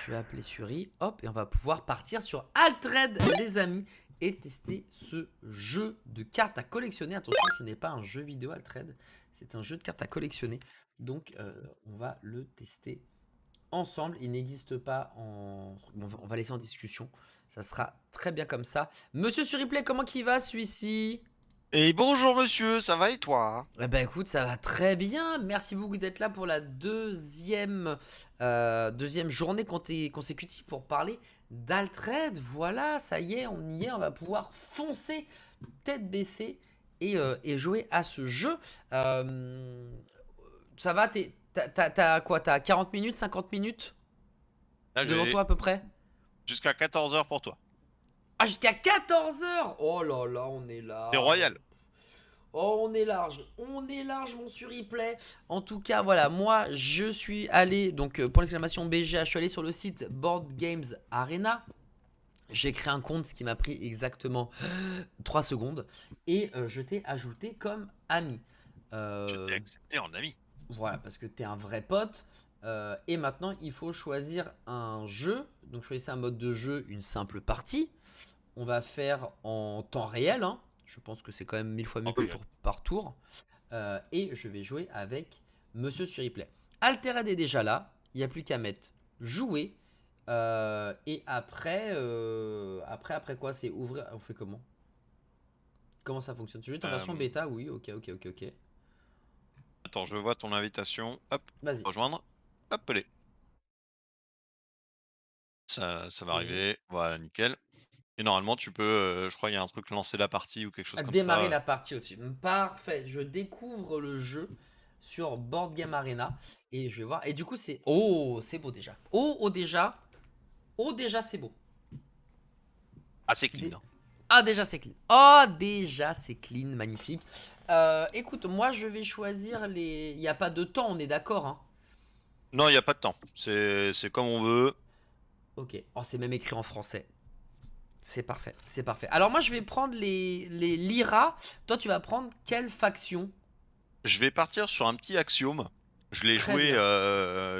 je vais appeler Suri. Hop, et on va pouvoir partir sur Altered, les amis, et tester ce jeu de cartes à collectionner. Attention, ce n'est pas un jeu vidéo Altered, c'est un jeu de cartes à collectionner. Donc, on va le tester ensemble. Il n'existe pas en... On va laisser en discussion. Ça sera très bien comme ça. Monsieur Suriplay, comment qu'il va celui-ci? Et bonjour monsieur, ça va et toi? Eh ben écoute, ça va très bien. Merci beaucoup d'être là pour la deuxième journée consécutive pour parler d'Altred. Voilà, ça y est, on y est. On va pouvoir foncer tête baissée et jouer à ce jeu. Euh, Ça va, t'as quoi? T'as 40 minutes, 50 minutes Là devant j'ai toi à peu près? jusqu'à 14 h pour toi. Ah, jusqu'à 14 heures. Oh là là, on est C'est large. royal. Oh, on est large, mon sur replay. En tout cas, voilà, moi, je suis allé, donc pour l'exclamation BGA, je suis allé sur le site Board Games Arena. J'ai créé un compte, ce qui m'a pris exactement 3 secondes. Et je t'ai ajouté comme ami. Je t'ai Euh, accepté en ami. voilà, parce que t'es un vrai pote. Et maintenant, il faut choisir un jeu. Donc, choisissez un mode de jeu, une simple partie. On va faire en temps réel, hein. Je pense que c'est quand même 1000 fois mieux Oh, que le oui. tour par tour. Et je vais jouer avec Monsieur Suriplay. Altered est déjà là. Il n'y a plus qu'à mettre jouer. Et après quoi? C'est ouvrir. On fait comment? Comment ça fonctionne? C'est juste en version Euh, bêta? Oui, ok. Attends, je vois ton invitation. Hop, Vas-y. rejoindre. Hop, allez. Ça va Mhm. arriver. Voilà, nickel. Et normalement, tu peux, je crois, il y a un truc lancer la partie ou quelque chose À comme démarrer ça. la partie aussi. Parfait. Je découvre le jeu sur Board Game Arena. Et je vais voir. Et du coup, c'est. Oh, c'est beau déjà. Oh, déjà. Oh, déjà, c'est beau. Assez clean, Dé- hein. Ah, déjà c'est clean. Oh, déjà c'est clean, magnifique. Écoute, moi je vais choisir les. Il n'y a pas de temps, on est d'accord, hein. Non, il n'y a pas de temps. C'est comme on veut. Ok. Oh, c'est même écrit en français. C'est parfait, c'est parfait. Alors moi je vais prendre les Lyra. Toi tu vas prendre quelle faction? Je vais partir sur un petit axiome. Très bien.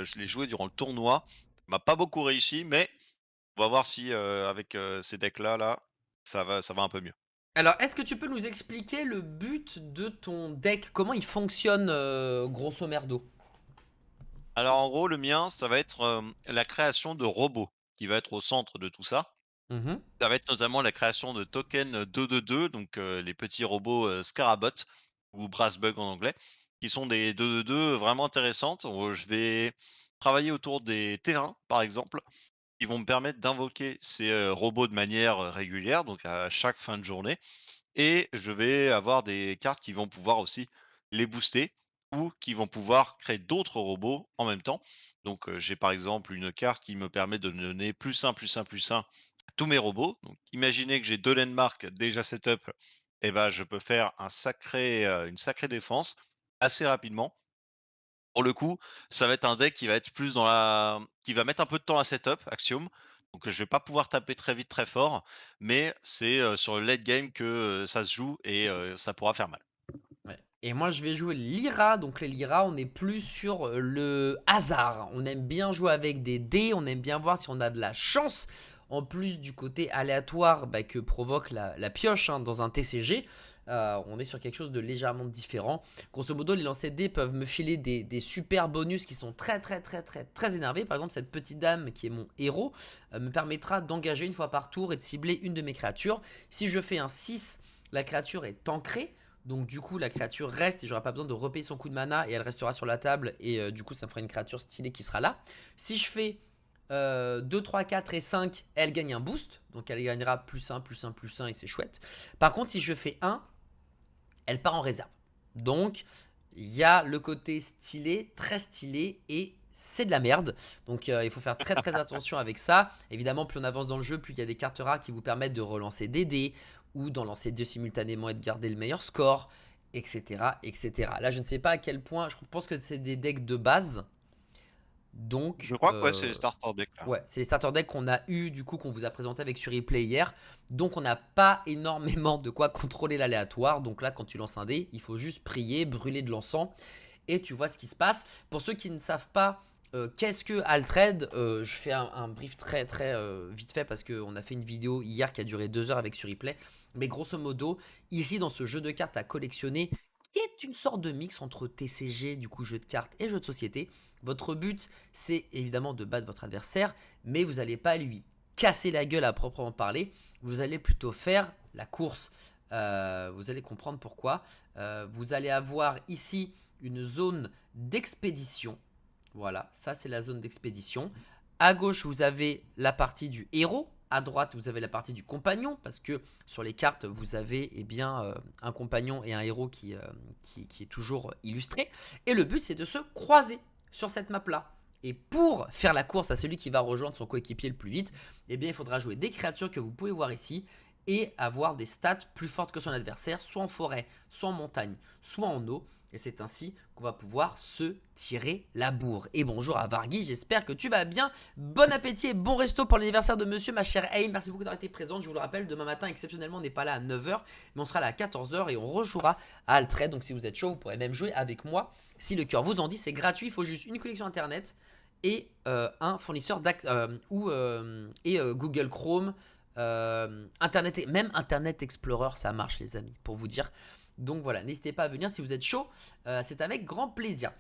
Je l'ai joué durant le tournoi. Ça m'a pas beaucoup réussi, mais on va voir si avec ces decks-là, ça va un peu mieux. Alors est-ce que tu peux nous expliquer le but de ton deck? Comment il fonctionne grosso merdo? Alors en gros, le mien, ça va être la création de robots qui va être au centre de tout ça. Mhm. Ça va être notamment la création de tokens 2-2-2, donc les petits robots Scarabot ou Brassbug en anglais, qui sont des 2-2-2 vraiment intéressantes. Je vais travailler autour des terrains, par exemple, qui vont me permettre d'invoquer ces robots de manière régulière, donc à chaque fin de journée. Et je vais avoir des cartes qui vont pouvoir aussi les booster ou qui vont pouvoir créer d'autres robots en même temps. Donc, j'ai par exemple une carte qui me permet de donner +1/+1/+1 à tous mes robots. Donc, imaginez que j'ai 2 landmarks déjà setup, et ben, je peux faire une sacrée défense assez rapidement. Pour le coup, ça va être un deck qui va être plus dans la qui va mettre un peu de temps à setup, Axiom. Donc, je vais pas pouvoir taper très vite, très fort, mais c'est, sur le late game que, ça se joue et ça pourra faire mal. Ouais. Et moi, je vais jouer Lyra. Donc, les Lyra, on est plus sur le hasard. On aime bien jouer avec des dés. On aime bien voir si on a de la chance. En plus du côté aléatoire que provoque la pioche, hein, dans un TCG. On est sur quelque chose de légèrement différent. Grosso modo, les lancers de dés peuvent me filer des super bonus qui sont très énervés. Par exemple, cette petite dame qui est mon héros me permettra d'engager une fois par tour et de cibler une de mes créatures. Si je fais un 6, la créature est ancrée. Donc du coup la créature reste et j'aurai pas besoin de repayer son coup de mana et elle restera sur la table et du coup ça me fera une créature stylée qui sera là. Si je fais 2, 3, 4 et 5, elle gagne un boost. Donc elle gagnera +1/+1/+1 et c'est chouette. Par contre si je fais 1, elle part en réserve. Donc il y a le côté stylé, très stylé et c'est de la merde. Donc il faut faire très attention avec ça. Évidemment, plus on avance dans le jeu, plus il y a des cartes rares qui vous permettent de relancer des dés ou d'en lancer deux simultanément et de garder le meilleur score, etc. Là, je ne sais pas à quel point. Je pense que c'est des decks de base. Je Donc, crois que ouais, c'est les starter deck là. ouais, c'est les starter decks qu'on a eu, du coup, qu'on vous a présenté avec sur replay hier. Donc, on n'a pas énormément de quoi contrôler l'aléatoire. Donc là, quand tu lances un dé, il faut juste prier, brûler de l'encens et tu vois ce qui se passe. Pour ceux qui ne savent pas, Qu'est-ce que Altrade? Je fais un brief très très vite fait parce qu'on a fait une vidéo hier qui a duré 2 heures avec sur replay. Mais grosso modo, ici dans ce jeu de cartes à collectionner, qui est une sorte de mix entre TCG, du coup jeu de cartes et jeu de société, votre but c'est évidemment de battre votre adversaire, mais vous n'allez pas lui casser la gueule à proprement parler, vous allez plutôt faire la course. Vous allez comprendre pourquoi. Vous allez avoir ici une zone d'expédition. Voilà, ça c'est la zone d'expédition. À gauche, vous avez la partie du héros. À droite, vous avez la partie du compagnon, parce que sur les cartes, vous avez un compagnon et un héros qui est toujours illustré. Et le but, c'est de se croiser sur cette map-là. Et pour faire la course à celui qui va rejoindre son coéquipier le plus vite, eh bien, il faudra jouer des créatures que vous pouvez voir ici et avoir des stats plus fortes que son adversaire, soit en forêt, soit en montagne, soit en eau. Et c'est ainsi qu'on va pouvoir se tirer la bourre. Et bonjour à Vargui, j'espère que tu vas bien. Bon appétit et bon resto pour l'anniversaire de monsieur, ma chère Aim. Merci beaucoup d'avoir été présente. Je vous le rappelle, demain matin, exceptionnellement, on n'est pas là à 9h, mais on sera là à 14h et on rejouera à Altrade. Donc si vous êtes chaud, vous pourrez même jouer avec moi. Si le cœur vous en dit, c'est gratuit. Il faut juste une connexion internet et un fournisseur Google Chrome. Internet, même Internet Explorer, ça marche, les amis, pour vous dire. Donc voilà, n'hésitez pas à venir si vous êtes chaud. C'est avec grand plaisir.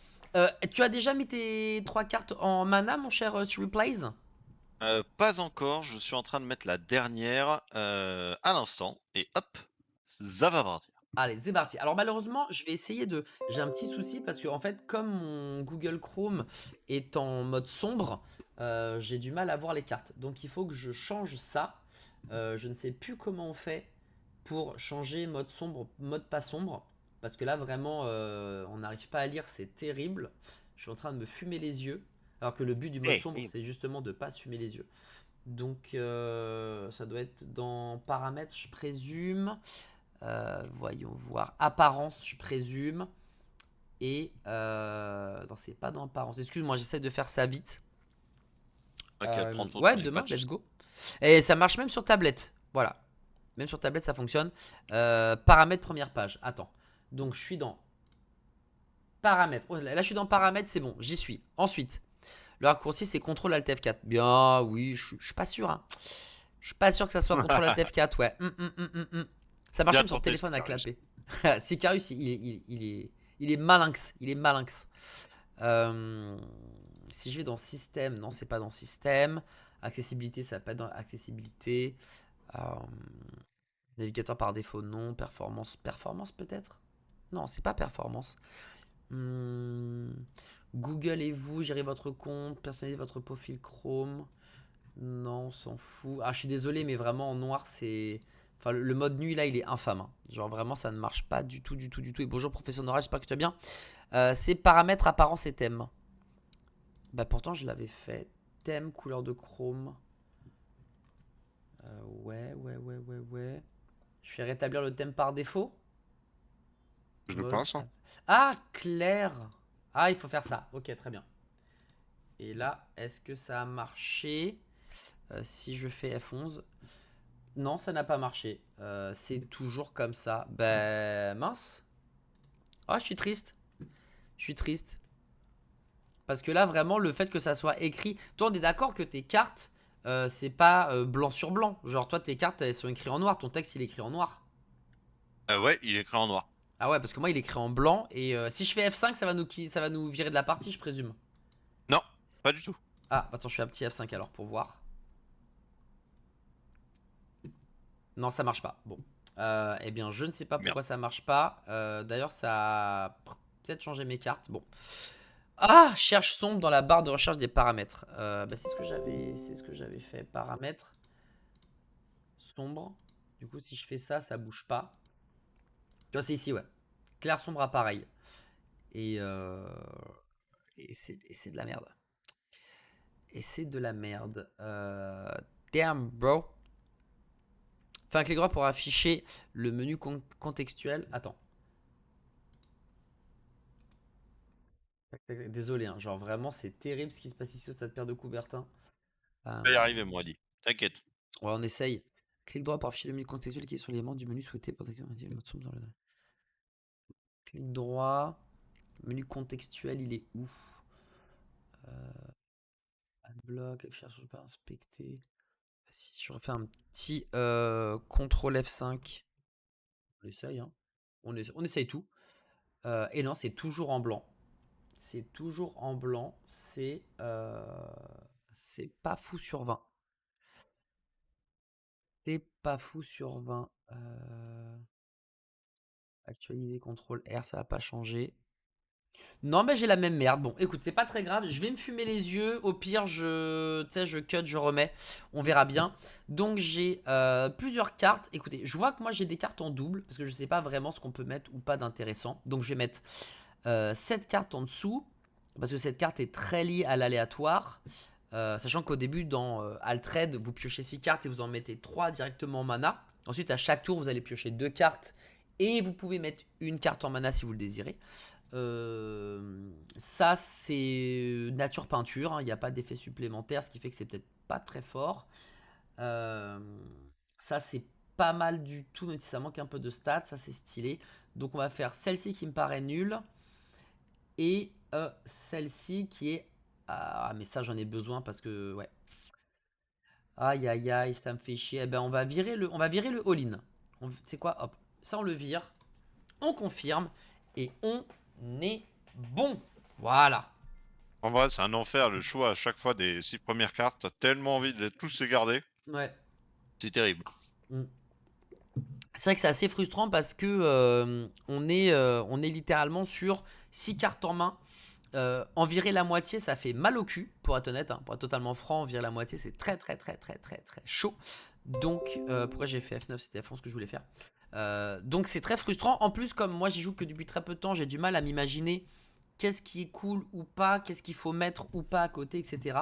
Tu as déjà mis tes 3 cartes en mana, mon cher Replays? Pas encore, je suis en train de mettre la dernière, à l'instant et hop, ça va partir. Allez, c'est parti. Alors malheureusement, je vais essayer de... J'ai un petit souci parce que en fait, comme mon Google Chrome est en mode sombre, j'ai du mal à voir les cartes. Donc il faut que je change ça. Je ne sais plus comment on fait pour changer mode sombre, mode pas sombre. Parce que là, vraiment, on n'arrive pas à lire, c'est terrible. Je suis en train de me fumer les yeux. Alors que le but du mode sombre, c'est justement de ne pas se fumer les yeux. Donc, ça doit être dans paramètres, je présume. Voyons voir. Apparence, je présume. Et non, c'est pas dans apparence. Excuse-moi, j'essaie de faire ça vite. OK, prendre ton Ouais, temps, y a pas demain, de let's souci. go. Et ça marche même sur tablette. Voilà. Même sur tablette, ça fonctionne. Paramètres, première page. Attends. Donc, je suis dans paramètres. Oh, là, je suis dans paramètres, c'est bon. J'y suis. Ensuite, le raccourci, c'est CTRL Alt F4. Bien, oui, je suis pas sûr. Hein. Je suis pas sûr que ça soit CTRL Alt F4. Ouais. Ça marche Bien même sur tenté, téléphone à Sicarius. clapper. Sicarius, il est malinx. Il est malinx. Si je vais dans système, non, c'est pas dans système. Accessibilité, ça va pas être dans accessibilité. Euh, navigateur par défaut, non. Performance, performance peut-être. Non, c'est pas performance. Hmm, Google et vous, gérez votre compte, personnalisez votre profil Chrome. Non, on s'en fout. Ah, je suis désolé, mais vraiment en noir, c'est. Enfin, le mode nuit là, il est infâme. Hein. Genre vraiment, ça ne marche pas du tout, du tout, du tout. Et bonjour, professeur Nora, j'espère que tu vas bien. C'est paramètres, apparence et thème. Bah, pourtant, je l'avais fait. Thème, couleur de chrome. Ouais. Je fais rétablir le thème par défaut. Je Mode. pense, hein. Ah, clair. Ah, il faut faire ça. Ok, très bien. Et là, est-ce que ça a marché? Si je fais F11. Non, ça n'a pas marché. C'est toujours comme ça. Ben, mince. Ah, je suis triste. Je suis triste. Parce que là, vraiment, le fait que ça soit écrit. Toi, on est d'accord que tes cartes, c'est pas blanc sur blanc. Genre, toi, tes cartes, elles sont écrites en noir. Ton texte, il est écrit en noir. Ouais, il est écrit en noir. Ah ouais, parce que moi, il est écrit en blanc. Et si je fais F5, ça va nous virer de la partie, je présume. Non, pas du tout. Ah, attends, je fais un petit F5 alors pour voir. Non, ça marche pas. Bon. Eh bien, je ne sais pas Merde. pourquoi ça marche pas. D'ailleurs, ça a peut-être changé mes cartes. Bon. Ah, cherche sombre dans la barre de recherche des paramètres. Bah, c'est ce que j'avais fait. Paramètres sombre. Du coup, si je fais ça, ça bouge pas. Tu vois, c'est ici, ouais. Clair sombre appareil. Et, c'est de la merde. Et c'est de la merde. Damn, bro. Fais un clic droit pour afficher le menu contextuel. Attends. Désolé, hein, genre vraiment, c'est terrible ce qui se passe ici au stade Pierre de Coubertin. Je vais y Euh, arriver, moi, dit. T'inquiète. ouais, on essaye. Clic droit pour afficher le menu contextuel qui est sur l'élément du menu souhaité pour activer le mode sombre dans le... Clic droit. Menu contextuel, il est où? Unblock, cherche pas inspecter. Si je refais un petit CTRL F5. On essaye, hein. On essaye tout. Et non, c'est toujours en blanc. C'est toujours en blanc. C'est pas fou sur 20. C'est pas fou sur 20. Actualiser CTRL R, ça va pas changer. Non, mais j'ai la même merde. Bon, écoute, c'est pas très grave. Je vais me fumer les yeux. Au pire, je cut, je remets. On verra bien. Donc, j'ai plusieurs cartes. Écoutez, je vois que moi, j'ai des cartes en double. Parce que je sais pas vraiment ce qu'on peut mettre ou pas d'intéressant. Donc, je vais mettre cette carte en dessous. Parce que cette carte est très liée à l'aléatoire. Sachant qu'au début, dans Altrade, vous piochez 6 cartes et vous en mettez 3 directement en mana. Ensuite, à chaque tour, vous allez piocher 2 cartes. Et vous pouvez mettre une carte en mana si vous le désirez. Ça c'est nature peinture, hein, il n'y a pas d'effet supplémentaire, ce qui fait que c'est peut-être pas très fort. Ça c'est pas mal du tout, même si ça manque un peu de stats, ça c'est stylé. Donc on va faire celle-ci qui me paraît nulle. Et celle-ci qui est... Ah mais ça j'en ai besoin parce que... Ouais. Aïe aïe aïe, ça me fait chier. Eh ben on va virer le all-in. C'est quoi? Hop, ça on le vire. On confirme. Et on est bon. Voilà. En vrai, c'est un enfer le choix à chaque fois des 6 premières cartes. T'as tellement envie de les tous les garder. Ouais. C'est terrible. Mm. C'est vrai que c'est assez frustrant parce que on est littéralement sur 6 cartes en main. En virer la moitié, ça fait mal au cul, pour être honnête. Hein. Pour être totalement franc, virer la moitié, c'est très très très très très très chaud. Donc, pourquoi j'ai fait F9? C'était F11 que je voulais faire. Donc c'est très frustrant. En plus, comme moi j'y joue que depuis très peu de temps, j'ai du mal à m'imaginer qu'est-ce qui est cool ou pas, qu'est-ce qu'il faut mettre ou pas à côté, etc.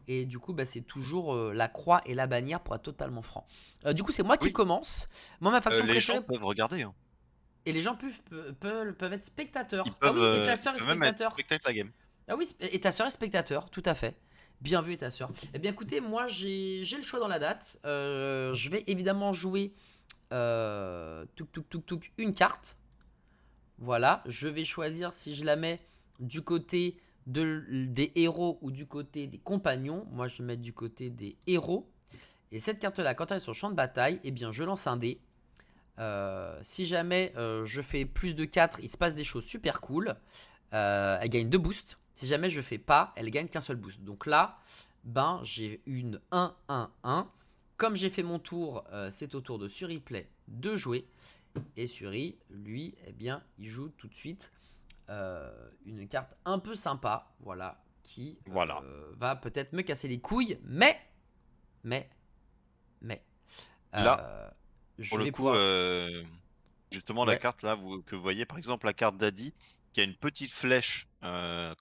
Et du coup, bah, c'est toujours la croix et la bannière pour être totalement franc. Du coup, c'est moi qui Oui, commence. Moi, ma faction les gens préférée. peuvent regarder, hein. Et les gens peuvent être Ils spectateurs. Ah peuvent, oui, et ta ils soeur est peuvent même être spectateur. spectacle la game. Ah oui, et ta soeur est spectateur, tout à fait. Bien vu, et ta soeur. Eh bien, écoutez, moi, j'ai le choix dans la date. Je vais évidemment jouer une carte. Voilà, je vais choisir si je la mets du côté des héros ou du côté des compagnons. Moi, je vais mettre du côté des héros. Et cette carte-là, quand elle est sur le champ de bataille, eh bien, je lance un dé. Si jamais je fais plus de 4, il se passe des choses super cool. Elle gagne 2 boosts. Si jamais je fais pas, elle gagne qu'un seul boost. Donc là, ben, j'ai une 1-1-1. Comme j'ai fait mon tour, c'est au tour de Suriplay de jouer. Et Suri, lui, eh bien, il joue tout de suite une carte un peu sympa, voilà, qui Voilà. va peut-être me casser les couilles, mais, Là, euh, pour je le vais coup, pouvoir, justement, la ouais, carte là, que vous voyez, par exemple, la carte d'Adi, qui a une petite flèche, ça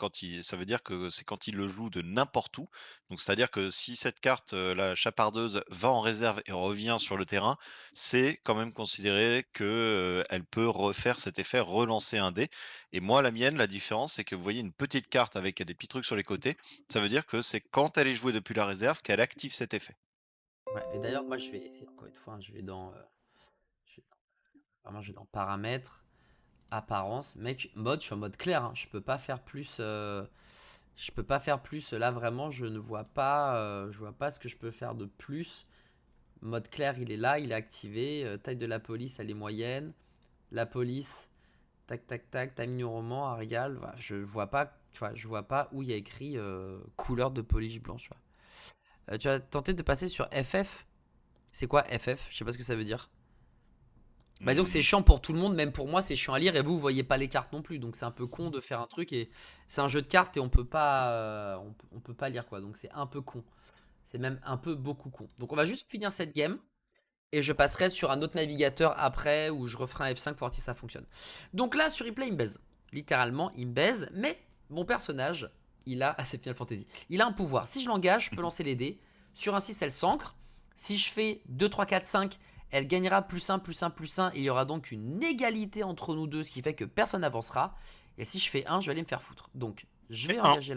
veut dire que c'est quand il le joue de n'importe où. Donc, c'est-à-dire que si cette carte, la chapardeuse, va en réserve et revient sur le terrain, c'est quand même considéré que elle peut refaire cet effet, relancer un dé. Et moi, la mienne, la différence, c'est que vous voyez une petite carte avec des petits trucs sur les côtés. Ça veut dire que c'est quand elle est jouée depuis la réserve qu'elle active cet effet. ouais. Et d'ailleurs, moi, je vais essayer encore une fois, hein, vraiment, je vais dans paramètres, apparence, mec, mode, je suis en mode clair, hein, je peux pas faire plus. Je peux pas faire plus. Là, vraiment, je vois pas ce que je peux faire de plus. Mode clair, il est là, il est activé. Taille de la police, elle est moyenne. La police, tac, tac, tac, timing au roman, Arial. Voilà, je vois pas, tu vois, je vois pas où il y a écrit couleur de police blanche. Tu vois. Tu as tenté de passer sur FF. C'est quoi FF? Je sais pas ce que ça veut dire. Bah donc c'est Mmh. chiant pour tout le monde, même pour moi c'est chiant à lire et vous voyez pas les cartes non plus, donc c'est un peu con de faire un truc et c'est un jeu de cartes et on peut pas on peut pas lire quoi, donc c'est un peu con. C'est même un peu beaucoup con. Donc on va juste finir cette game et je passerai sur un autre navigateur après où je referai un F5 pour voir si ça fonctionne. Donc là sur replay il me baise. Littéralement il me baise, mais mon personnage, il a, ah c'est Final Fantasy, il a un pouvoir. Si je l'engage, je peux lancer les dés. Sur un 6 elle s'ancre. Si je fais 2, 3, 4, 5, elle gagnera plus 1, plus 1, plus 1. Et il y aura donc une égalité entre nous deux, ce qui fait que personne n'avancera. Et si je fais 1, je vais aller me faire foutre. Donc Et un. je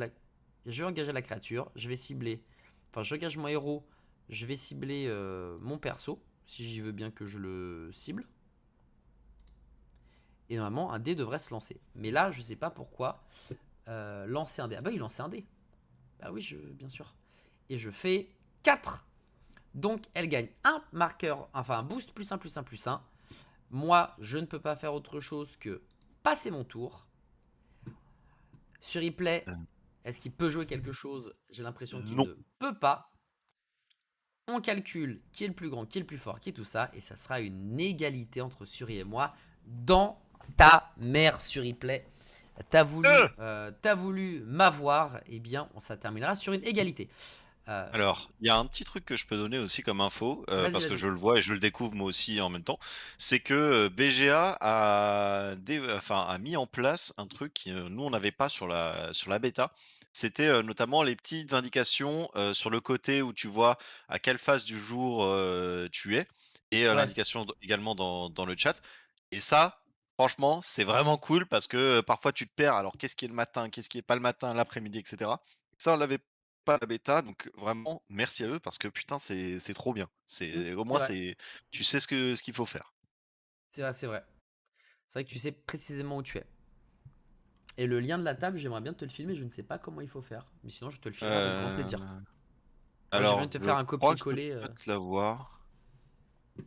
vais engager la créature. Je vais cibler, enfin j'engage mon héros. Je vais cibler mon perso, si j'y veux bien que je le cible. Et normalement, un dé devrait se lancer. Mais là, je sais pas pourquoi. Lancer un dé. Ah bah, il lançait un dé. Ah oui, bien sûr. Et je fais 4. Donc, elle gagne un marqueur, enfin un boost plus un plus un plus un. Moi, je ne peux pas faire autre chose que passer mon tour. Sur replay, Euh, est-ce qu'il peut jouer quelque chose? J'ai l'impression qu'il non. ne peut pas. On calcule qui est le plus grand, qui est le plus fort, qui est tout ça. Et ça sera une égalité entre Suri et moi dans ta mère sur replay. Euh T'as voulu m'avoir, eh bien, ça terminera sur une égalité. Euh, Alors, il y a un petit truc que je peux donner aussi comme info, vas-y, parce que vas-y. je le vois et je le découvre moi aussi en même temps. C'est que, BGA a mis en place un truc qui, nous on n'avait pas sur la bêta. C'était, notamment les petites indications, sur le côté où tu vois à quelle phase du jour, tu es et Ouais. l'indication d également dans le chat et ça, franchement, c'est vraiment cool parce que, parfois tu te perds. Alors qu'est-ce qui est le matin? Qu'est-ce qui est pas le matin, l'après-midi et cetera. Ça, on l'avait pas la bêta, donc vraiment merci à eux parce que putain c'est trop bien. Mm, C'est au c'est moins vrai. c'est tu sais ce qu'il faut faire. C'est vrai, c'est vrai. C'est vrai que tu sais précisément où tu es. Et le lien de la table, j'aimerais bien te le filmer, je ne sais pas comment il faut faire. Mais sinon, je te le filmerai avec grand plaisir. Heu, Moi, j'ai alors besoin de te je faire un crois que je peux copier-coller. peut-être l'avoir.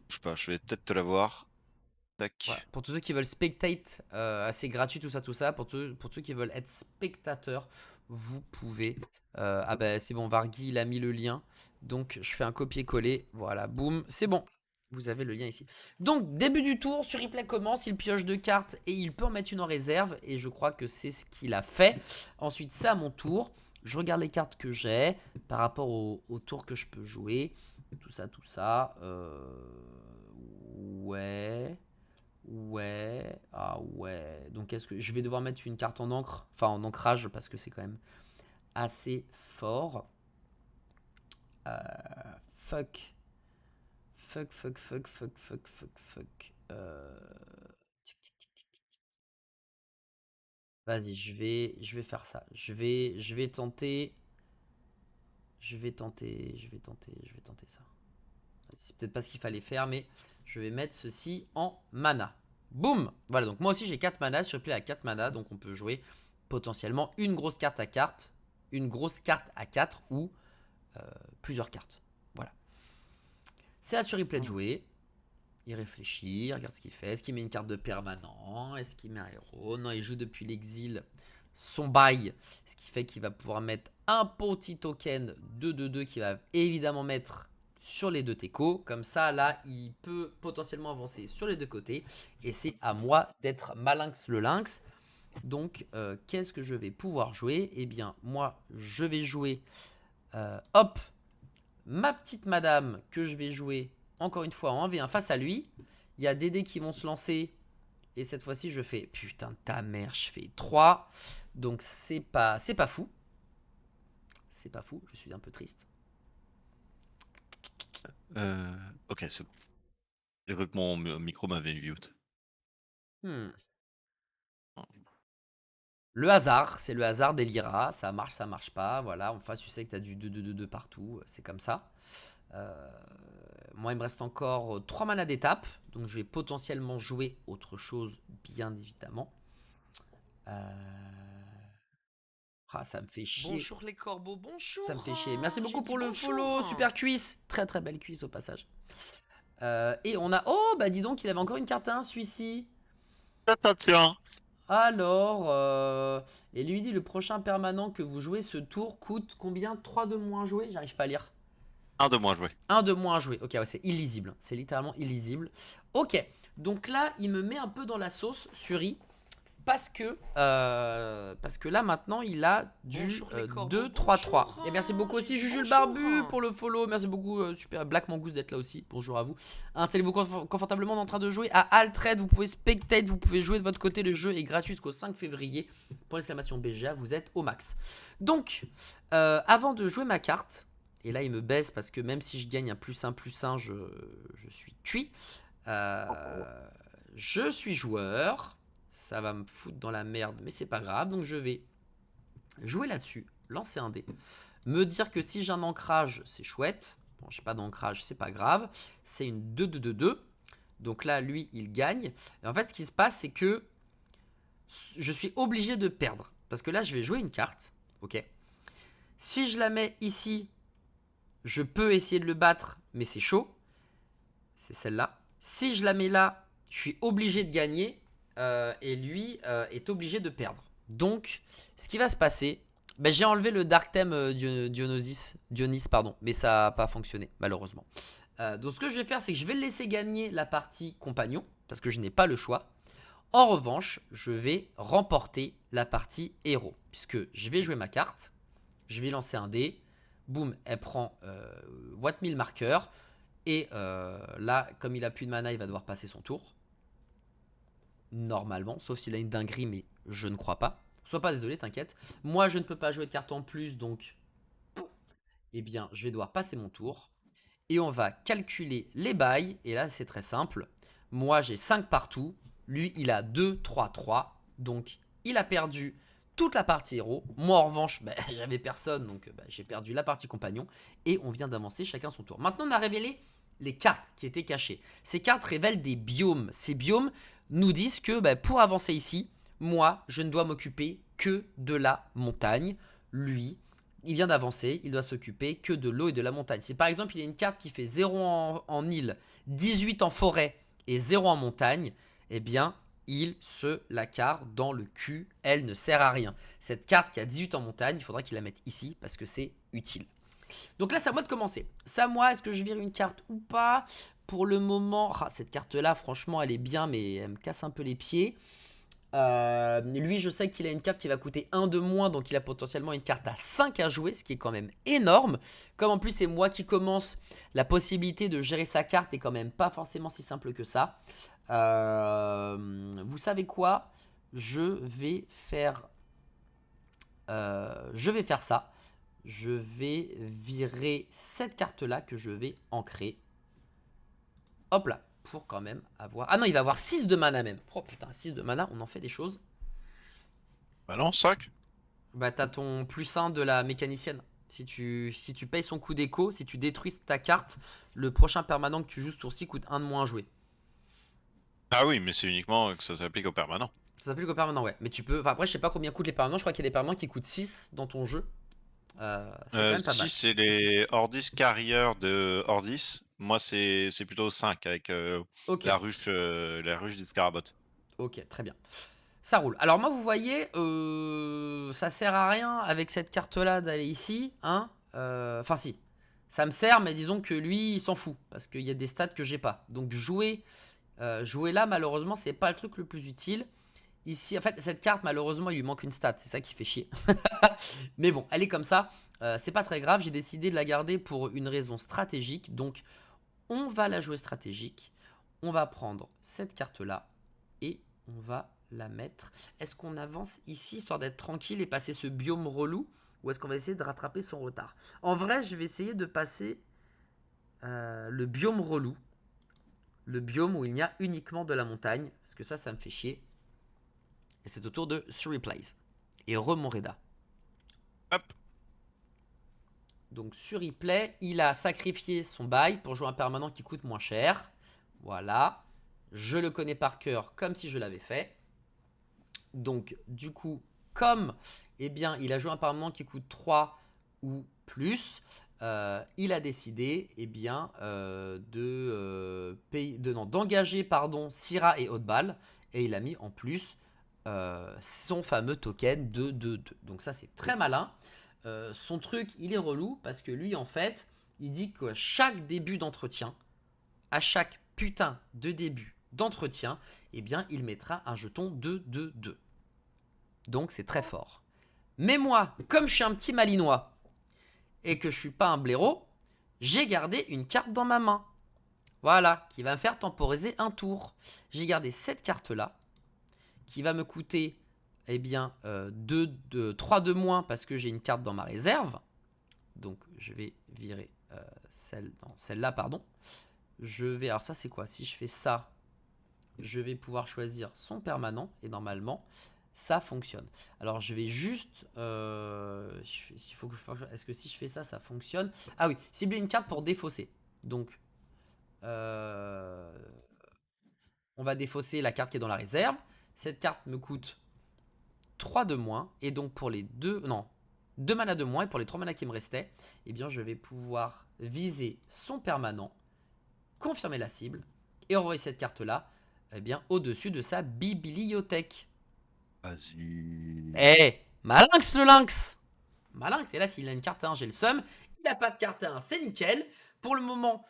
Je sais pas, je vais peut-être te l'avoir. Voilà. Tac. Pour tous ceux qui veulent spectate, c'est gratuit, tout ça. Pour ceux qui veulent être spectateurs, vous pouvez. Ah bah c'est bon, Vargui, il a mis le lien. Donc, je fais un copier-coller. Voilà, boum, c'est bon. Vous avez le lien ici. Donc, début du tour, sur replay commence, il pioche 2 cartes et il peut en mettre une en réserve. Et je crois que c'est ce qu'il a fait. Ensuite, c'est à mon tour. Je regarde les cartes que j'ai par rapport au tour que je peux jouer. Tout ça, tout ça. Ouais. Ouais, ah ouais. Donc est-ce que je vais devoir mettre une carte en encre, enfin en ancrage parce que c'est quand même assez fort. Euh, fuck, fuck. Vas-y, je vais faire ça. Je vais tenter, je vais tenter ça. C'est peut-être pas ce qu'il fallait faire, mais je vais mettre ceci en mana. Boum. Voilà, donc moi aussi j'ai 4 mana, sur play à 4 mana, donc on peut jouer potentiellement une grosse carte à carte, une grosse carte à 4 ou plusieurs cartes. Voilà. C'est à sur replay de Mmh. jouer. Il réfléchit, il regarde ce qu'il fait. Est-ce qu'il met une carte de permanent? Est-ce qu'il met un héros? Non, il joue depuis l'exil son bail. Ce qui fait qu'il va pouvoir mettre un petit token de 2-2 qu'il va évidemment mettre sur les deux techos. Comme ça, là, il peut potentiellement avancer sur les deux côtés. Et c'est à moi d'être Malinx le lynx. Donc, qu'est-ce que je vais pouvoir jouer? Eh bien, moi, je vais jouer, hop, ma petite madame que je vais jouer encore une fois en 1v1 face à lui. Il y a des dés qui vont se lancer. Et cette fois-ci, je fais putain de ta mère, je fais 3. Donc c'est pas fou. C'est pas fou, je suis un peu triste. OK, c'est bon. J'ai cru que mon micro m'avait mute. Hmm. Le hasard, c'est le hasard des Lyra. Ça marche pas. Voilà, en face, tu sais que tu as du 2-2-2-2 partout. C'est comme ça. Euh, Moi, il me reste encore 3 manas d'étape. Donc, je vais potentiellement jouer autre chose, bien évidemment. Ah, ça me fait chier. Bonjour les corbeaux, Ça me bonjour. fait chier. Merci J'ai beaucoup dit pour le bonjour. follow. Super cuisse. Très très belle cuisse au passage. Et on a... Oh, bah dis donc, il avait encore une carte à 1, celui-ci. Tiens. Alors, et lui dit le prochain permanent que vous jouez ce tour coûte combien? 3 de moins joué? J'arrive pas à lire. Un de moins joué. 1 de moins joué. Ok, ouais, c'est illisible. C'est littéralement illisible. Ok, donc là, il me met un peu dans la sauce, Suri. Parce que là maintenant il a du Bonjour les corbeaux, 2-3-3. bonjour. Et merci beaucoup J'ai aussi dit Juju le bonjour. Barbu pour le follow. Merci beaucoup super Black Mongoose d'être là aussi. Bonjour à vous. Installez-vous confortablement en train de jouer à Altrade. Vous pouvez spectate, vous pouvez jouer de votre côté. Le jeu est gratuit jusqu'au 5 février. Pour l'exclamation BGA, vous êtes au max. Donc, avant de jouer ma carte, et là il me baisse parce que même si je gagne un +1/+1, je suis cuit. Je suis joueur. Ça va me foutre dans la merde, mais c'est pas grave. Donc je vais jouer là-dessus, lancer un dé, me dire que si j'ai un ancrage, c'est chouette. Bon, j'ai pas d'ancrage, c'est pas grave. C'est une 2-2-2-2. Donc là, lui, il gagne. Et en fait, ce qui se passe, c'est que je suis obligé de perdre. Parce que là, je vais jouer une carte. Ok. Si je la mets ici, je peux essayer de le battre, mais c'est chaud. C'est celle-là. Si je la mets là, je suis obligé de gagner et lui est obligé de perdre. Donc, ce qui va se passer, ben, j'ai enlevé le Dark Theme Dionis, pardon, mais ça n'a pas fonctionné, malheureusement. Donc, ce que je vais faire, c'est que je vais le laisser gagner la partie compagnon, parce que je n'ai pas le choix. En revanche, je vais remporter la partie héros, puisque je vais jouer ma carte, je vais lancer un dé, boum, elle prend What Mill marqueur, et là, comme il a plus de mana, il va devoir passer son tour. Normalement, sauf s'il a une dinguerie, mais je ne crois pas. Sois pas désolé, t'inquiète. Moi, je ne peux pas jouer de carte en plus, donc eh bien, je vais devoir passer mon tour. Et on va calculer les bails. Et là, c'est très simple. Moi, j'ai 5 partout. Lui, il a 2, 3, 3. Donc, il a perdu toute la partie héros. Moi, en revanche, bah, j'avais personne. Donc, bah, j'ai perdu la partie compagnon. Et on vient d'avancer chacun son tour. Maintenant, on a révélé les cartes qui étaient cachées. Ces cartes révèlent des biomes. Ces biomes nous disent que bah, pour avancer ici, moi, je ne dois m'occuper que de la montagne. Lui, il vient d'avancer, il doit s'occuper que de l'eau et de la montagne. Si par exemple il y a une carte qui fait 0 en île, 18 en forêt et 0 en montagne, eh bien il se la carre dans le cul, elle ne sert à rien. Cette carte qui a 18 en montagne, il faudra qu'il la mette ici parce que c'est utile. Donc là c'est à moi de commencer. C'est à moi, est-ce que je vire une carte ou pas? Pour le moment, cette carte là franchement elle est bien mais elle me casse un peu les pieds. Lui, je sais qu'il a une carte qui va coûter 1 de moins, donc il a potentiellement une carte à 5 à jouer, ce qui est quand même énorme. Comme en plus c'est moi qui commence, la possibilité de gérer sa carte est quand même pas forcément si simple que ça. Vous savez quoi? Je vais faire ça. Je vais virer cette carte-là que je vais ancrer. Hop là, pour quand même avoir... Ah non, il va avoir 6 de mana même. Oh putain, 6 de mana, on en fait des choses. Bah non, 5. Bah t'as ton plus 1 de la mécanicienne. Si tu payes son coup d'écho, si tu détruis ta carte, le prochain permanent que tu joues ce tour-ci coûte 1 de moins à jouer. Ah oui, mais c'est uniquement que ça s'applique au permanent. Ça s'appelle qu'au permanent, ouais. Mais tu peux... Enfin après je sais pas combien coûtent les permanents, je crois qu'il y a des permanents qui coûtent 6 dans ton jeu. C'est quand même pas Si mal. c'est les Ordis Carrier de Ordis, moi c'est plutôt 5 avec Ok, la ruche du Scarabot. ok, très bien. Ça roule. Alors moi vous voyez, ça sert à rien avec cette carte-là d'aller ici, hein. Enfin si, ça me sert, mais disons que lui il s'en fout, parce qu'il y a des stats que j'ai pas. Donc jouer là malheureusement c'est pas le truc le plus utile. Ici, en fait, cette carte, malheureusement, il lui manque une stat. C'est ça qui fait chier. Mais bon, elle est comme ça. C'est pas très grave. J'ai décidé de la garder pour une raison stratégique. Donc, on va la jouer stratégique. On va prendre cette carte-là et on va la mettre. Est-ce qu'on avance ici, histoire d'être tranquille et passer ce biome relou? Ou est-ce qu'on va essayer de rattraper son retard? En vrai, je vais essayer de passer le biome relou. Le biome où il n'y a uniquement de la montagne. Parce que ça me fait chier. Et c'est au tour de Surreplays. Et Remoreda. Hop. Donc sur replay, il a sacrifié son bail pour jouer un permanent qui coûte moins cher. Voilà. Je le connais par cœur comme si je l'avais fait. Donc du coup, comme eh bien, il a joué un permanent qui coûte 3 ou plus, il a décidé eh bien, d'engager Syrah et Hotball. Et il a mis en plus son fameux token de 2-2. Donc ça c'est très malin. Son truc il est relou parce que lui en fait il dit qu'à chaque début d'entretien, à chaque putain de début d'entretien, eh bien il mettra un jeton de 2-2. Donc c'est très fort. Mais moi, comme je suis un petit malinois et que je suis pas un blaireau, j'ai gardé une carte dans ma main. Voilà, qui va me faire temporiser un tour. J'ai gardé cette carte là qui va me coûter eh bien, 3 de moins parce que j'ai une carte dans ma réserve. Donc, je vais virer celle-là, pardon. Alors ça, c'est quoi? Si je fais ça, je vais pouvoir choisir son permanent. Et normalement, ça fonctionne. Alors, je vais juste... est-ce que si je fais ça, ça fonctionne? Ah oui, cibler une carte pour défausser. Donc, on va défausser la carte qui est dans la réserve. Cette carte me coûte 3 de moins. Et donc pour les deux... Non. 2 mana de moins. Et pour les 3 mana qui me restaient, eh bien, je vais pouvoir viser son permanent, confirmer la cible et envoyer cette carte-là eh bien, au-dessus de sa bibliothèque. Vas-y. Eh, malinx le lynx. Malinx, et là, s'il a une carte 1, j'ai le seum. Il n'a pas de carte 1, c'est nickel. Pour le moment,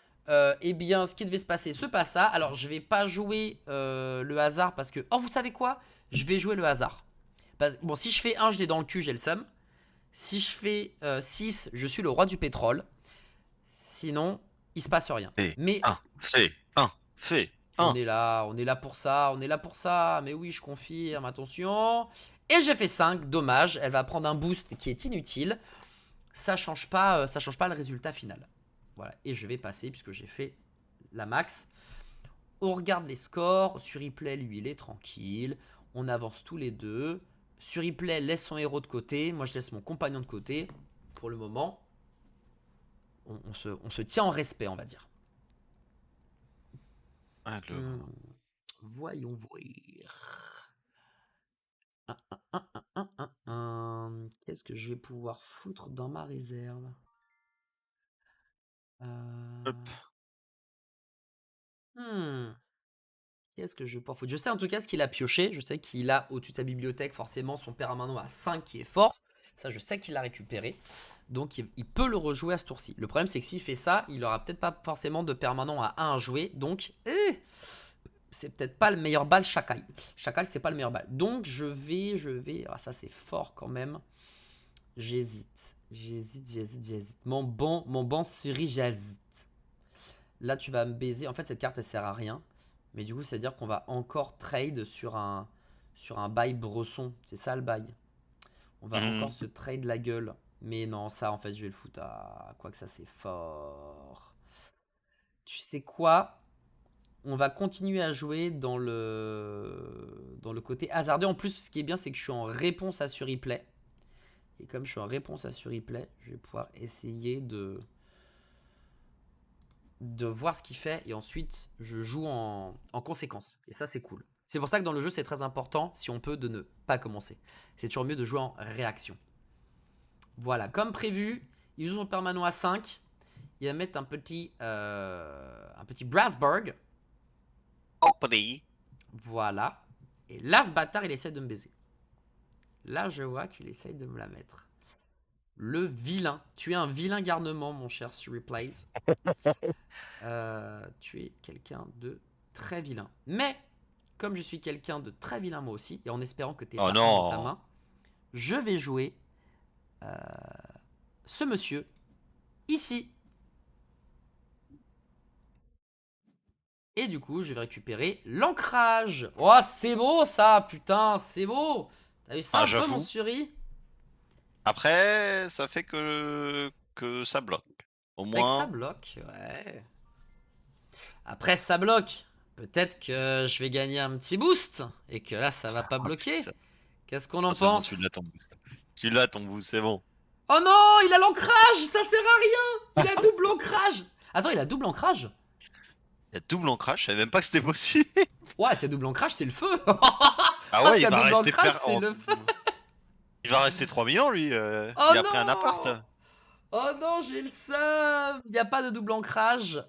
eh bien, ce qui devait se passer se passe. Alors, je vais pas jouer le hasard parce que... Oh, vous savez quoi? Je vais jouer le hasard. Bon, si je fais 1, je l'ai dans le cul, j'ai le seum. Si je fais 6, je suis le roi du pétrole. Sinon, il se passe rien. Fais Mais un, fais un, fais un. on est là pour ça, on est là pour ça. Mais oui, je confirme, attention. Et j'ai fait 5, dommage. Elle va prendre un boost qui est inutile. Ça change pas le résultat final. Voilà, et je vais passer puisque j'ai fait la max. On regarde les scores. Sur replay, lui, il est tranquille. On avance tous les deux. Sur replay, laisse son héros de côté. Moi, je laisse mon compagnon de côté. Pour le moment, on se tient en respect, on va dire. Alors. Voyons voir. Qu'est-ce que je vais pouvoir foutre dans ma réserve? Hop. Qu'est-ce que je vais pouvoir foutre? Je sais en tout cas ce qu'il a pioché. Je sais qu'il a au-dessus de sa bibliothèque forcément son permanent à 5 qui est fort. Ça, je sais qu'il l'a récupéré. Donc, il peut le rejouer à ce tour-ci. Le problème, c'est que s'il fait ça, il aura peut-être pas forcément de permanent à 1 à jouer. Donc, c'est peut-être pas le meilleur bal Chacal. Chacal, c'est pas le meilleur bal. Donc, je vais... Ah, ça, c'est fort quand même. J'hésite. Mon bon Siri, j'hésite. Là, tu vas me baiser. En fait, cette carte, elle sert à rien. Mais du coup, c'est-à-dire qu'on va encore trade sur un bail Bresson. C'est ça le bail. On va encore se trade la gueule. Mais non, ça, en fait, je vais le foutre à... Quoi que ça, c'est fort. Tu sais quoi? On va continuer à jouer dans le côté hasardeux. En plus, ce qui est bien, c'est que je suis en réponse à sur replay. Et comme je suis en réponse à sur replay, je vais pouvoir essayer de voir ce qu'il fait et ensuite je joue en conséquence. Et ça, c'est cool. C'est pour ça que dans le jeu, c'est très important, si on peut, de ne pas commencer. C'est toujours mieux de jouer en réaction. Voilà, comme prévu, il joue son permanent à 5. Il va mettre un petit Brasberg. Voilà. Et là, ce bâtard, il essaie de me baiser. Là, je vois qu'il essaye de me la mettre. Le vilain. Tu es un vilain garnement, mon cher Replays. Tu es quelqu'un de très vilain. Mais, comme je suis quelqu'un de très vilain moi aussi, et en espérant que tu n'aies Oh pas un dans ta non. main, je vais jouer ce monsieur ici. Et du coup, je vais récupérer l'ancrage. Oh, c'est beau ça, putain, c'est beau. T'as vu ça Ah, un peu, mon j'avoue. Suri? Après, ça fait que ça bloque. Au Fait que ça moins. bloque, ouais. Après, ça bloque. Peut-être que je vais gagner un petit boost et que là, ça va pas Ah bloquer. putain. Qu'est-ce qu'on en Ah, c'est bon, tu pense? l'as ton boost. Tu l'as ton boost, c'est bon. Oh non, il a l'ancrage, ça sert à rien. Il a double ancrage. Attends, il a double ancrage? Il y a double ancrage, je savais même pas que c'était possible. Ouais, s'il y a double ancrage, c'est le feu. Ah Ah, ouais, s'il y il a va double rester ancrage, c'est le feu. Il va rester 3000 ans, lui. Oh Il a pris un appart. non. Oh non, j'ai le seum. Il n'y a pas de double ancrage.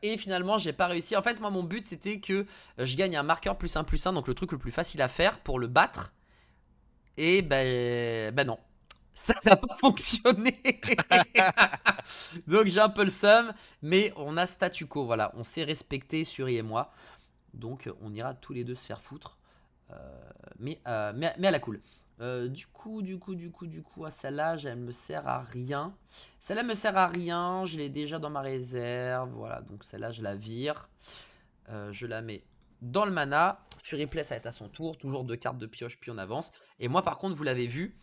Et finalement, j'ai pas réussi. En fait, moi, mon but, c'était que je gagne un marqueur +1/+1. Donc, le truc le plus facile à faire pour le battre. Et ben non. Ça n'a pas fonctionné. Donc, j'ai un peu le seum. Mais on a statu quo. Voilà, on s'est respecté, Suri et moi. Donc, on ira tous les deux se faire foutre. Mais à la cool. Du coup, celle-là, elle me sert à rien. Celle-là me sert à rien, je l'ai déjà dans ma réserve. Voilà, donc celle-là, je la vire. Je la mets dans le mana. Sur replay, ça va être à son tour. Toujours 2 cartes de pioche, puis on avance. Et moi, par contre, vous l'avez vu,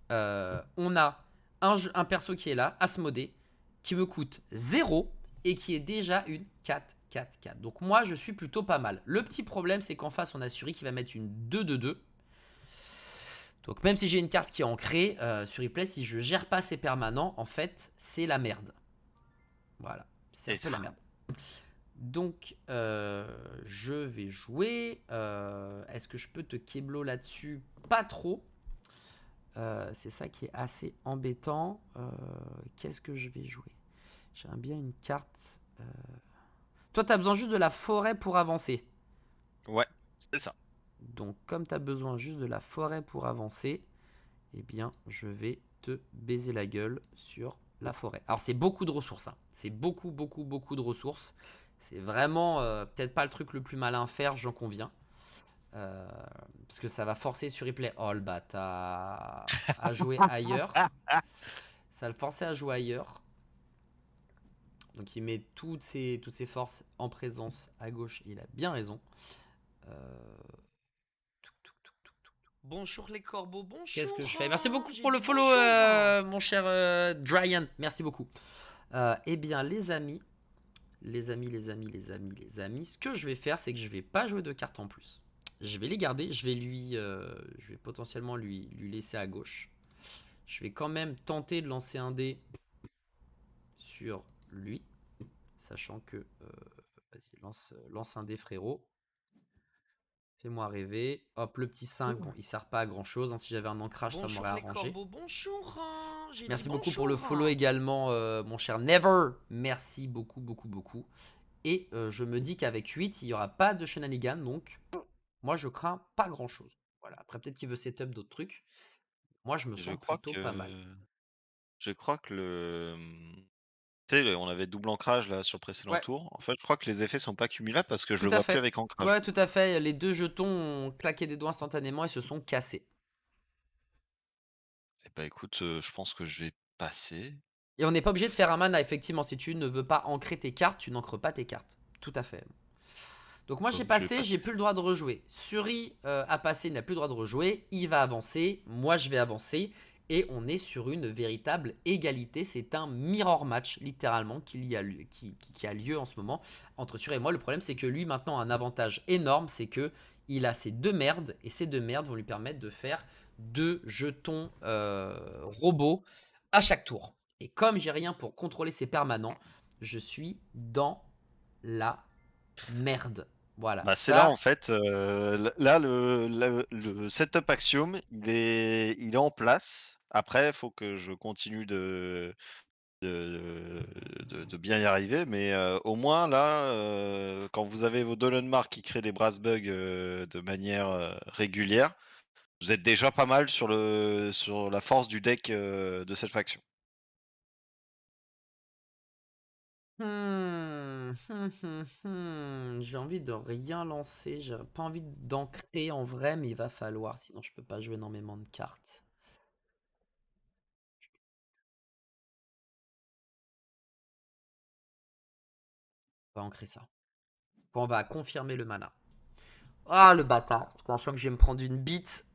on a un perso qui est là, Asmodée, qui me coûte 0 et qui est déjà une 4/4/4. Donc moi, je suis plutôt pas mal. Le petit problème, c'est qu'en face, on a Suri qui va mettre une 2/2. Donc même si j'ai une carte qui est ancrée, sur replay, si je gère pas ses permanents, en fait, c'est la merde. Voilà, c'est un peu la merde. Donc, je vais jouer. Est-ce que je peux te keblo là-dessus? Pas trop. C'est ça qui est assez embêtant. Qu'est-ce que je vais jouer? J'aime bien une carte. Toi, tu as besoin juste de la forêt pour avancer. Ouais, c'est ça. Donc, comme tu as besoin juste de la forêt pour avancer, eh bien, je vais te baiser la gueule sur la forêt. Alors, c'est beaucoup de ressources, hein. C'est beaucoup, beaucoup, beaucoup de ressources. C'est vraiment peut-être pas le truc le plus malin à faire, j'en conviens. Parce que ça va forcer sur replay. Oh, le bâtard. À jouer ailleurs. Ça va le forcer à jouer ailleurs. Donc, il met toutes ses forces en présence à gauche. Il a bien raison. Euh, Bonjour les corbeaux, Qu'est-ce que bonjour. je fais? Merci beaucoup J'ai pour le dit follow, bonjour. mon cher Dryan. Merci beaucoup. Eh bien, les amis, les amis, ce que je vais faire, c'est que je vais pas jouer de cartes en plus. Je vais les garder. Je vais potentiellement lui laisser à gauche. Je vais quand même tenter de lancer un dé sur lui, sachant que, vas-y, lance un dé, frérot. Fais-moi rêver. Hop, le petit 5, bon, il sert pas à grand chose, hein. Si j'avais un ancrage, ça Bonjour m'aurait les arrangé. corbeaux, bonjour. J'ai dit Merci beaucoup pour le bonjour. follow également, mon cher Never. Merci beaucoup, beaucoup, beaucoup. Et je me dis qu'avec 8, il n'y aura pas de shenanigan, donc moi je crains pas grand chose. Voilà. Après, peut-être qu'il veut setup d'autres trucs. Moi, je me Je sens crois plutôt pas mal. que je crois que tu sais, on avait double ancrage là sur le précédent Ouais, tour. En fait, je crois que les effets sont pas cumulables parce que je tout le à vois plus fait. avec ancrage. Ouais, tout à fait. Les deux jetons ont claqué des doigts instantanément et se sont cassés. Eh bah écoute, je pense que je vais passer. Et on n'est pas obligé de faire un mana, effectivement. Si tu ne veux pas ancrer tes cartes, tu n'ancres pas tes cartes. Tout à fait. Donc moi j'ai Donc je vais passé, j'ai passer. plus le droit de rejouer. Suri a passé, n'a plus le droit de rejouer. Il va avancer, moi je vais avancer. Et on est sur une véritable égalité. C'est un mirror match, littéralement, qui a lieu en ce moment entre Suri et moi. Le problème, c'est que lui, maintenant, a un avantage énorme. C'est que il a ces deux merdes. Et ces deux merdes vont lui permettre de faire deux jetons robots à chaque tour. Et comme j'ai rien pour contrôler ses permanents, je suis dans la merde. Voilà, Bah, c'est là en ça. fait, là le setup Axiom, il est en place. Après, il faut que je continue de de bien y arriver, mais au moins là, quand vous avez vos Dollenmark qui créent des brass bugs, de manière, régulière, vous êtes déjà pas mal sur la force du deck, de cette faction. J'ai envie de rien lancer. J'ai pas envie d'ancrer en vrai, mais il va falloir. Sinon, je peux pas jouer énormément de cartes. On va ancrer ça. On va confirmer le mana. Ah, le bâtard. Putain, je sens que je vais me prendre une bite.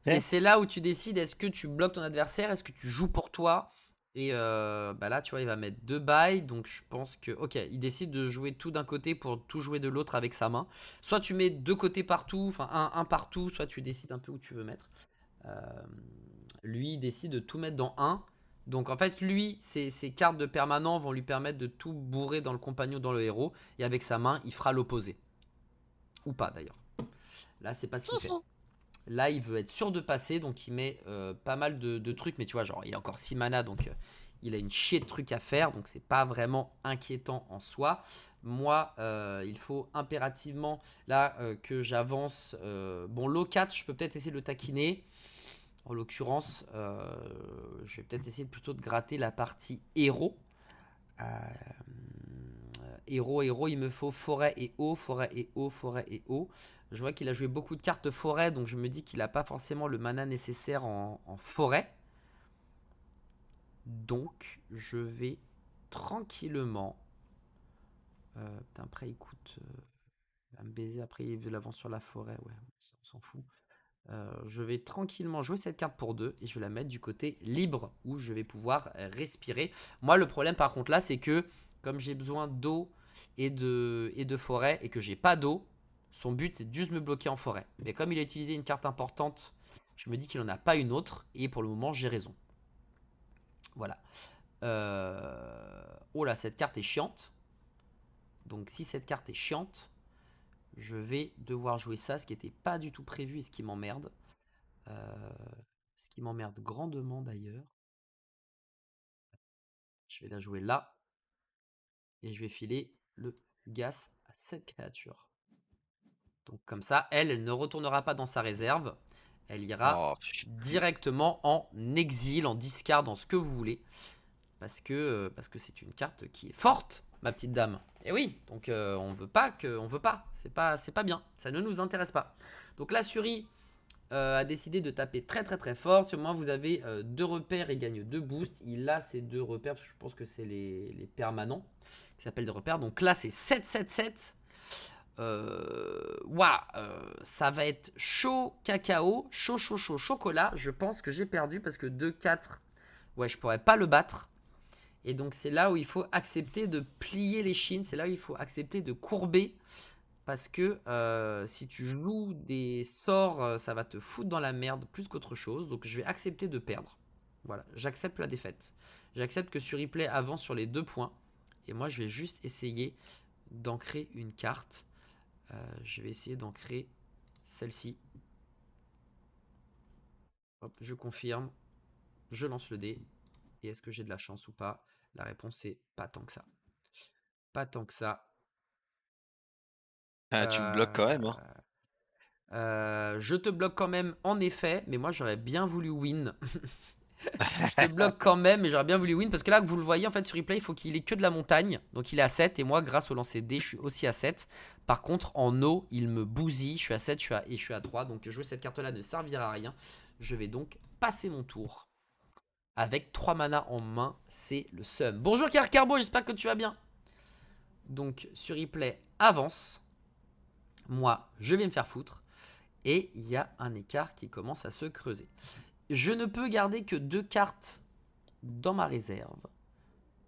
Et c'est là où tu décides, est-ce que tu bloques ton adversaire, est-ce que tu joues pour toi. Et bah là, tu vois, il va mettre deux bails. Donc je pense que, ok, il décide de jouer tout d'un côté pour tout jouer de l'autre avec sa main. Soit tu mets deux côtés partout, enfin un partout, soit tu décides un peu où tu veux mettre. Euh, Lui, il décide de tout mettre dans un. Donc en fait, lui, ses cartes de permanent vont lui permettre de tout bourrer dans le compagnon, dans le héros. Et avec sa main, il fera l'opposé. Ou pas d'ailleurs. Là, c'est pas ce qu'il fait. Là, il veut être sûr de passer, donc il met pas mal de trucs. Mais tu vois, genre, il a encore 6 mana, donc il a une chier de trucs à faire. Donc, c'est pas vraiment inquiétant en soi. Moi, il faut impérativement, là, que j'avance. Bon, l'O4, je peux peut-être essayer de le taquiner. En l'occurrence, je vais peut-être essayer plutôt de gratter la partie héros. Euh, héros, il me faut forêt et eau, forêt et eau, forêt et eau. Je vois qu'il a joué beaucoup de cartes forêt, donc je me dis qu'il n'a pas forcément le mana nécessaire en forêt. Donc, je vais tranquillement. Putain, après, écoute, il va me baiser. Après, il veut l'avance sur la forêt. Ouais, on s'en fout. Je vais tranquillement jouer cette carte pour 2 et je vais la mettre du côté libre où je vais pouvoir respirer. Moi, le problème par contre là, c'est que comme j'ai besoin d'eau et de forêt et que j'ai pas d'eau, son but c'est de juste me bloquer en forêt. Mais comme il a utilisé une carte importante, je me dis qu'il en a pas une autre et pour le moment j'ai raison. Voilà. Oh là, cette carte est chiante. Donc si cette carte est chiante, je vais devoir jouer ça, ce qui n'était pas du tout prévu et ce qui m'emmerde. Ce qui m'emmerde grandement d'ailleurs. Je vais la jouer là. Et je vais filer le Gas à cette créature. Donc comme ça, elle ne retournera pas dans sa réserve. Elle ira Oh, directement en exil, en discard, en ce que vous voulez. Parce que c'est une carte qui est forte, ma petite dame. Et oui, donc on veut pas que, on veut pas. C'est pas bien. Ça ne nous intéresse pas. Donc la Suri a décidé de taper très très très fort. Sur moi, vous avez 2 repères et gagne 2 boosts. Il a ces 2 repères, parce que je pense que c'est les permanents qui s'appellent des repères. Donc là, c'est 7-7-7. Waouh, ça va être chaud cacao, chaud chocolat. Je pense que j'ai perdu parce que 2-4, ouais, je pourrais pas le battre. Et donc c'est là où il faut accepter de plier les chines, c'est là où il faut accepter de courber. Parce que si tu joues des sorts, ça va te foutre dans la merde plus qu'autre chose. Donc je vais accepter de perdre. Voilà, j'accepte la défaite. J'accepte que sur replay avance sur les 2 points. Et moi je vais juste essayer d'ancrer une carte. Je vais essayer d'ancrer celle-ci. Hop, je confirme. Je lance le dé. Et est-ce que j'ai de la chance ou pas? La réponse est pas tant que ça. Pas tant que ça. Ah, tu me bloques quand même, hein. Je te bloque quand même, en effet, mais moi j'aurais bien voulu win. Je te bloque quand même, mais j'aurais bien voulu win parce que là, que vous le voyez, en fait, sur replay, il faut qu'il ait que de la montagne. Donc il est à 7 et moi, grâce au lancer D, je suis aussi à 7. Par contre, en eau, il me bousille. Je suis à 7 et je suis à 3. Donc jouer cette carte-là ne servira à rien. Je vais donc passer mon tour. Avec 3 mana en main, c'est le seum. Bonjour Carbo, j'espère que tu vas bien. Donc sur replay, avance. Moi, je vais me faire foutre. Et il y a un écart qui commence à se creuser. Je ne peux garder que 2 cartes dans ma réserve.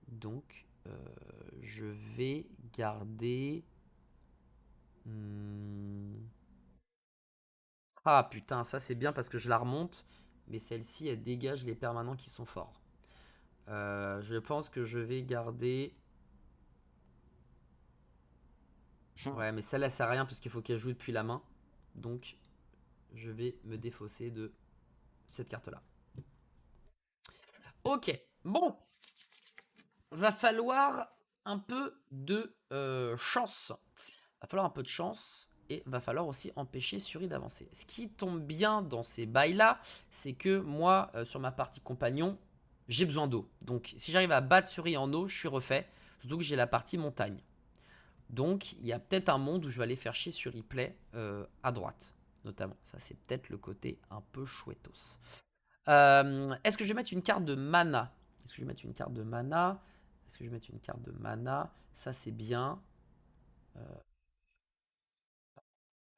Donc, je vais garder... Ah putain, ça c'est bien parce que je la remonte. Mais celle-ci, elle dégage les permanents qui sont forts. Je pense que je vais garder... Ouais, mais celle-là, ça sert à rien parce qu'il faut qu'elle joue depuis la main. Donc, je vais me défausser de cette carte-là. Ok, bon. Va falloir un peu de chance. Va falloir un peu de chance. Et va falloir aussi empêcher Suri d'avancer. Ce qui tombe bien dans ces bails-là, c'est que moi, sur ma partie compagnon, j'ai besoin d'eau. Donc, si j'arrive à battre Suri en eau, je suis refait. Surtout que j'ai la partie montagne. Donc, il y a peut-être un monde où je vais aller faire chier sur replay à droite, notamment. Ça, c'est peut-être le côté un peu chouettos. Est-ce que je vais mettre une carte de mana? Est-ce que je vais mettre une carte de mana? Est-ce que je vais mettre une carte de mana? Ça, c'est bien.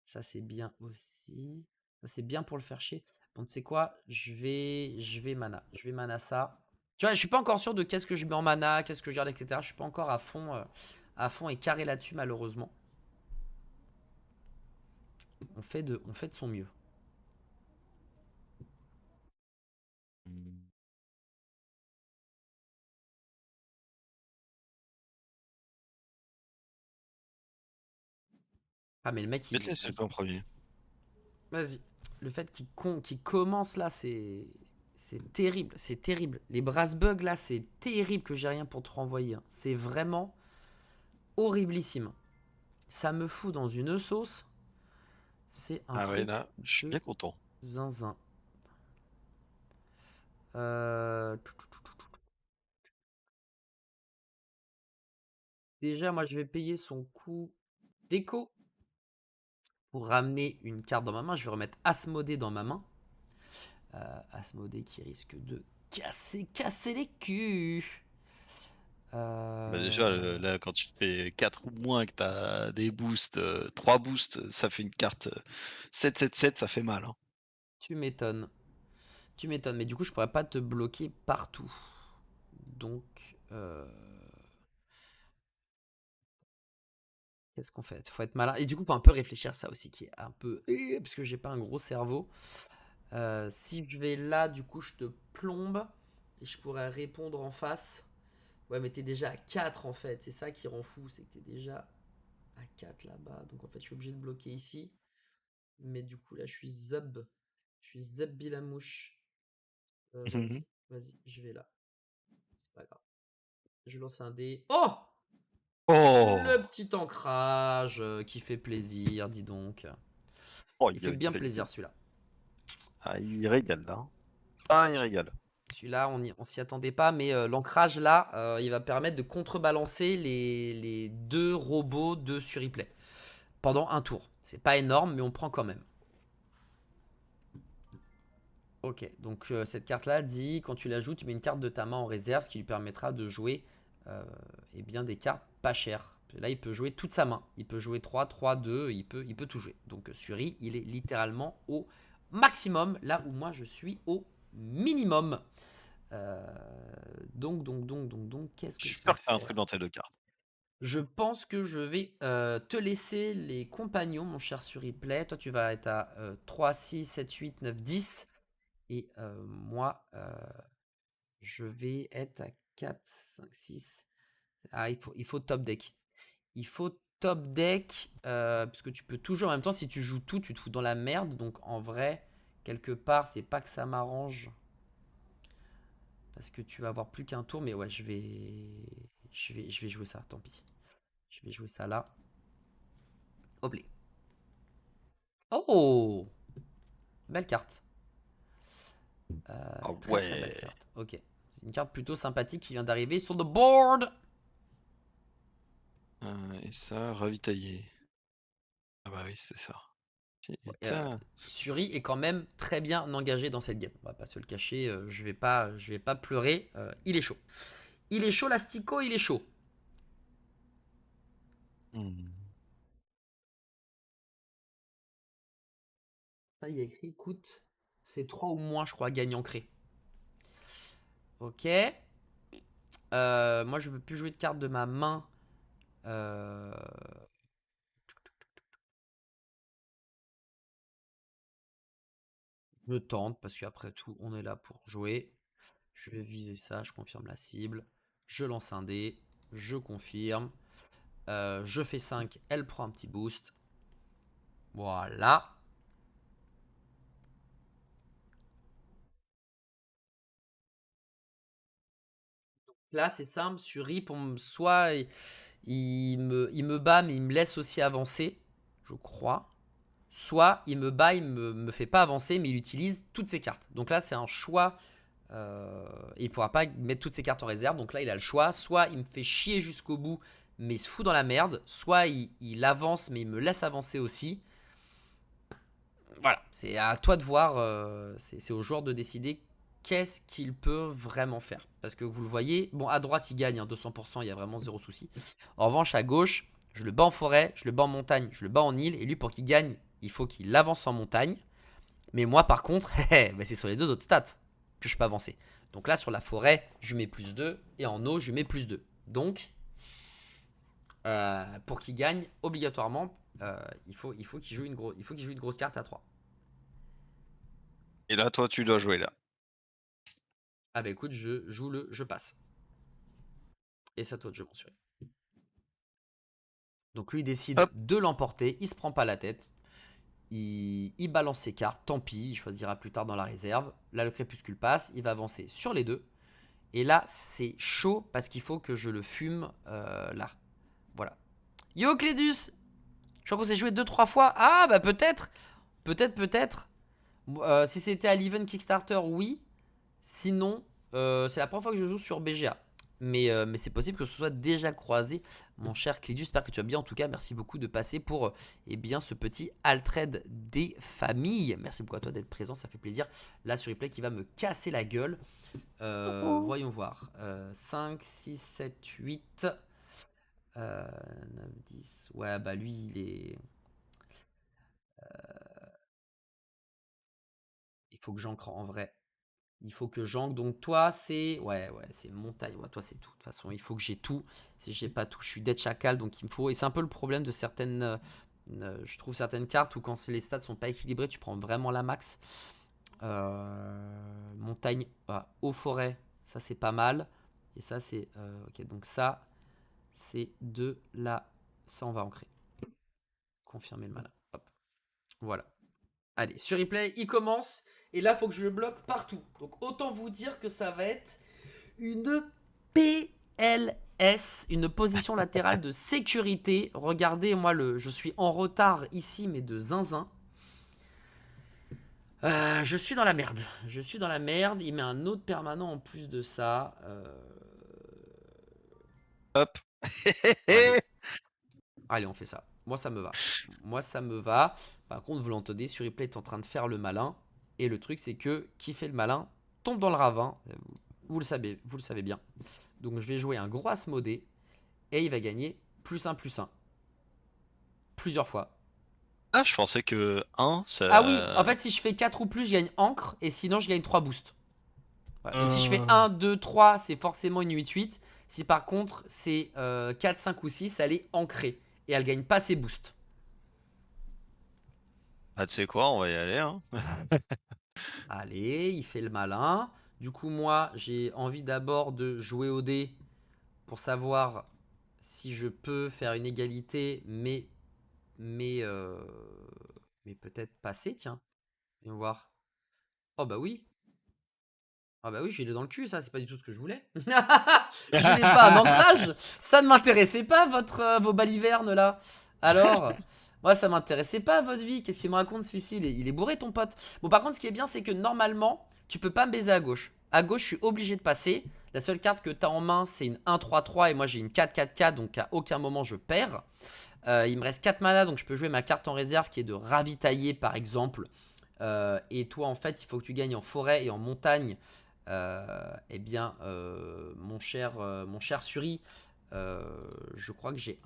Ça, c'est bien aussi. Ça, c'est bien pour le faire chier. Bon, tu sais quoi? Je vais mana. Je vais mana ça. Tu vois, je suis pas encore sûr de qu'est-ce que je mets en mana, qu'est-ce que je garde, etc. Je suis pas encore à fond et carré là-dessus, malheureusement. On fait de son mieux. Ah, mais le mec, Je vais te laisser en premier. Vas-y. Le fait qu'il commence là, c'est terrible. C'est terrible. Les brass bugs là, c'est terrible que j'ai rien pour te renvoyer. Hein. C'est vraiment horriblissime. Ça me fout dans une sauce. C'est un Ah ouais, truc là, je suis de bien content. zinzin. Déjà, moi, je vais payer son coût d'écho pour ramener une carte dans ma main. Je vais remettre Asmodée dans ma main. Asmodée qui risque de casser les culs. Bah déjà, là, quand tu fais 4 ou moins, que t'as des boosts, 3 boosts, ça fait une carte 7-7-7, ça fait mal. Hein. Tu m'étonnes. Tu m'étonnes. Mais du coup, je pourrais pas te bloquer partout. Donc, qu'est-ce qu'on fait? Faut être malin. Et du coup, faut un peu réfléchir à ça aussi, qui est un peu... Parce que j'ai pas un gros cerveau. Si je vais là, du coup, je te plombe. Et je pourrais répondre en face. Ouais, mais t'es déjà à 4 en fait. C'est ça qui rend fou. C'est que t'es déjà à 4 là-bas. Donc en fait, je suis obligé de bloquer ici. Mais du coup, là, je suis zub. Je suis Zebbi la mouche. Mhm. Vas-y, je vais là. C'est pas grave. Je lance un dé. Oh! Oh, Le petit ancrage qui fait plaisir, dis donc. oh, Il fait bien plaisir il- celui-là. Ah, il régale là. Ah, il régale. Celui-là, on s'y attendait pas, mais l'ancrage là, il va permettre de contrebalancer les deux robots de sur replay pendant un tour. C'est pas énorme, mais on prend quand même. Ok, donc cette carte-là dit, quand tu l'ajoutes, tu mets une carte de ta main en réserve, ce qui lui permettra de jouer eh bien, des cartes pas chères. Là, il peut jouer toute sa main. Il peut jouer 3, 3, 2, il peut tout jouer. Donc Suri, il est littéralement au maximum, là où moi je suis au minimum. Euh, donc, qu'est-ce Je que suis je peux sûr que t'as un truc faire? dans tes deux cartes. Je pense que je vais te laisser les compagnons, mon cher Suriplay. Toi, tu vas être à 3, 6, 7, 8, 9, 10. Et moi, je vais être à 4, 5, 6. Ah, il faut top deck. Il faut top deck, puisque tu peux toujours, en même temps, si tu joues tout, tu te fous dans la merde. Donc en vrai, quelque part, c'est pas que ça m'arrange. Parce que tu vas avoir plus qu'un tour, mais ouais, je vais jouer ça, tant pis. Je vais jouer ça là. Hop là. Oh! Belle carte. Ah Très très belle ouais. carte. Ok. C'est une carte plutôt sympathique qui vient d'arriver sur le board. Et ça, ravitailler. Ah bah oui, c'est ça. Ouais, euh, Putain. Suri est quand même très bien engagé dans cette game. On va pas se le cacher. Je vais pas pleurer. Il est chaud. Il est chaud, l'Astico, il est chaud. Hmm. Ça, il y a écrit, écoute, c'est 3 ou moins, je crois, gagnant cré. Ok. Moi, je ne peux plus jouer de carte de ma main. Euh, Je tente, parce qu'après tout, on est là pour jouer. Je vais viser ça, je confirme la cible. Je lance un dé, je confirme. Je fais 5, elle prend un petit boost. Voilà. Là, c'est simple, sur RIP, soit il me bat, mais il me laisse aussi avancer, je crois. Soit il me bat, il me fait pas avancer, mais il utilise toutes ses cartes. Donc là, c'est un choix. Et il pourra pas mettre toutes ses cartes en réserve. Donc là, il a le choix. Soit il me fait chier jusqu'au bout, mais il se fout dans la merde. Soit il avance, mais il me laisse avancer aussi. Voilà, c'est à toi de voir. C'est au joueur de décider qu'est-ce qu'il peut vraiment faire. Parce que vous le voyez, bon, à droite, il gagne, hein, 200%, il y a vraiment zéro souci. En revanche, à gauche, je le bats en forêt, je le bats en montagne, je le bats en île. Et lui, pour qu'il gagne, il faut qu'il avance en montagne. Mais moi, par contre, c'est sur les deux autres stats que je peux avancer. Donc là, sur la forêt, je mets plus 2. Et en eau, je mets plus 2. Donc, pour qu'il gagne, obligatoirement, il faut qu'il joue, joue une grosse carte à 3. Et là, toi, tu dois jouer là. Ah bah écoute, je passe. Et ça toi de jeu, m'en sûr. Donc lui décide Hop. de l'emporter, il se prend pas la tête. Il balance ses cartes, tant pis, il choisira plus tard dans la réserve. Là, le crépuscule passe, il va avancer sur les deux. Et là, c'est chaud parce qu'il faut que je le fume là. Voilà. Yo Clédus, je crois qu'on s'est joué 2-3 fois. Ah bah peut-être. Peut-être. Si c'était à l'event Kickstarter, oui. Sinon, c'est la première fois que je joue sur BGA. Mais c'est possible que ce soit déjà croisé. Mon cher Clédus, j'espère que tu vas bien. En tout cas, merci beaucoup de passer pour bien, ce petit Altrade des familles. Merci beaucoup à toi d'être présent, ça fait plaisir. Là, sur replay qui va me casser la gueule. Voyons voir. 5, 6, 7, 8. 9, 10. Ouais, bah lui, il est... Il faut que j'ancre en vrai. Il faut que j'ancre. Donc toi, c'est... Ouais, c'est montagne. Ouais, toi, c'est tout. De toute façon, il faut que j'ai tout. Si j'ai pas tout, je suis dead chacal. Donc il me faut... Et c'est un peu le problème de certaines... je trouve certaines cartes où quand les stats sont pas équilibrés, tu prends vraiment la max. Montagne, eau forêt. Ça, c'est pas mal. Et ça, c'est... ok, donc ça, c'est de la... Ça, on va ancrer. Confirmer le mana. Hop. Voilà. Allez, sur replay, il commence. Et là, il faut que je le bloque partout. Donc autant vous dire que ça va être une PLS, une position latérale de sécurité. Regardez, moi, je suis en retard ici, mais de zinzin. Je suis dans la merde. Je suis dans la merde. Il met un autre permanent en plus de ça. Hop. Allez. Allez, on fait ça. Moi, ça me va. Moi, ça me va. Par contre, vous l'entendez, Suriplay est en train de faire le malin. Et le truc, c'est que qui fait le malin tombe dans le ravin. Vous le savez bien. Donc, je vais jouer un gros Asmodée. Et il va gagner +1/+1. Plusieurs fois. Ah, je pensais que 1, Ah oui, en ça. fait, si je fais 4 ou plus, je gagne encre. Et sinon, je gagne 3 boosts. Voilà. Et si je fais Euh, 1, 2, 3, c'est forcément une 8-8. Si par contre, c'est 4, 5 ou 6, elle est ancrée. Et elle gagne pas ses boosts. Ah, tu sais quoi, on va y aller, hein. Allez, il fait le malin. Du coup, moi, j'ai envie d'abord de jouer au dé pour savoir si je peux faire une égalité, mais, euh, mais peut-être passer, tiens. Viens voir. Oh bah oui. Ah bah oui, je suis dans le cul, ça, c'est pas du tout ce que je voulais. Je voulais pas un ancrage. Ça ne m'intéressait pas, vos balivernes, là. Alors, moi, ça m'intéressait pas, votre vie. Qu'est-ce qu'il me raconte, celui-ci? Il est bourré, ton pote. Bon, par contre, ce qui est bien, c'est que normalement, tu peux pas me baiser à gauche. À gauche, je suis obligé de passer. La seule carte que t'as en main, c'est une 1-3-3 et moi, j'ai une 4-4-4, donc à aucun moment, je perds. Il me reste 4 mana, donc je peux jouer ma carte en réserve qui est de ravitailler, par exemple. Et toi, en fait, il faut que tu gagnes en forêt et en montagne. Eh bien, mon cher Suri, je crois que j'ai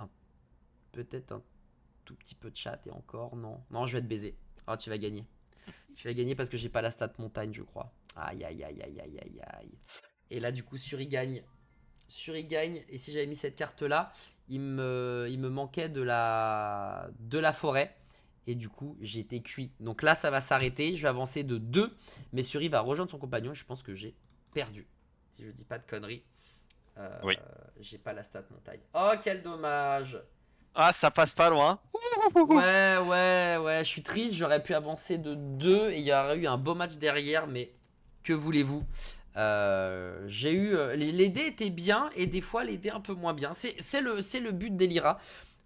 peut-être un tout petit peu de chat et encore, non. Non, je vais te baiser. Oh, tu vas gagner. Tu vas gagner parce que j'ai pas la stat montagne, je crois. Aïe, aïe, aïe, aïe, aïe, aïe, aïe. Et là, du coup, Suri gagne. Suri gagne. Et si j'avais mis cette carte-là, il me manquait de la forêt. Et du coup, j'ai été cuit. Donc là, ça va s'arrêter. Je vais avancer de 2. Mais Suri va rejoindre son compagnon. Je pense que j'ai perdu. Si je dis pas de conneries. Euh, Oui. j'ai pas la stat montagne. Oh, quel dommage. Ah, ça passe pas loin. Ouais, ouais, ouais. Je suis triste. J'aurais pu avancer de 2. Et il y aurait eu un beau match derrière. Mais que voulez-vous? J'ai eu les dés étaient bien et des fois les dés un peu moins bien. C'est le but d'Elira.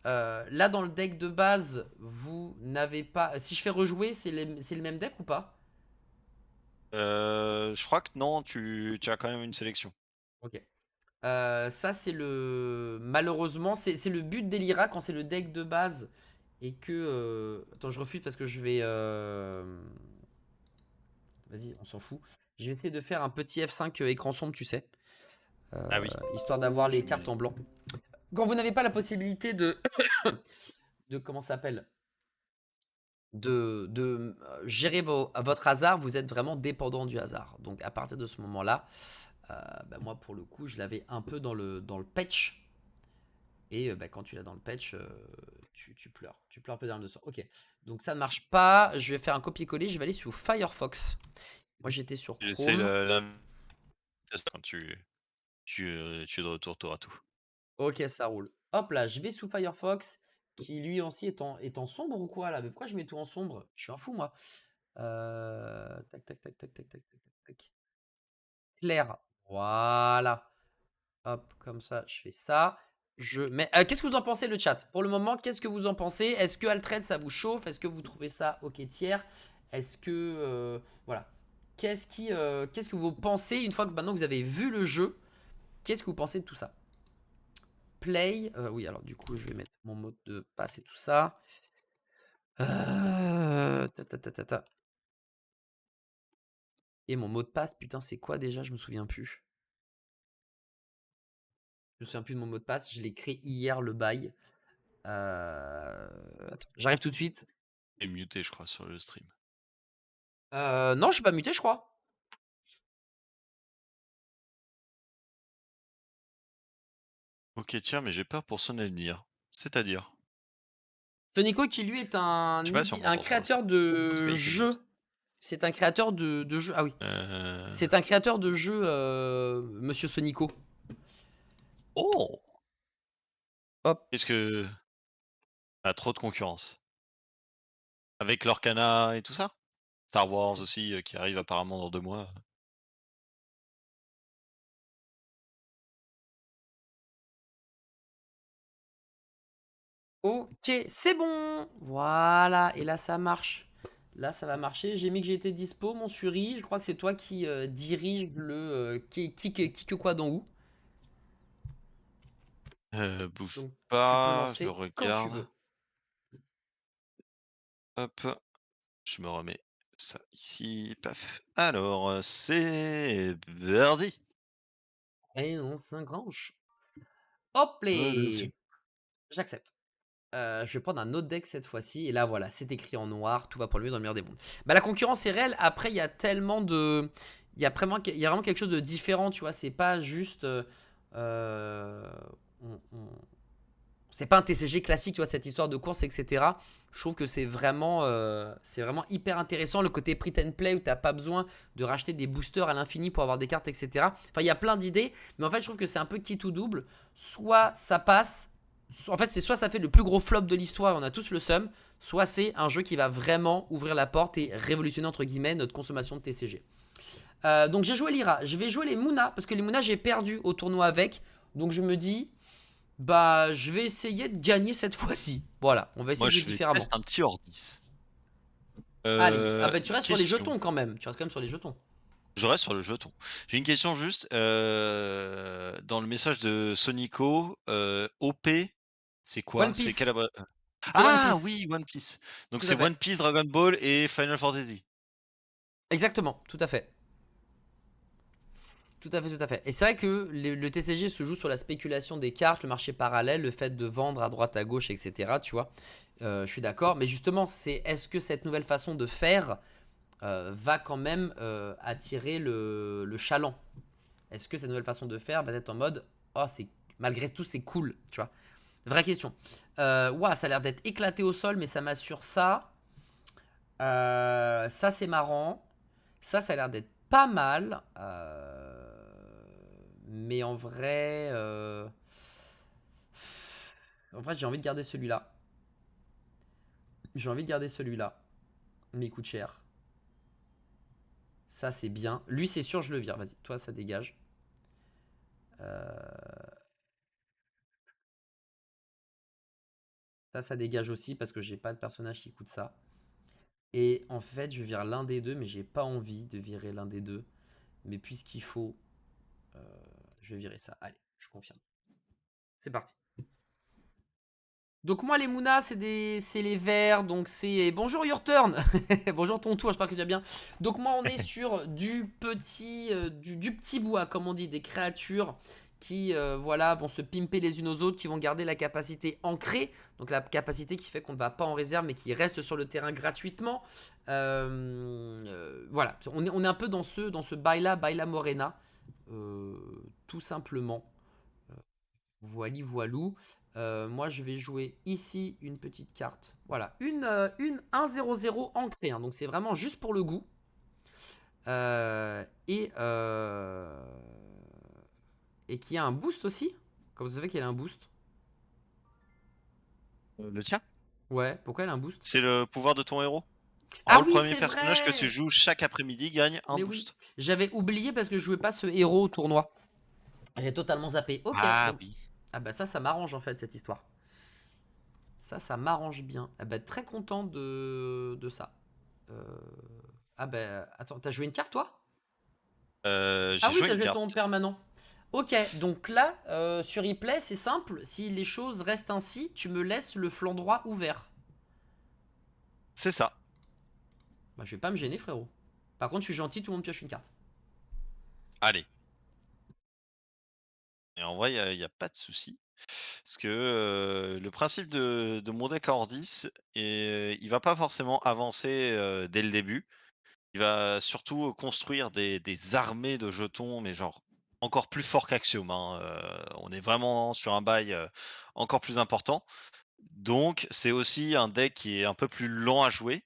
Là dans le deck de base, vous n'avez pas. Si je fais rejouer, c'est le même deck ou pas? Je crois que non, tu as quand même une sélection. Ok. Ça c'est malheureusement c'est le but d'Elira quand c'est le deck de base et que attends je refuse parce que je vais vas-y on s'en fout. Je vais essayer de faire un petit F5 écran sombre tu sais. Ah oui. Histoire d'avoir les Je cartes mets. en blanc. Quand vous n'avez pas la possibilité de comment ça s'appelle de gérer votre hasard, vous êtes vraiment dépendant du hasard. Donc à partir de ce moment-là, bah, moi pour le coup, je l'avais un peu dans le patch. Et bah, quand tu l'as dans le patch, tu pleures. Tu pleures un peu dans le sang. Ok. Donc ça ne marche pas. Je vais faire un copier-coller. Je vais aller sur Firefox. Moi j'étais sur J'ai laissé Chrome. quand tu es de retour tour à tout. Ok, ça roule. Hop là, je vais sous Firefox, qui lui aussi est en sombre ou quoi là? Mais pourquoi je mets tout en sombre? Je suis un fou moi. Tac, tac, tac, tac, tac, tac, tac, tac. Clair. Voilà. Hop, comme ça, je fais ça. Je mets. Qu'est-ce que vous en pensez, le chat? Pour le moment, qu'est-ce que vous en pensez? Est-ce que Altrad, ça vous chauffe? Est-ce que vous trouvez ça ok tiers? Est-ce que. Voilà. Qu'est-ce que vous pensez une fois que maintenant vous avez vu le jeu? Qu'est-ce que vous pensez de tout ça? Play. Oui, alors du coup, je vais mettre mon mot de passe et tout ça. Ta, ta, ta, ta, ta. Et mon mot de passe, putain, c'est quoi déjà? Je me souviens plus. Je me souviens plus de mon mot de passe. Je l'ai créé hier, le bail. Attends, j'arrive tout de suite. Et muté, je crois, sur le stream. Non, je suis pas muté, je crois. Ok, tiens, mais j'ai peur pour son avenir. C'est-à-dire, Sonico qui lui est je sais pas si on un m'entend pour créateur l'instant. En tout cas, de il fait mute. jeux. C'est un créateur de jeux. Ah oui. Euh... C'est un créateur de jeux, Monsieur Sonico. Oh! Hop. Qu'est-ce que. Ah, trop de concurrence. Avec l'Orcana et tout ça? Star Wars aussi, qui arrive apparemment dans 2 mois. Ok, c'est bon. Voilà, et là ça marche. Là ça va marcher. J'ai mis que j'étais dispo, mon Suri. Je crois que c'est toi qui dirige le qui que quoi dans où. Bouge Donc tu peux pas, je lancer quand tu regarde. veux. Hop, je me remets ça ici, paf. Alors, c'est Birdie. Et on s'engrange. Hop Vas-y. les. J'accepte. Je vais prendre un autre deck cette fois-ci. Et là, voilà, c'est écrit en noir. Tout va pour le mieux dans le meilleur des mondes. Bah, la concurrence est réelle. Après, il y a tellement de. Il y a vraiment quelque chose de différent, tu vois. C'est pas juste. Euh, on- on- C'est pas un TCG classique, tu vois, cette histoire de course, etc. Je trouve que c'est vraiment hyper intéressant. Le côté print and play où t'as pas besoin de racheter des boosters à l'infini pour avoir des cartes, etc. Enfin, il y a plein d'idées. Mais en fait, je trouve que c'est un peu qui tout double. Soit ça passe. En fait, c'est soit ça fait le plus gros flop de l'histoire et on a tous le seum. Soit c'est un jeu qui va vraiment ouvrir la porte et révolutionner, entre guillemets, notre consommation de TCG. Donc j'ai joué Lyra. Je vais jouer les Muna. Parce que les Muna, j'ai perdu au tournoi avec. Donc je me dis, bah, je vais essayer de gagner cette fois-ci. Voilà, on va essayer Moi, de jouer je vais différemment. tester un petit hors 10. Allez, ah bah tu restes sur les Question. jetons quand même. Tu restes quand même sur les jetons. Je reste sur le jeton. J'ai une question juste, dans le message de Sonico, OP, c'est quoi? One C'est quel Piece, abri c'est One ah Piece. oui, One Piece. Donc Tout c'est à One fait. Piece, Dragon Ball et Final Fantasy? Exactement, tout à fait. Tout à fait, tout à fait. Et c'est vrai que le TCG se joue sur la spéculation des cartes, le marché parallèle, le fait de vendre à droite, à gauche, etc. Tu vois, je suis d'accord. Mais justement, c'est est-ce que cette nouvelle façon de faire va quand même attirer le chaland. Est-ce que cette nouvelle façon de faire va être en mode, oh, c'est malgré tout, c'est cool, tu vois. Vraie question. Ouah, ça a l'air d'être éclaté au sol, mais ça m'assure ça. Ça, c'est marrant. Ça a l'air d'être pas mal. Mais en vrai. En vrai, j'ai envie de garder celui-là. J'ai envie de garder celui-là. Mais il coûte cher. Ça, c'est bien. Lui, c'est sûr, je le vire. Vas-y, toi, ça dégage. Ça dégage aussi parce que j'ai pas de personnage qui coûte ça. Et en fait, je vire l'un des deux, mais j'ai pas envie de virer l'un des deux. Mais puisqu'il faut, euh, je vais virer ça. Allez, je confirme. C'est parti. Donc moi les Mouna c'est les verts, donc c'est bonjour your turn. Bonjour ton tour, j'espère que tu vas bien. Donc moi on est sur du petit bois comme on dit, des créatures qui voilà vont se pimper les unes aux autres, qui vont garder la capacité ancrée, donc la capacité qui fait qu'on ne va pas en réserve mais qui reste sur le terrain gratuitement. Voilà, on est un peu dans ce baila morena, tout simplement. Voili voilou. Moi, je vais jouer ici une petite carte. Voilà, une 1-0-0 ancrée. Hein, donc, c'est vraiment juste pour le goût. Et, et qui a un boost aussi. Comme vous savez qu'elle a un boost. Le tien? Ouais, pourquoi elle a un boost? C'est le pouvoir de ton héros. En Ah gros, le oui, premier c'est personnage que tu vrai. joues chaque après-midi gagne un Mais oui, boost. j'avais oublié parce que je jouais pas ce héros au tournoi. J'ai totalement zappé. Ok, Ah donc. oui. Ah bah ça m'arrange en fait cette histoire. Ça m'arrange bien. Ah bah très content de ça. Euh, Ah bah attends, t'as joué une carte toi? Ah J'ai oui, joué t'as une joué ton carte. permanent. Ok, donc là, sur replay, c'est simple. Si les choses restent ainsi, tu me laisses le flanc droit ouvert. C'est ça. Bah je vais pas me gêner frérot. Par contre, je suis gentil, tout le monde pioche une carte. Allez. Et en vrai, il y a pas de souci. Parce que, le principe de mon deck hors 10 il va pas forcément avancer, dès le début. Il va surtout construire des armées de jetons, mais genre encore plus fort qu'Axiom, hein, on est vraiment sur un bail, encore plus important. Donc c'est aussi un deck qui est un peu plus lent à jouer,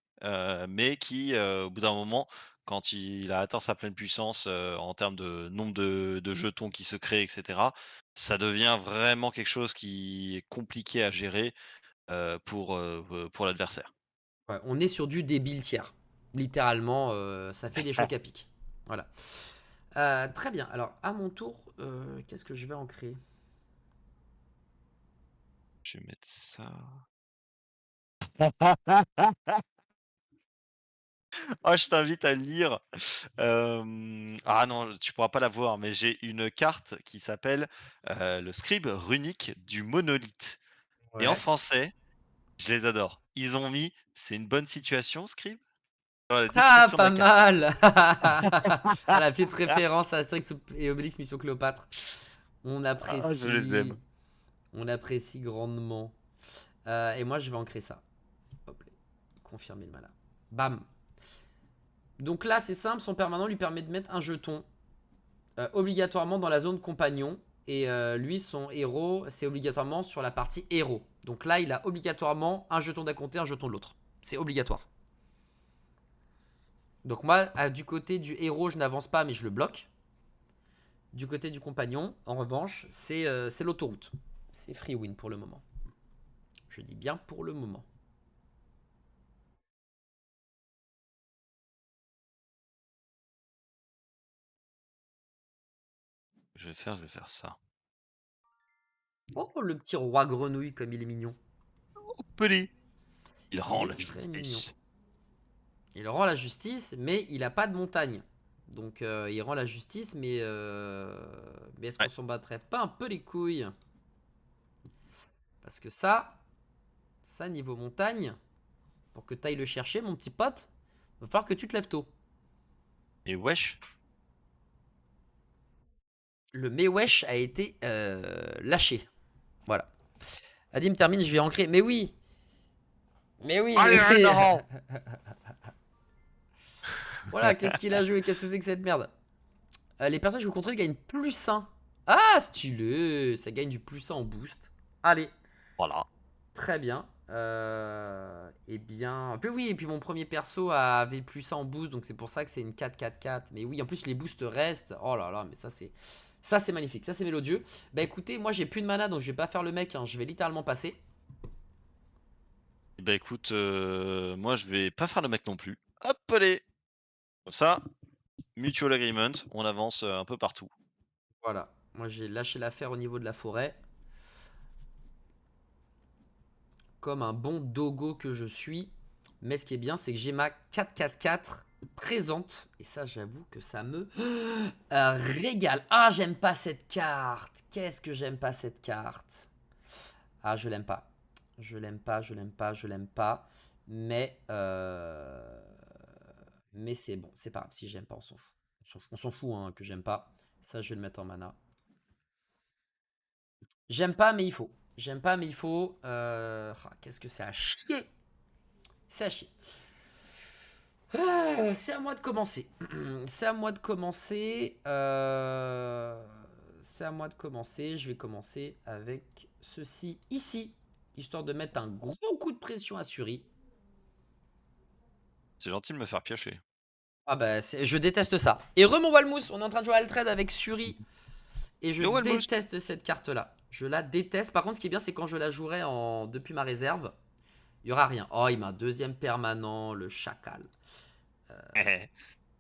mais qui, au bout d'un moment, quand il a atteint sa pleine puissance, en termes de nombre de jetons qui se créent et cetera, ça devient vraiment quelque chose qui est compliqué à gérer, pour l'adversaire. Ouais, on est sur du débile tiers. Littéralement, ça fait des chocs à pic. Voilà. Très bien. Alors, à mon tour, qu'est-ce que je vais en créer? Je vais mettre ça. Ah, je t'invite à lire. Ah non, tu pourras pas la voir, mais j'ai une carte qui s'appelle le scribe runique du monolithe. Et en Ouais. français, je les adore. Ils ont mis c'est une bonne situation, scribe, dans la Ah, description de pas la carte. mal! Ah, la petite référence à Astérix et Obélix Mission Cléopâtre. On Ah, je les aime. apprécie. On apprécie grandement. Et moi, je vais en créer ça. Hop là. Confirmer le mana. Bam. Donc là, c'est simple. Son permanent lui permet de mettre un jeton obligatoirement dans la zone compagnon. Et lui, son héros, c'est obligatoirement sur la partie héros. Donc là, il a obligatoirement un jeton d'un côté, un jeton de l'autre. C'est obligatoire. Donc moi, du côté du héros, je n'avance pas, mais je le bloque. Du côté du compagnon, en revanche, c'est l'autoroute. C'est free win pour le moment. Je dis bien pour le moment. Je vais faire ça. Oh, le petit roi grenouille, comme il est mignon. Pelé. Il Il rend la est très mignon. justice. Il rend la justice, mais il a pas de montagne. Donc il rend la justice, mais est-ce Ouais. qu'on s'en battrait pas un peu les couilles? Parce que ça niveau montagne, pour que tu ailles le chercher, mon petit pote, va falloir que tu te lèves tôt. Et wesh. Le Mewesh a été lâché. Voilà. Adim termine, je vais ancrer. Mais oui. Mais oui, mais Allez, oui. non. Voilà, qu'est-ce qu'il a joué? Qu'est-ce que c'est que cette merde? Les personnages que vous contrôlez gagnent +1. Ah, stylé. Ça gagne du +1 en boost. Allez, Voilà. très bien. Eh bien. Puis oui, et puis mon premier perso avait +1 en boost, donc c'est pour ça que c'est une 4-4-4. Mais oui, en plus, les boosts restent. Oh là là, mais ça, c'est. Ça, c'est magnifique. Ça, c'est mélodieux. Bah écoutez, moi, j'ai plus de mana, donc je vais pas faire le mec. Hein, je vais littéralement passer. Bah écoute, moi je vais pas faire le mec non plus. Hop, allez. Comme ça, mutual agreement, on avance un peu partout. Voilà. Moi, j'ai lâché l'affaire au niveau de la forêt. Comme un bon dogo que je suis. Mais ce qui est bien, c'est que j'ai ma 4-4-4 présente. Et ça, j'avoue que ça me régale. Ah, j'aime pas cette carte. Qu'est-ce que j'aime pas cette carte? Ah, je l'aime pas. Je l'aime pas, je l'aime pas, je l'aime pas. Mais, mais c'est bon. C'est pas grave. Si j'aime pas, on s'en fout. On s'en fout hein, que j'aime pas. Ça, je vais le mettre en mana. J'aime pas, mais il faut. J'aime pas, mais il faut. Qu'est-ce que c'est à chier? C'est à chier. C'est à moi de commencer. C'est à moi de commencer. C'est à moi de commencer. Je vais commencer avec ceci ici. Histoire de mettre un gros coup de pression à Suri. C'est gentil de me faire piocher. Ah bah, je déteste ça. Et mon Walmous, on est en train de jouer à Altrad avec Suri. Et je Yo, Elmos. déteste cette carte-là. Je la déteste. Par contre, ce qui est bien, c'est quand je la jouerai depuis ma réserve, il n'y aura rien. Oh, il m'a un deuxième permanent, le chacal.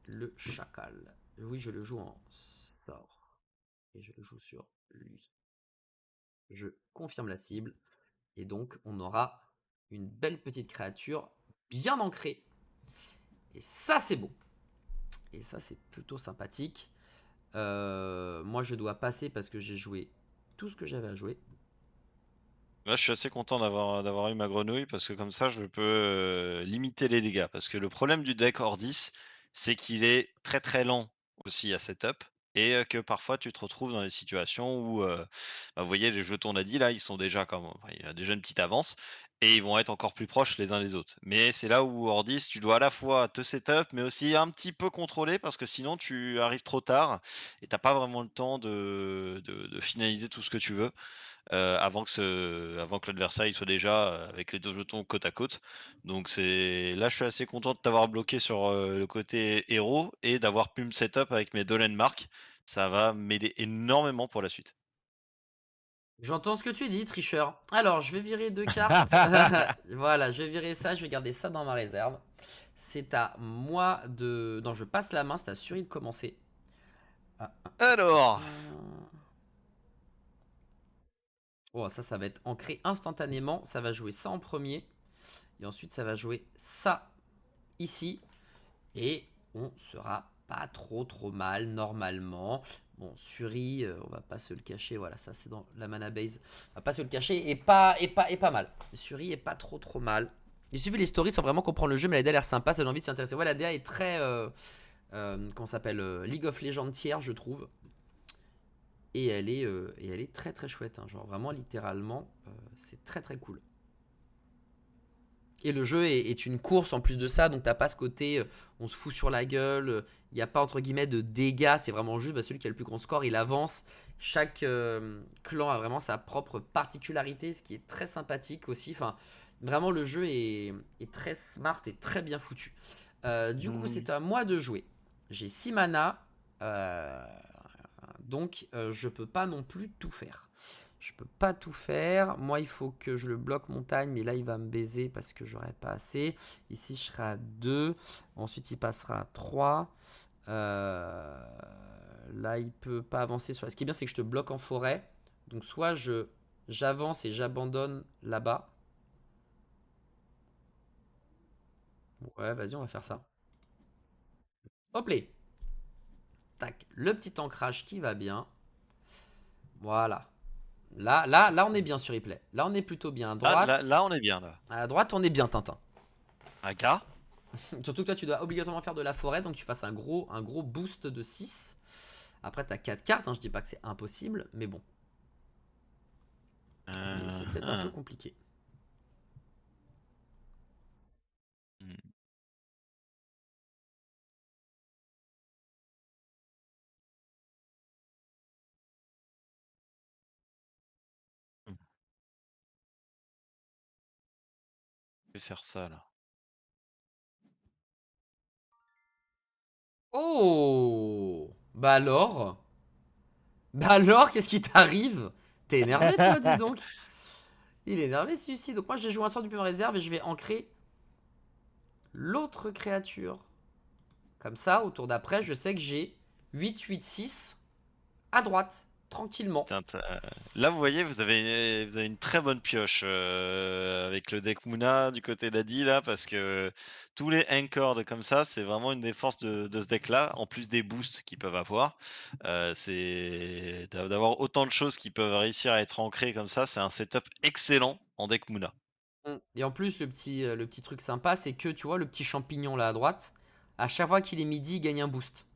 Le chacal. Oui, je le joue en sort. Et je le joue sur lui. Je confirme la cible. Et donc, on aura une belle petite créature bien ancrée. Et ça, c'est beau. Et ça, c'est plutôt sympathique. Moi, je dois passer parce que j'ai joué tout ce que j'avais à jouer. Là, je suis assez content d'avoir eu ma grenouille parce que comme ça, je peux limiter les dégâts. Parce que le problème du deck Ordis, c'est qu'il est très très lent aussi à setup et que parfois tu te retrouves dans des situations où, bah, vous voyez, les jetons Nadi là, ils sont déjà comme, enfin, il y a déjà une petite avance et ils vont être encore plus proches les uns des autres. Mais c'est là où Ordis, tu dois à la fois te setup, mais aussi un petit peu contrôler parce que sinon tu arrives trop tard et t'as pas vraiment le temps de finaliser tout ce que tu veux avant que l'adversaire il soit déjà avec les deux jetons côte à côte. Donc c'est là je suis assez content de t'avoir bloqué sur le côté héros et d'avoir pu me setup avec mes Dolan Mark. Ça va m'aider énormément pour la suite. J'entends ce que tu dis, tricheur. Alors, je vais virer deux cartes. Voilà, je vais virer ça. Je vais garder ça dans ma réserve. C'est à moi de... Non, je passe la main, c'est à Suri de commencer. Alors, Oh, ça va être ancré instantanément. Ça va jouer ça en premier. Et ensuite, ça va jouer ça ici. Et on sera pas trop mal normalement. Bon, Suri, on va pas se le cacher. Voilà, ça c'est dans la mana base. On va pas se le cacher. Et pas mal. Suri est pas trop mal. Il suffit les stories sans vraiment comprendre le jeu, mais la DA a l'air sympa, ça donne envie de s'intéresser. Ouais, la DA est très... comment ça s'appelle League of Legends tiers, je trouve. Et elle est très chouette. Hein. Genre vraiment, littéralement, c'est très cool. Et le jeu est une course en plus de ça, donc t'as pas ce côté on se fout sur la gueule, il n'y a pas entre guillemets de dégâts, c'est vraiment juste celui qui a le plus grand score, il avance. Chaque clan a vraiment sa propre particularité, ce qui est très sympathique aussi. Enfin, vraiment le jeu est très smart et très bien foutu. Du coup, c'est à moi de jouer. J'ai 6 mana, donc je peux pas non plus tout faire. Je peux pas tout faire. Moi, il faut que je le bloque montagne, mais là, il va me baiser parce que j'aurai pas assez. Ici, je serai à 2. Ensuite, il passera à 3. Là, il peut pas avancer sur... Ce qui est bien, c'est que je te bloque en forêt. Donc, soit j'avance et j'abandonne là-bas. Ouais, vas-y, on va faire ça. Hop là. Tac, le petit ancrage qui va bien. Voilà. Là, on est bien sur replay. Là, on est plutôt bien. À droite, là, on est bien là. à droite, on est bien, Tintin. Un gars. Surtout que là, tu dois obligatoirement faire de la forêt, donc tu fasses un gros boost de 6. Après, t'as 4 cartes, hein, je dis pas que c'est impossible, mais bon. Mais c'est peut-être un peu compliqué. Je vais faire ça là. Oh! Bah alors? Bah alors, qu'est-ce qui t'arrive? T'es énervé, toi, dis donc. Il est énervé, celui-ci. Donc moi, je vais jouer un sort du en réserve et je vais ancrer l'autre créature. Comme ça, au tour d'après, je sais que j'ai 8-8-6 à droite, tranquillement. Putain, là, vous voyez, vous avez une très bonne pioche avec le deck Muna du côté d'Adi là, parce que tous les anchors comme ça, c'est vraiment une des forces de ce deck-là, en plus des boosts qu'ils peuvent avoir. C'est d'avoir autant de choses qui peuvent réussir à être ancrées comme ça, c'est un setup excellent en deck Muna. Et en plus, le petit truc sympa, c'est que tu vois le petit champignon là à droite, à chaque fois qu'il est midi, il gagne un boost.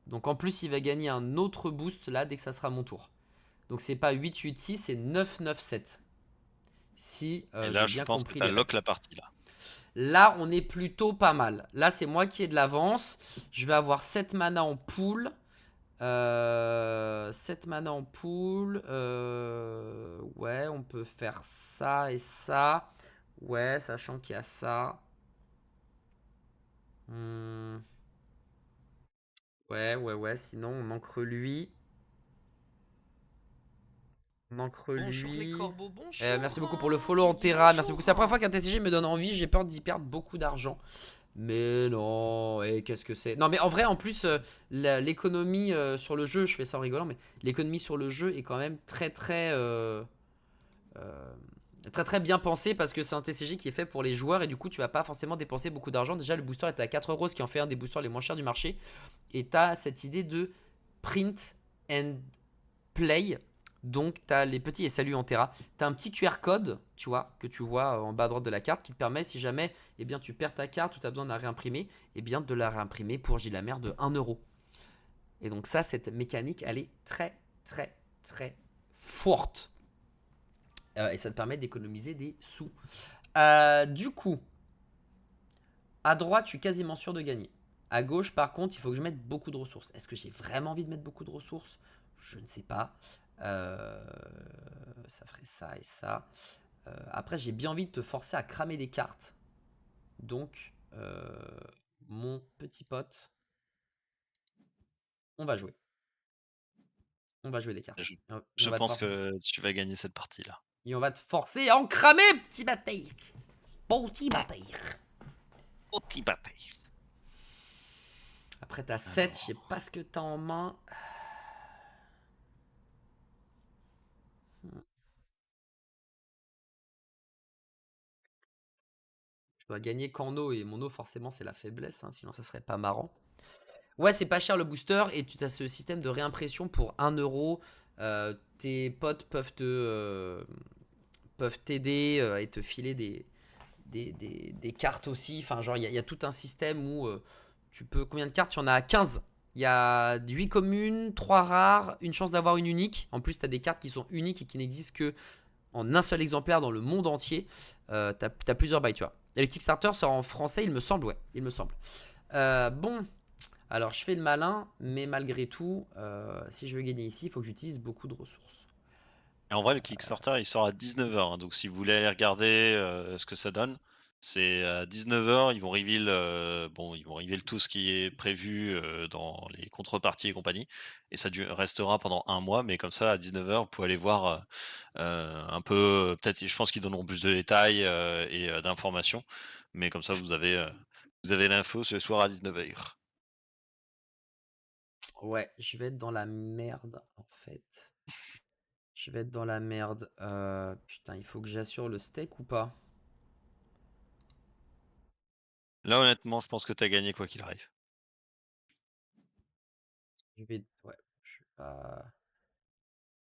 Donc en plus, il va gagner un autre boost là dès que ça sera mon tour. Donc c'est pas 8-8-6, c'est 9-9-7. Si Et là, j'ai je bien pense que compris tu les règles. lock la partie là. Là, on est plutôt pas mal. Là, c'est moi qui ai de l'avance. Je vais avoir 7 mana en pool. 7 mana en pool. Ouais, on peut faire ça et ça. Ouais, sachant qu'il y a ça. Ouais. Sinon, on ancre lui. On ancre Bonjour les lui. corbeaux, bonjour. Merci beaucoup pour le follow J'ai en dit Terra. Merci beaucoup. C'est la première bonjour. fois qu'un TCG me donne envie. J'ai peur d'y perdre beaucoup d'argent. Mais non, et qu'est-ce que c'est? Non, mais en vrai, en plus, l'économie sur le jeu, je fais ça en rigolant, mais l'économie sur le jeu est quand même très bien pensée parce que c'est un TCG qui est fait pour les joueurs et du coup, tu vas pas forcément dépenser beaucoup d'argent. Déjà, le booster est à 4 euros, ce qui en fait un des boosters les moins chers du marché. Et tu as cette idée de print and play. Donc, tu as les petits, et salut en Terra, tu as un petit QR code, tu vois, que tu vois en bas à droite de la carte, qui te permet, si jamais eh bien, tu perds ta carte ou tu as besoin de la réimprimer, eh bien, de la réimprimer pour, j'ai la merde, de 1 euro. Et donc ça, cette mécanique, elle est très forte. Et ça te permet d'économiser des sous. Du coup, à droite, je suis quasiment sûr de gagner. À gauche, par contre, il faut que je mette beaucoup de ressources. Est-ce que j'ai vraiment envie de mettre beaucoup de ressources? Je ne sais pas. Ça ferait ça et ça. Après, j'ai bien envie de te forcer à cramer des cartes. Donc, mon petit pote, on va jouer. On va jouer des cartes. Je, Et je pense que tu vas gagner cette partie là. Et on va te forcer à en cramer, petit bâtard. Bon petit bâtard. Petit bataille. Après, t'as 7, je sais pas ce que t'as en main. Je dois gagner qu'en eau, et mon eau, forcément, c'est la faiblesse, hein, sinon ça serait pas marrant. Ouais, c'est pas cher le booster, et tu as ce système de réimpression pour 1 euro. Tes potes peuvent t'aider et te filer des cartes aussi. Enfin, genre, il y a tout un système où tu peux. Combien de cartes? Il y en a 15. Il y a 8 communes, 3 rares, une chance d'avoir une unique. En plus, tu as des cartes qui sont uniques et qui n'existent que en un seul exemplaire dans le monde entier. T'as plusieurs bails, tu vois. Et le Kickstarter sort en français, il me semble, ouais, il me semble. Bon, alors je fais le malin, mais malgré tout, si je veux gagner ici, il faut que j'utilise beaucoup de ressources. Et en vrai, le Kickstarter, il sort à 19h. Donc, si vous voulez aller regarder ce que ça donne, c'est à 19h. Ils vont reveal, ils vont reveal tout ce qui est prévu dans les contreparties et compagnie. Et ça restera pendant 1 mois. Mais comme ça, à 19h, vous pouvez aller voir un peu. Peut-être, je pense qu'ils donneront plus de détails et d'informations. Mais comme ça, vous avez l'info ce soir à 19h. Ouais, je vais être dans la merde, en fait. Je vais être dans la merde. Putain, il faut que j'assure le steak ou pas? Là, honnêtement, je pense que tu as gagné quoi qu'il arrive. Ouais, je vais pas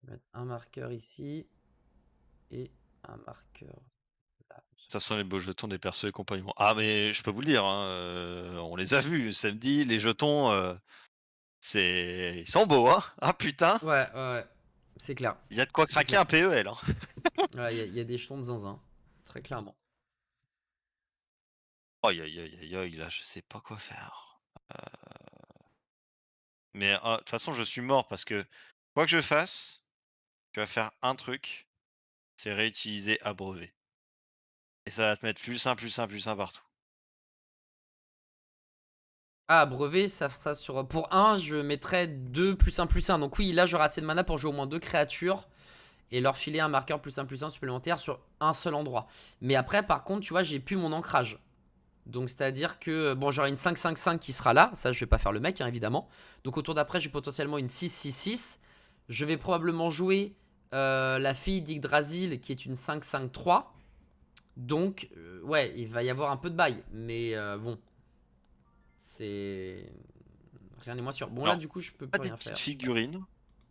mettre un marqueur ici et un marqueur là. Ça sent les beaux jetons des persos et compagnons. Ah mais je peux vous le dire, hein, on les a vus samedi, les jetons, ils sont beaux, hein. Ah putain, Ouais, ouais, ouais. C'est clair. il y a de quoi C'est craquer clair. un PEL, hein. Ouais, il y a des jetons de zinzin. Très clairement. Aïe aïe aïe aïe aïe, là je sais pas quoi faire. Mais de toute façon je suis mort parce que quoi que je fasse, tu vas faire un truc, c'est réutiliser abreuver. Et ça va te mettre plus un partout. Ah, brevet, ça sera sur. Pour un, je mettrais 2 +1/+1. Donc, oui, là, j'aurai assez de mana pour jouer au moins 2 créatures et leur filer un marqueur +1/+1 supplémentaire sur un seul endroit. Mais après, par contre, tu vois, j'ai plus mon ancrage. Donc, c'est-à-dire que, bon, j'aurai une 5/5/5 qui sera là. Ça, je vais pas faire le mec, hein, évidemment. Donc, au tour d'après, j'ai potentiellement une 6/6/6. Je vais probablement jouer la fille d'Yggdrasil qui est une 5/5/3. Donc, ouais, il va y avoir un peu de bail. Mais bon, c'est. Rien n'est moins sûr. Bon, là, Alors, du coup, je peux pas plus des rien petites faire. Je passe. figurines,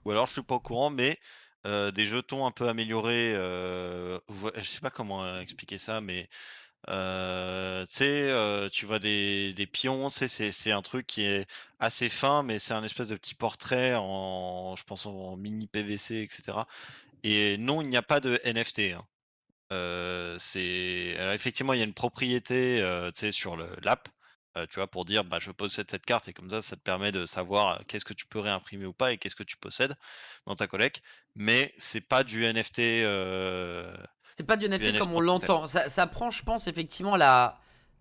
ou alors je suis pas au courant, mais des jetons un peu améliorés, je sais pas comment expliquer ça, mais tu sais, tu vois des pions, tu sais, c'est un truc qui est assez fin, mais c'est un espèce de petit portrait je pense en mini PVC et cetera, et non, il n'y a pas de NFT, hein. Alors effectivement, il y a une propriété, tu sais, sur l'app, tu vois, pour dire: «Bah, je possède cette carte», et comme ça te permet de savoir, qu'est-ce que tu peux réimprimer ou pas et qu'est-ce que tu possèdes dans ta collecte. Mais c'est pas C'est pas du du NFT comme NFT on en tant que tel. l'entend. Ça prend, je pense, effectivement, la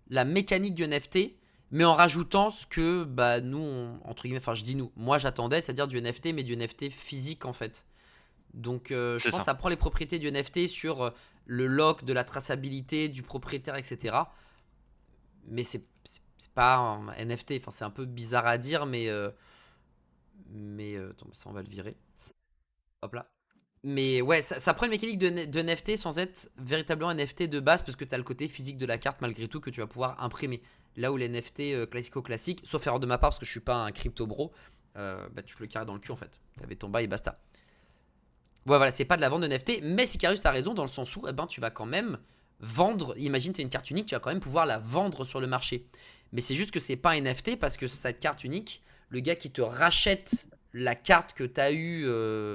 mécanique du NFT, mais en rajoutant ce que, bah, nous, entre guillemets, enfin, je dis nous, moi, j'attendais, c'est-à-dire du NFT, mais du NFT physique, en fait. Donc, je C'est pense que ça. ça prend les propriétés du NFT sur le lock, de la traçabilité, du propriétaire, etc. Mais c'est pas un NFT. Enfin, c'est un peu bizarre à dire, mais attends, ça, on va le virer. Hop là. Mais ouais, ça prend une mécanique de NFT sans être véritablement un NFT de base parce que tu as le côté physique de la carte malgré tout que tu vas pouvoir imprimer. Là où les NFT classico-classiques, sauf erreur de ma part parce que je suis pas un crypto bro, bah, tu le carres dans le cul en fait. T'avais ton bail et basta. Ouais, voilà, c'est pas de la vente de NFT, mais Sicarius, t'as raison dans le sens où eh ben, tu vas quand même vendre. Imagine, tu as une carte unique, tu vas quand même pouvoir la vendre sur le marché. Mais c'est juste que c'est pas un NFT parce que cette carte unique, le gars qui te rachète la carte que tu as eue,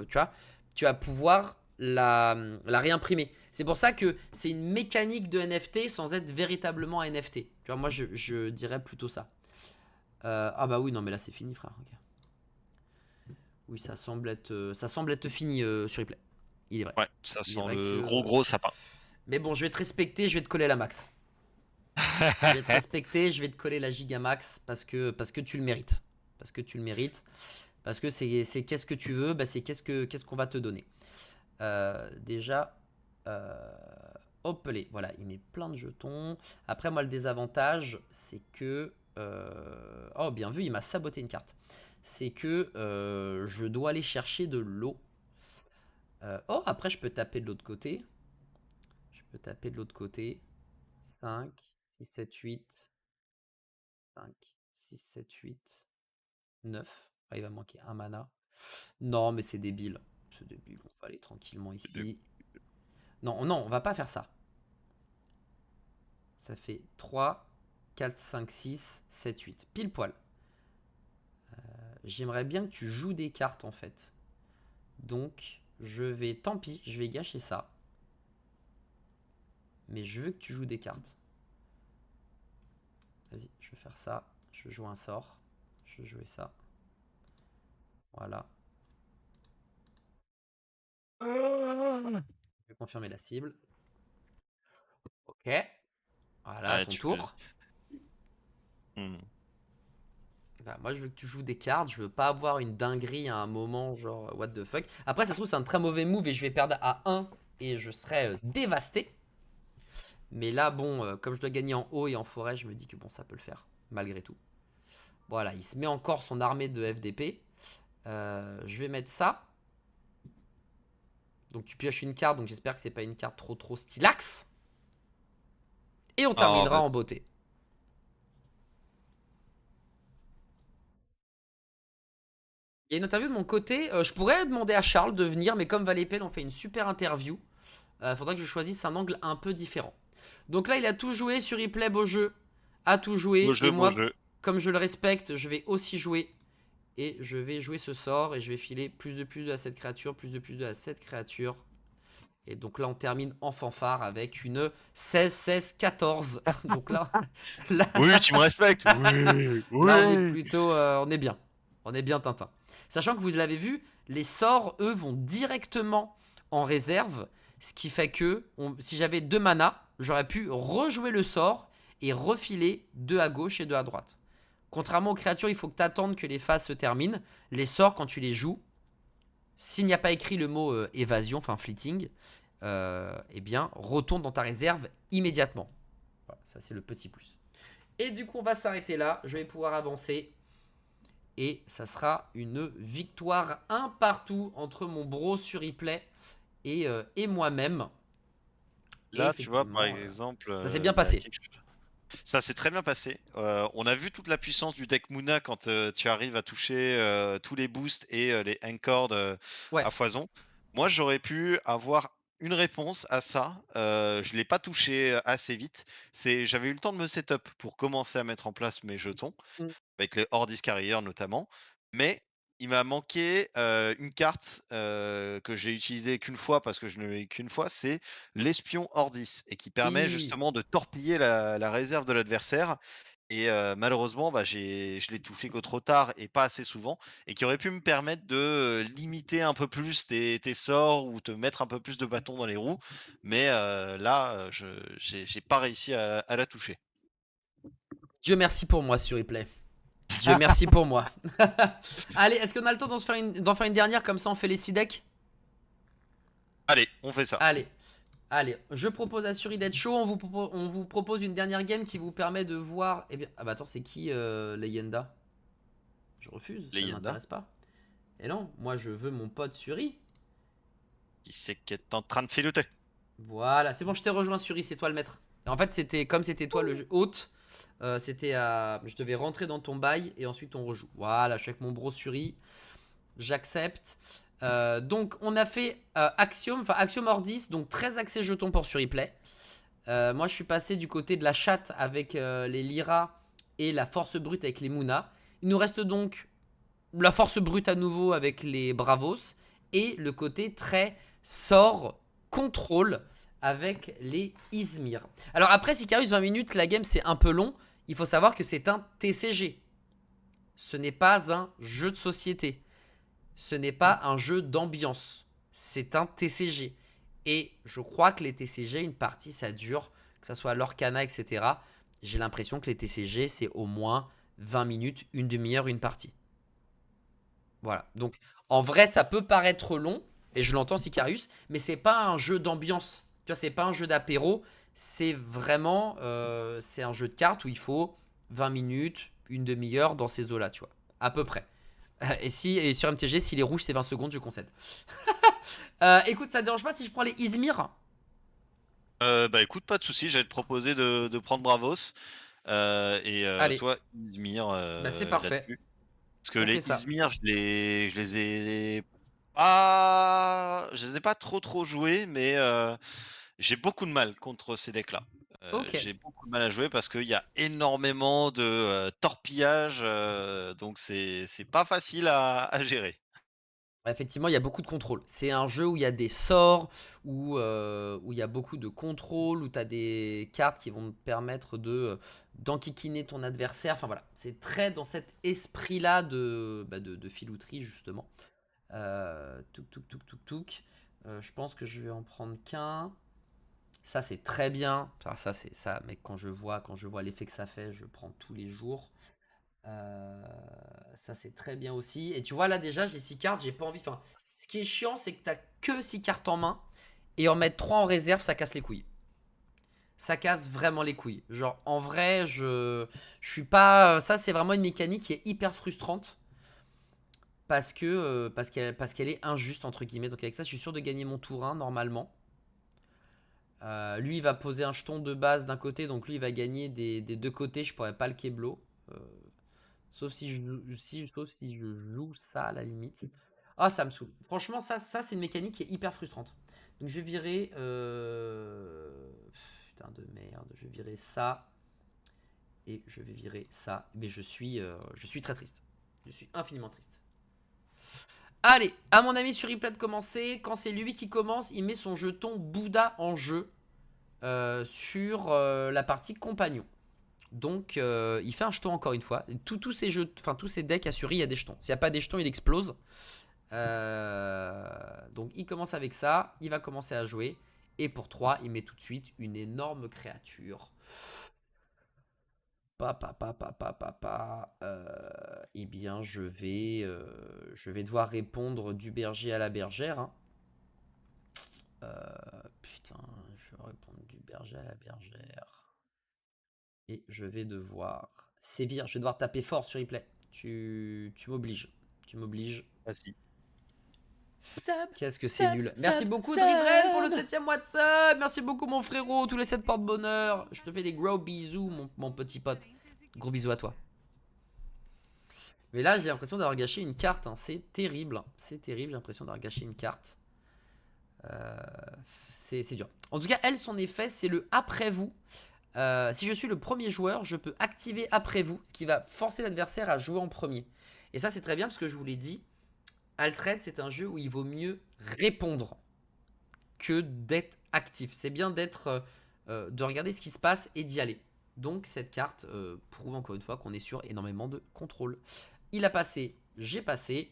tu vois, tu vas pouvoir la réimprimer. C'est pour ça que c'est une mécanique de NFT sans être véritablement un NFT. Tu vois, moi, je dirais plutôt ça. Ah bah oui, non, mais là, c'est fini, frère. Ok. Oui, ça semble être fini sur replay. Il est vrai. Ouais, ça Il est sent vrai le que. gros sapin. Mais bon, je vais te respecter, je vais te coller la max. Je vais te respecter, je vais te coller la gigamax parce que tu le mérites. Parce que tu le mérites. Parce que c'est qu'est-ce que tu veux, bah c'est qu'est-ce qu'on va te donner. Déjà, Hop, les, voilà, il met plein de jetons. Après, moi, le désavantage, c'est que... Oh, bien vu, il m'a saboté une carte. C'est que je dois aller chercher de l'eau. Oh, après, je peux taper de l'autre côté. Je peux taper de l'autre côté. 5, 6, 7, 8. 5, 6, 7, 8, 9. Ah, il va manquer un mana. Non, mais c'est débile. C'est débile. On va aller tranquillement ici. Non, non, on va pas faire ça. Ça fait 3, 4, 5, 6, 7, 8. Pile poil. J'aimerais bien que tu joues des cartes en fait. Donc, je vais... Tant pis, je vais gâcher ça. Mais je veux que tu joues des cartes. Vas-y, je vais faire ça. Je vais jouer un sort. Je vais jouer ça. Voilà. Je vais confirmer la cible. Ok. Voilà, à Ouais, ton tour. Hmm. Bah, moi, je veux que tu joues des cartes. Je veux pas avoir une dinguerie à un moment, genre, what the fuck. Après, ça se trouve, c'est un très mauvais move et je vais perdre à 1 et je serai dévasté. Mais là, bon, comme je dois gagner en haut et en forêt, je me dis que bon, ça peut le faire, malgré tout. Voilà, il se met encore son armée de FDP. Je vais mettre ça. Donc tu pioches une carte, donc j'espère que c'est pas une carte trop stylax. Et on Oh, terminera en vas-y. beauté. Il y a une interview de mon côté. Je pourrais demander à Charles de venir, mais comme Valépel, on fait une super interview. Faudrait que je choisisse un angle un peu différent. Donc là, il a tout joué sur replay, beau jeu. A tout Beau joué. Et jeu, beau moi, jeu. comme je le respecte, je vais aussi jouer. Et je vais jouer ce sort. Et je vais filer plus de à cette créature, plus de à cette créature. Et donc là, on termine en fanfare avec une 16-16-14. Donc là, Oui, tu me respectes. Oui, là, on est oui. plutôt... on est bien. On est bien Tintin. Sachant que vous l'avez vu, les sorts, eux, vont directement en réserve. Ce qui fait que, si j'avais 2 mana, j'aurais pu rejouer le sort et refiler 2 à gauche et 2 à droite. Contrairement aux créatures, il faut que tu attendes que les phases se terminent. Les sorts, quand tu les joues, s'il n'y a pas écrit le mot évasion, enfin fleeting, eh bien, retourne dans ta réserve immédiatement. Voilà, ça c'est le petit plus. Et du coup, on va s'arrêter là. Je vais pouvoir avancer. Et ça sera une victoire un partout entre mon bro sur replay et moi-même. Et Là, tu vois, par effectivement, exemple, ça s'est bien il y a passé. quelque chose. Ça s'est très bien passé. On a vu toute la puissance du deck Muna quand tu arrives à toucher tous les boosts et les Anchors Ouais. à foison. Moi, j'aurais pu avoir une réponse à ça. Je ne l'ai pas touché assez vite. J'avais eu le temps de me setup pour commencer à mettre en place mes jetons, Mm. avec les Hordis Carrier notamment. Mais il m'a manqué une carte que j'ai utilisée qu'une fois parce que je ne l'ai qu'une fois, c'est l'espion Hordis et qui permet Oui. justement de torpiller la réserve de l'adversaire. Et malheureusement, bah, je l'ai touché que trop tard et pas assez souvent, et qui aurait pu me permettre de limiter un peu plus tes sorts ou te mettre un peu plus de bâtons dans les roues. Mais là, j'ai pas réussi à la toucher. Dieu merci pour moi sur replay. Dieu merci pour moi. Allez, est-ce qu'on a le temps d'en faire une dernière? Comme ça, on fait les 6 decks. Allez, on fait ça. Allez. Allez, je propose à Suri d'être chaud. On vous propose une dernière game qui vous permet de voir. Eh bien, ah bah attends, c'est qui Leyenda? Je refuse, ça ne Leyenda, m'intéresse pas. Et non, moi je veux mon pote Suri. qui c'est qui est en train de filouter. Voilà, c'est bon, je t'ai rejoint Suri, c'est toi le maître. Et en fait, c'était comme c'était toi le hôte, je devais rentrer dans ton bail et ensuite on rejoue. Voilà, je suis avec mon bro Suri. J'accepte. Donc on a fait Axiom, enfin Axiom Ordis, donc 13 accès jetons pour Suriplay. Moi je suis passé du côté de la chatte avec les Lyra et la force brute avec les Muna. Il nous reste donc la force brute à nouveau avec les Bravos et le côté très sort, contrôle avec les Izmir. Alors après Sicarius 20 minutes, la game c'est un peu long. Il faut savoir que c'est un TCG. Ce n'est pas un jeu de société. Ce n'est pas un jeu d'ambiance. C'est un TCG. Et je crois que les TCG, une partie, ça dure, que ce soit l'Orcana, etc. J'ai l'impression que les TCG, c'est au moins 20 minutes, une demi-heure, une partie. Voilà. Donc, en vrai, ça peut paraître long, et je l'entends, Sicarius, mais c'est pas un jeu d'ambiance. Tu vois, c'est pas un jeu d'apéro, c'est vraiment c'est un jeu de cartes où il faut 20 minutes, une demi-heure dans ces eaux-là, tu vois, à peu près. Et sur MTG, si les rouges c'est 20 secondes, je concède. Écoute, ça te dérange pas si je prends les Izmir? Bah écoute, pas de souci, j'allais te proposer de prendre Bravos Allez, toi Izmir bah c'est parfait. là-dessus. Parce que On les fait ça. Izmir, je les ai pas trop joués, mais j'ai beaucoup de mal contre ces decks-là. Ok. J'ai beaucoup de mal à jouer parce qu'il y a énormément de torpillage, donc c'est pas facile à gérer. Effectivement, il y a beaucoup de contrôle. C'est un jeu où il y a des sorts, où il y a beaucoup de contrôle, où tu as des cartes qui vont te permettre d'enquiquiner ton adversaire. Enfin voilà, c'est très dans cet esprit-là de filouterie, justement. Touk touk touk touk touk. Je pense que je vais en prendre qu'un. Ça, c'est très bien. Enfin, ça, c'est ça, mec, quand je vois l'effet que ça fait, je prends tous les jours. Euh, Ça, c'est très bien aussi. Et tu vois, là, déjà, j'ai 6 cartes, j'ai pas envie. Enfin, ce qui est chiant, c'est que t'as que 6 cartes en main. Et en mettre 3 en réserve, ça casse les couilles. Ça casse vraiment les couilles. Genre, en vrai, je suis pas. Ça, c'est vraiment une mécanique qui est hyper frustrante. Parce qu'elle est injuste, entre guillemets. Donc, avec ça, je suis sûr de gagner mon tour 1 normalement. Lui, il va poser un jeton de base d'un côté. Donc, lui, il va gagner des deux côtés. Je pourrais pas le keblo. Euh, sauf si je joue ça à la limite. Ah, ça me saoule. Franchement, ça c'est une mécanique qui est hyper frustrante. Donc je vais virer. Putain de merde. Je vais virer ça. Et je vais virer ça. Mais je suis très triste. Je suis infiniment triste. Allez, à mon ami sur replay de commencer. Quand c'est lui qui commence, il met son jeton Bouddha en jeu sur la partie compagnon. Donc, il fait un jeton encore une fois. Tous ces jeux, enfin tous ces decks assurés, il y a des jetons. S'il n'y a pas des jetons, il explose. Donc, il commence avec ça. Il va commencer à jouer. Et pour 3, il met tout de suite une énorme créature. Eh bien, je vais devoir répondre du berger à la bergère. Hein. Putain, je vais répondre du berger à la bergère. Et je vais devoir sévir. Je vais devoir taper fort sur replay. Tu m'obliges. Tu m'obliges. Vas-y. Sub, Qu'est-ce que c'est sub, nul. Merci sub, beaucoup sub. Dridren pour le 7ème mois de sub. Merci beaucoup mon frérot. Tous les 7 porte-bonheur. Je te fais des gros bisous mon petit pote. Gros bisous à toi. Mais là j'ai l'impression d'avoir gâché une carte. Hein. C'est terrible. C'est terrible. J'ai l'impression d'avoir gâché une carte. C'est dur. En tout cas, elle, son effet, c'est le après vous. Si je suis le premier joueur, je peux activer après vous, ce qui va forcer l'adversaire à jouer en premier. Et ça, c'est très bien parce que je vous l'ai dit, Altred, c'est un jeu où il vaut mieux répondre que d'être actif. C'est bien de regarder ce qui se passe et d'y aller. Donc cette carte prouve encore une fois qu'on est sur énormément de contrôle. Il a passé, j'ai passé,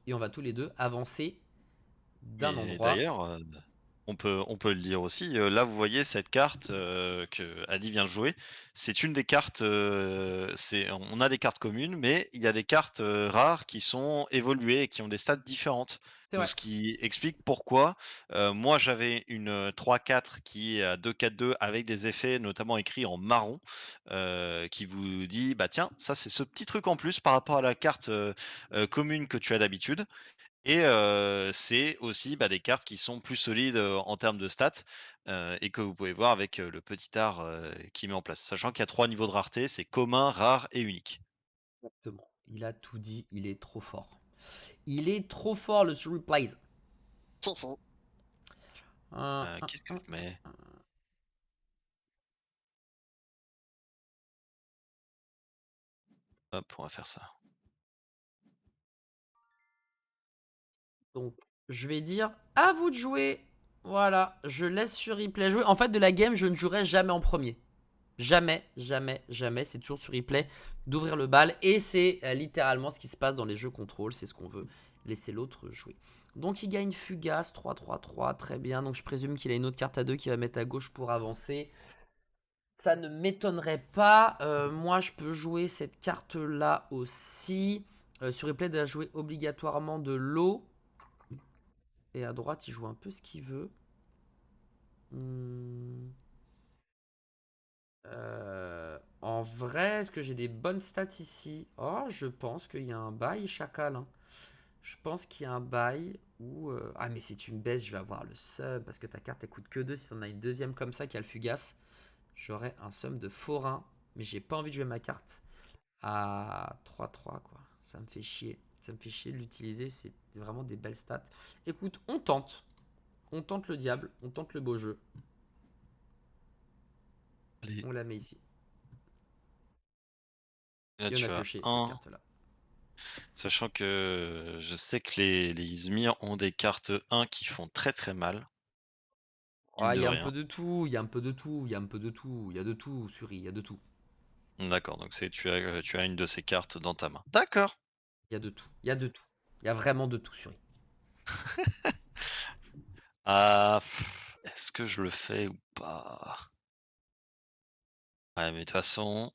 et on va tous les deux avancer d'un Et endroit. d'ailleurs, on peut le dire aussi, là vous voyez cette carte, que Adi vient de jouer, c'est une des cartes, on a des cartes communes, mais il y a des cartes, rares qui sont évoluées et qui ont des stats différentes. C'est Donc vrai. ce qui explique pourquoi, moi j'avais une, 3-4 qui est à 2-4-2 avec des effets notamment écrits en marron, qui vous dit: «Bah tiens, ça c'est ce petit truc en plus par rapport à la carte, commune que tu as d'habitude». Et c'est aussi, bah, des cartes qui sont plus solides, en termes de stats, et que vous pouvez voir avec, le petit art, qu'il met en place. Sachant qu'il y a 3 niveaux de rareté, c'est commun, rare et unique. Exactement. Il a tout dit, il est trop fort. Il est trop fort le Replays. Un, un, Qu'est-ce que un. je mets? Hop, on va faire ça. Donc, je vais dire à vous de jouer. Voilà, je laisse sur replay jouer. En fait, de la game, je ne jouerai jamais en premier. Jamais, jamais, jamais. C'est toujours sur replay d'ouvrir le bal. Et c'est littéralement ce qui se passe dans les jeux contrôle. C'est ce qu'on veut. Laisser l'autre jouer. Donc, il gagne Fugace, 3-3-3. Très bien. Donc, je présume qu'il a une autre carte à 2 qu'il va mettre à gauche pour avancer. Ça ne m'étonnerait pas. Moi, je peux jouer cette carte-là aussi. Sur replay, il doit jouer obligatoirement de l'eau. Et à droite, il joue un peu ce qu'il veut. Hmm. En vrai, est-ce que j'ai des bonnes stats ici? Oh, je pense qu'il y a un bail chacal, hein. Je pense qu'il y a un bail où... Ah, mais c'est une baisse, je vais avoir le sub parce que ta carte elle coûte que 2. Si t'en as une deuxième comme ça qui a le fugace, j'aurais un sum de forain. Mais j'ai pas envie de jouer ma carte à 3-3, quoi. Ça me fait chier. Ça me fait chier de l'utiliser. C'est vraiment des belles stats. Écoute, on tente. On tente le diable. On tente le beau jeu. Allez, On la met ici. là Et on tu a as pioché cette 1. carte-là. Sachant que je sais que les Izmir ont des cartes 1 qui font très très mal. Mine Ah, il de y a un rien. peu de tout. Il y a un peu de tout. Il y a un peu de tout. Il y a de tout, Suri. Il y a de tout. D'accord, donc tu as une de ces cartes dans ta main. D'accord. Il y a de tout. Il y a de tout. Il y a vraiment de tout, Suri. Ah, est-ce que je le fais ou pas? Ouais, mais de toute façon,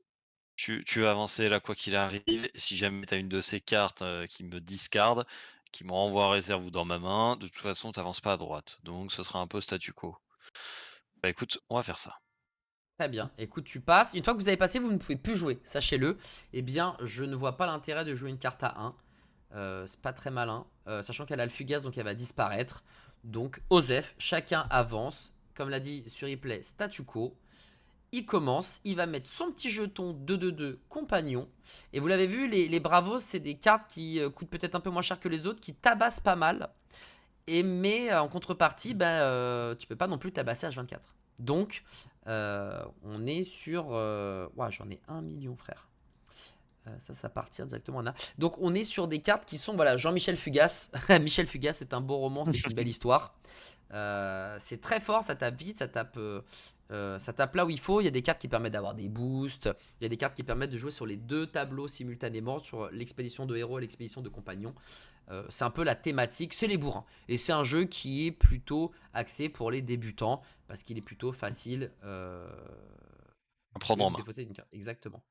tu vas avancer là quoi qu'il arrive. Et si jamais tu as une de ces cartes qui me discarde, qui me renvoie en réserve ou dans ma main, de toute façon, tu pas à droite. Donc ce sera un peu statu quo. Bah écoute, on va faire ça. Très bien. Écoute, tu passes. Une fois que vous avez passé, vous ne pouvez plus jouer. Sachez-le. Eh bien, je ne vois pas l'intérêt de jouer une carte à 1. C'est pas très malin. Sachant qu'elle a le fugace, donc elle va disparaître. Donc, Osef, chacun avance. Comme l'a dit sur replay, statu quo. Il commence, il va mettre son petit jeton 2-2-2 compagnon. Et vous l'avez vu, les bravos, c'est des cartes qui coûtent peut-être un peu moins cher que les autres, qui tabassent pas mal. Mais en contrepartie, tu peux pas non plus tabasser H24. Donc, on est sur... Ouah, j'en ai 1 million, frère. Ça partir directement. Donc, on est sur des cartes qui sont... Voilà, Jean-Michel Fugace. Michel Fugace, c'est un beau roman, c'est une belle histoire. C'est très fort, ça tape vite, ça tape là où il faut. Il y a des cartes qui permettent d'avoir des boosts. Il y a des cartes qui permettent de jouer sur les deux tableaux simultanément, sur l'expédition de héros et l'expédition de compagnons. C'est un peu la thématique, c'est les bourrins. Et c'est un jeu qui est plutôt axé pour les débutants, parce qu'il est plutôt facile À prendre de en main. défausser une carte. Exactement.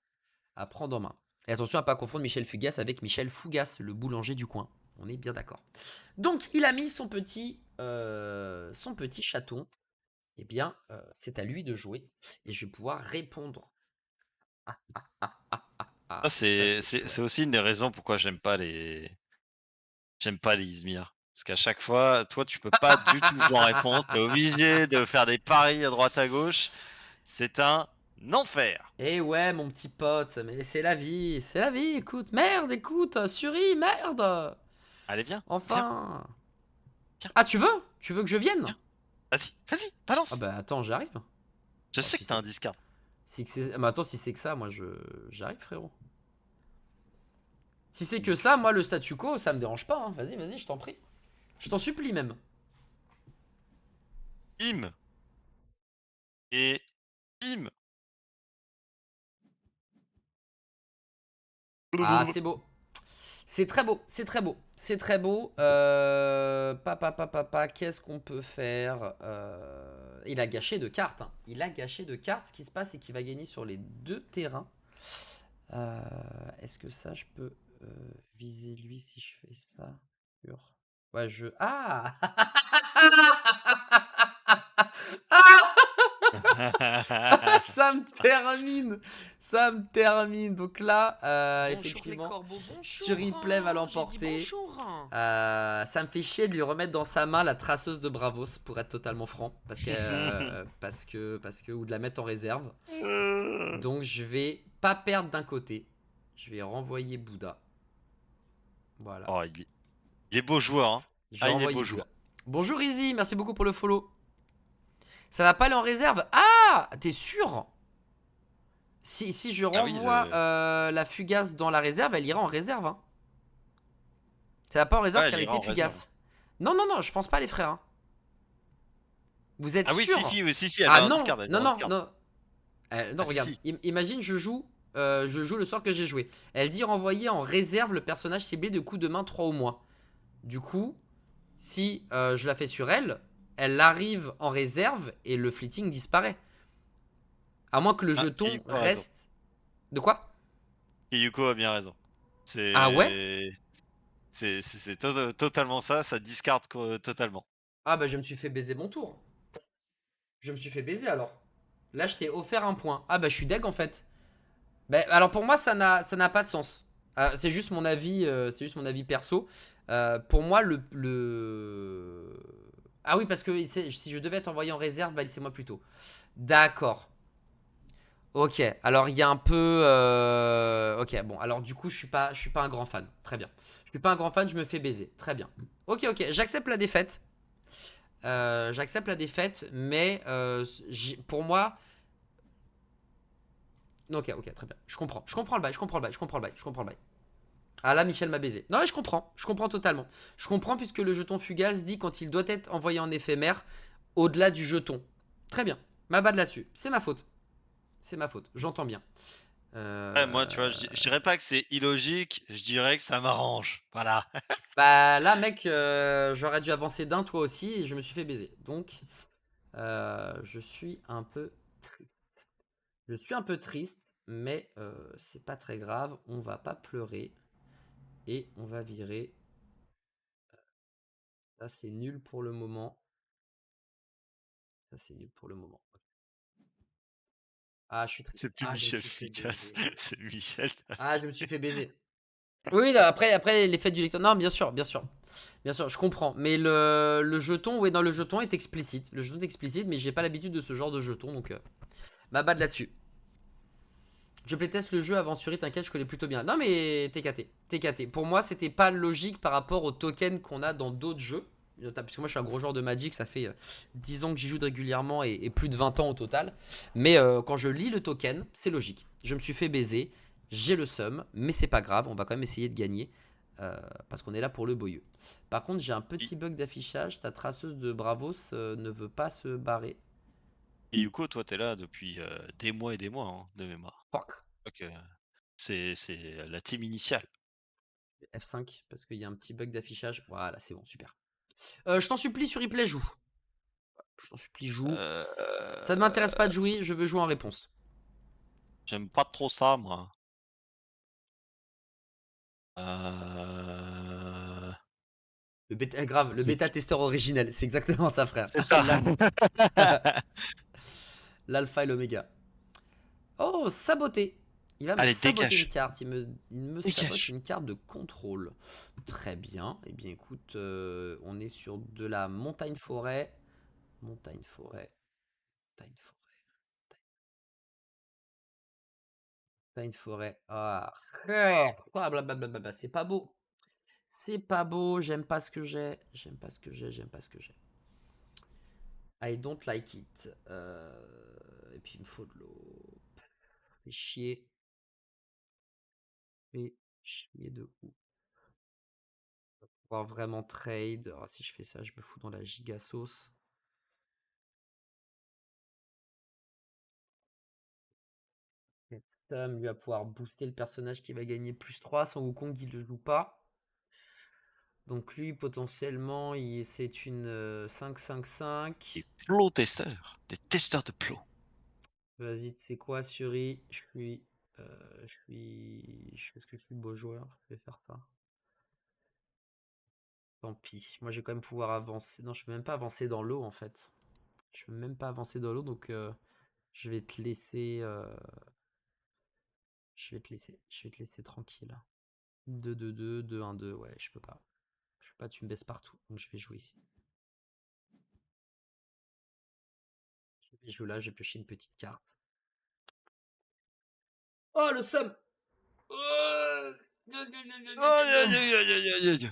À prendre en main. Et attention à ne pas confondre Michel Fugace avec Michel Fougas, le boulanger du coin. On est bien d'accord. Donc, il a mis son petit chaton. Eh bien, c'est à lui de jouer. Et je vais pouvoir répondre. Ça, Ça, c'est c'est chouette. aussi une des raisons pourquoi j'aime pas les Izmir. Parce qu'à chaque fois, toi, tu peux pas du tout jouer en réponse. Tu es obligé de faire des paris à droite à gauche. C'est un enfer. Eh ouais, mon petit pote, mais c'est la vie, écoute. Merde, écoute, Suri, merde. Allez, viens, viens, Enfin. tiens, Ah, tu veux? Tu veux que je vienne? viens. Vas-y, vas-y, Ah balance. bah attends, j'arrive. Je Oh, sais si que t'as un c'est... discard. Si que c'est... Mais attends, si c'est que ça, moi j'arrive, frérot. Si c'est que ça, moi le statu quo, ça me dérange pas, hein. Vas-y, vas-y, je t'en prie. Je t'en supplie même. Bim et bim. Ah, c'est beau. C'est très beau, c'est très beau, c'est très beau. Qu'est-ce qu'on peut faire? Il a gâché de cartes, hein. Il a gâché de cartes. Ce qui se passe, c'est qu'il va gagner sur les deux terrains. Est-ce que ça, je peux viser lui si je fais ça? Ouais, je... Ah. Ça me termine. Ça me termine. Donc là, Bonjour les effectivement, corbeaux, bonjour. sur replay va J'ai dit l'emporter. bonjour. Ça me fait chier de lui remettre dans sa main la traceuse de Bravos, pour être totalement franc, ou de la mettre en réserve. Donc je vais pas perdre d'un côté. Je vais renvoyer Bouddha. Voilà. Oh, il est beau joueur, hein. Je vais Ah, il est renvoyer beau Bouddha. joueur. Bonjour Izzy, merci beaucoup pour le follow. Ça va pas aller en réserve? Ah, t'es sûr? Si je Ah oui, renvoie la fugace dans la réserve, elle ira en réserve, hein. Ça va pas en réserve ouais, car il elle ira était en réserve. fugace. Non, non, non, je pense pas les frères, hein. Vous êtes Ah oui, sûr? si, elle Ah a un non, discard, elle a non, un non, discard. non. Non, Ah si, regarde, si. imagine je joue le sort que j'ai joué. Elle dit renvoyer en réserve le personnage ciblé de coup de main 3 ou moins. Du coup, si je la fais sur elle, elle arrive en réserve et le fleeting disparaît. À moins que le Ah, jeton Kiyuko a raison. reste... De quoi? Kiyuko a bien raison. Ah ouais? Totalement ça discard totalement. Ah bah je me suis fait baiser mon tour. Je me suis fait baiser alors. Là, je t'ai offert un point. Ah bah, je suis deg en fait. Bah, alors pour moi, ça n'a pas de sens. C'est juste mon avis, perso. Pour moi, Ah oui, parce que si je devais être envoyé en réserve, bah laissez-moi plus tôt. D'accord. Ok, alors il y a un peu... Ok, bon, alors du coup, je suis pas un grand fan. Très bien. Je suis pas un grand fan, je me fais baiser. Très bien. Ok, j'accepte la défaite. J'accepte la défaite, mais pour moi... Ok, très bien. Je comprends. Je comprends le bail, je comprends le bail, je comprends le bail, je comprends le bail. Ah là, Michel m'a baisé. Non, mais je comprends totalement. Je comprends puisque le jeton fugace dit quand il doit être envoyé en éphémère au-delà du jeton. Très bien. Ma bad là-dessus. C'est ma faute. C'est ma faute. J'entends bien. Ouais, moi, tu vois, je dirais pas que c'est illogique, je dirais que ça m'arrange. Voilà. Bah là, mec, j'aurais dû avancer d'un toi aussi et je me suis fait baiser. Donc, je suis un peu triste. Je suis un peu triste, mais c'est pas très grave. On va pas pleurer et on va virer. Ça, c'est nul pour le moment. Ça, c'est nul pour le moment. Ah, je suis C'est triste. plus Ah, je me Michel suis fait Fugace, baiser. c'est Michel. Ah, je me suis fait baiser. Oui, là, après l'effet du lecteur. Non, bien sûr, bien sûr. Bien sûr, je comprends. Mais le jeton, oui, non, le jeton est explicite. Le jeton est explicite, mais j'ai pas l'habitude de ce genre de jeton, donc ma bad là-dessus. Je playtest le jeu avant Suri, t'inquiète, je connais plutôt bien. Non, mais TKT. TKT. Pour moi, c'était pas logique par rapport aux tokens qu'on a dans d'autres jeux. Parce que moi, je suis un gros joueur de Magic, ça fait 10 ans que j'y joue régulièrement et plus de 20 ans au total. Mais quand je lis le token, c'est logique. Je me suis fait baiser, j'ai le seum, mais c'est pas grave, on va quand même essayer de gagner. Parce qu'on est là pour le boyeux. Par contre, j'ai un Et petit bug d'affichage. Ta traceuse de Bravos ne veut pas se barrer. et Yuko, toi, t'es là depuis des mois et des mois, hein, de mémoire. Fuck. Ok. C'est la team initiale. F5, parce qu'il y a un petit bug d'affichage. Voilà, c'est bon, super. Je t'en supplie, sur replay, joue. Je t'en supplie, joue. Ça ne m'intéresse pas de jouer, je veux jouer en réponse. J'aime pas trop ça, moi. Euh... Le bêta, grave, le C'est bêta-testeur originel, c'est exactement ça, frère. c'est ça. L'alpha et l'oméga. Oh, saboter. Il va me Allez, saboter une dégage. carte. Il me sabote Dégage. une carte de contrôle. Très bien. Eh bien, écoute, on est sur de la montagne-forêt. Montagne-forêt. Montagne-forêt. Montagne-forêt. Ah. Ah, blablabla. C'est pas beau. C'est pas beau. J'aime pas ce que j'ai. J'aime pas ce que j'ai. J'aime pas ce que j'ai. I don't like it. Et puis il me faut de l'eau. Fais chier. Fais chier de ouf. Pouvoir vraiment trade. Alors, si je fais ça, je me fous dans la giga sauce. Tom lui va pouvoir booster le personnage qui va gagner +3. Son Wukong il le joue pas. Donc lui potentiellement c'est une 5-5-5. Des plots testeurs. Des testeurs de plots. Vas-y, tu sais quoi, Suri? Je fais ce que je suis beau joueur. Je vais faire ça. Tant pis. Moi, je vais quand même pouvoir avancer. Non, je peux même pas avancer dans l'eau, en fait. Je peux même pas avancer dans l'eau, donc je vais te laisser. Je vais te laisser tranquille. 2-2-2, 2-1-2. Ouais, je peux pas. Je peux pas, tu me baisses partout. Donc je vais jouer ici. Je vais jouer là, je vais piocher une petite carte. Oh, le somme. Aïe, aïe, aïe, aïe, aïe, aïe, aïe.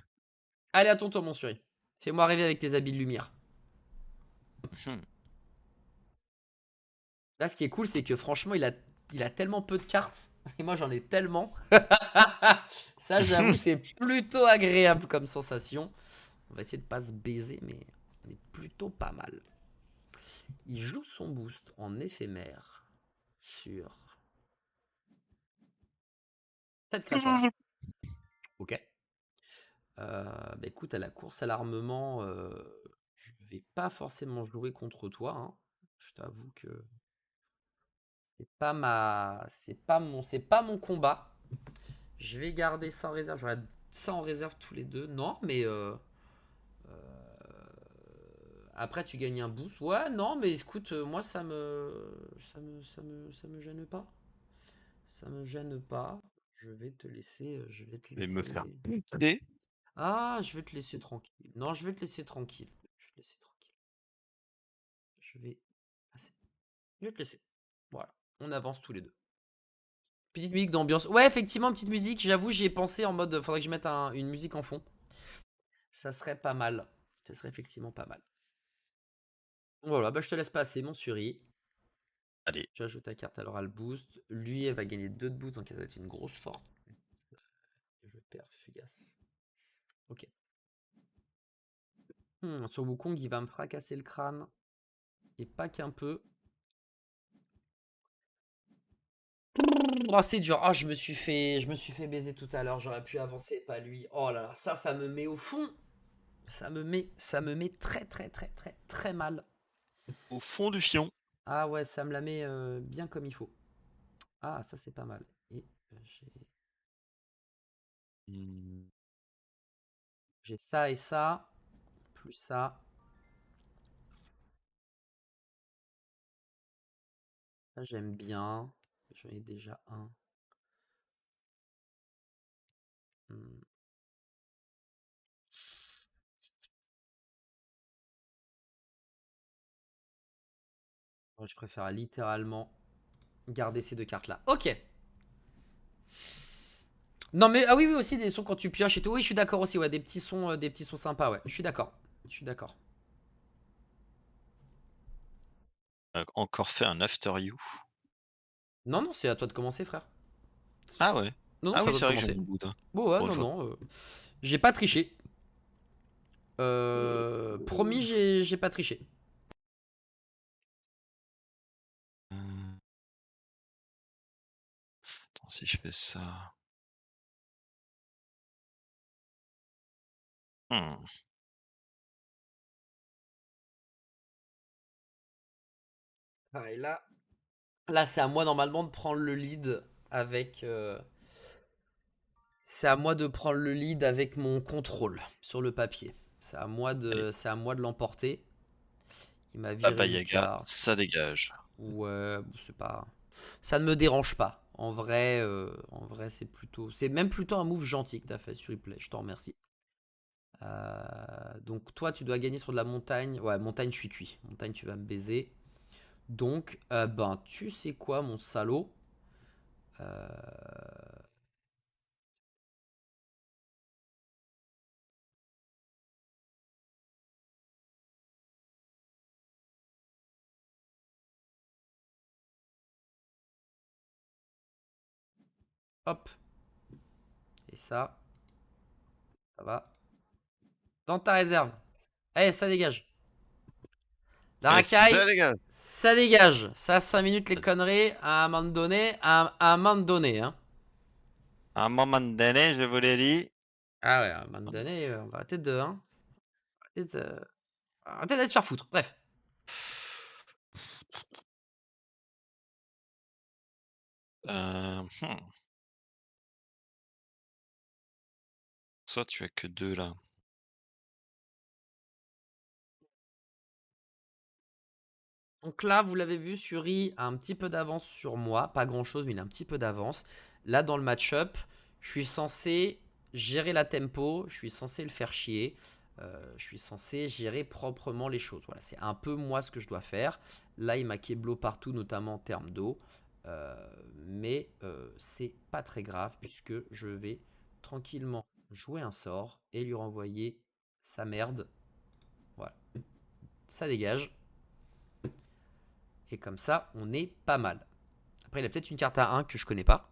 Allez, à ton tour, mon Suri. Fais-moi rêver avec tes habits de lumière. Là, ce qui est cool, c'est que franchement, il a tellement peu de cartes. Et moi, j'en ai tellement. Ça, j'avoue, c'est plutôt agréable comme sensation. On va essayer de pas se baiser, mais on est plutôt pas mal. Il joue son boost en éphémère sur cette créature-là. Ok. Bah écoute, à la course à l'armement, je vais pas forcément jouer contre toi, hein. Je t'avoue que c'est pas mon combat. Je vais garder ça en réserve. J'aurais ça en réserve tous les deux. Non, mais Après, tu gagnes un boost. Ouais, non, mais écoute, moi, ça me gêne pas. Ça me gêne pas. Je vais te laisser, je vais te Je vais me faire laisser. buter. Ah, je vais te laisser tranquille. Non, je vais te laisser tranquille. Je vais te laisser tranquille. Je vais passer. Je vais te laisser. Voilà. On avance tous les deux. Petite musique d'ambiance. Ouais, effectivement, petite musique. J'avoue, j'y ai pensé en mode, faudrait que je mette une musique en fond. Ça serait pas mal. Ça serait effectivement pas mal. Voilà, bah je te laisse passer, mon Suri. Allez. Tu ajoutes ta carte, alors elle boost. Lui, elle va gagner 2 de boost, donc elle va être une grosse force. Je perds, fugace. Ok. Sur Wukong, il va me fracasser le crâne. Et pas qu'un peu. Oh, c'est dur. Oh, je me suis fait baiser tout à l'heure. J'aurais pu avancer, pas lui. Oh là là, ça me met au fond. Ça me met très, très, très, très, très mal. Au fond du fion. Ah ouais, ça me la met bien comme il faut. Ah, ça c'est pas mal. Et j'ai ça et ça. Plus ça. Ça, j'aime bien. J'en ai déjà un. Moi, je préfère littéralement garder ces 2 cartes là. Ok. Non mais ah oui oui aussi des sons quand tu pioches et tout. Oui, je suis d'accord aussi. Ouais, des petits sons sympas. Ouais, je suis d'accord. Je suis d'accord. Encore fait un After You. Non non, c'est à toi de commencer, frère. Ah ouais. Non non, Ah c'est à oui, toi de c'est vrai que j'ai commencer. mis le boudin. Bon ouais, Pour une non fois. non. J'ai pas triché. Promis, j'ai pas triché. Attends, si je fais ça. Ah, et là c'est à moi normalement de prendre le lead avec. C'est à moi de prendre le lead avec mon contrôle sur le papier. Allez. C'est à moi de l'emporter. Il m'a viré Baba une Yaga, carte. ça dégage. Ouais, c'est pas. Ça ne me dérange pas. En vrai, c'est plutôt. C'est même plutôt un move gentil que t'as fait sur replay. Je t'en remercie. Donc toi, tu dois gagner sur de la montagne. Ouais, montagne, je suis cuit. Montagne, tu vas me baiser. Donc, ben, tu sais quoi, mon salaud. Hop. Et ça va. Dans ta réserve. Allez, ça dégage. La Et racaille, ça dégage. ça dégage. Ça, 5 minutes les Vas-y. conneries. À un moment donné, à un moment donné, hein. À un moment donné, je vous l'ai dit. Ah ouais, à un moment donné, on va arrêter de. Hein. Arrêtez d'aller te faire foutre. Bref. Hmm. Soit tu as que 2 là. Donc là, vous l'avez vu, Suri a un petit peu d'avance sur moi. Pas grand chose, mais il a un petit peu d'avance. Là, dans le match-up, je suis censé gérer la tempo. Je suis censé le faire chier. Je suis censé gérer proprement les choses. Voilà, c'est un peu moi ce que je dois faire. Là, il m'a Keblo partout, notamment en termes d'eau. Mais c'est pas très grave puisque je vais tranquillement jouer un sort et lui renvoyer sa merde. Voilà, ça dégage. Et comme ça, on est pas mal. Après, il a peut-être une carte à 1 que je connais pas.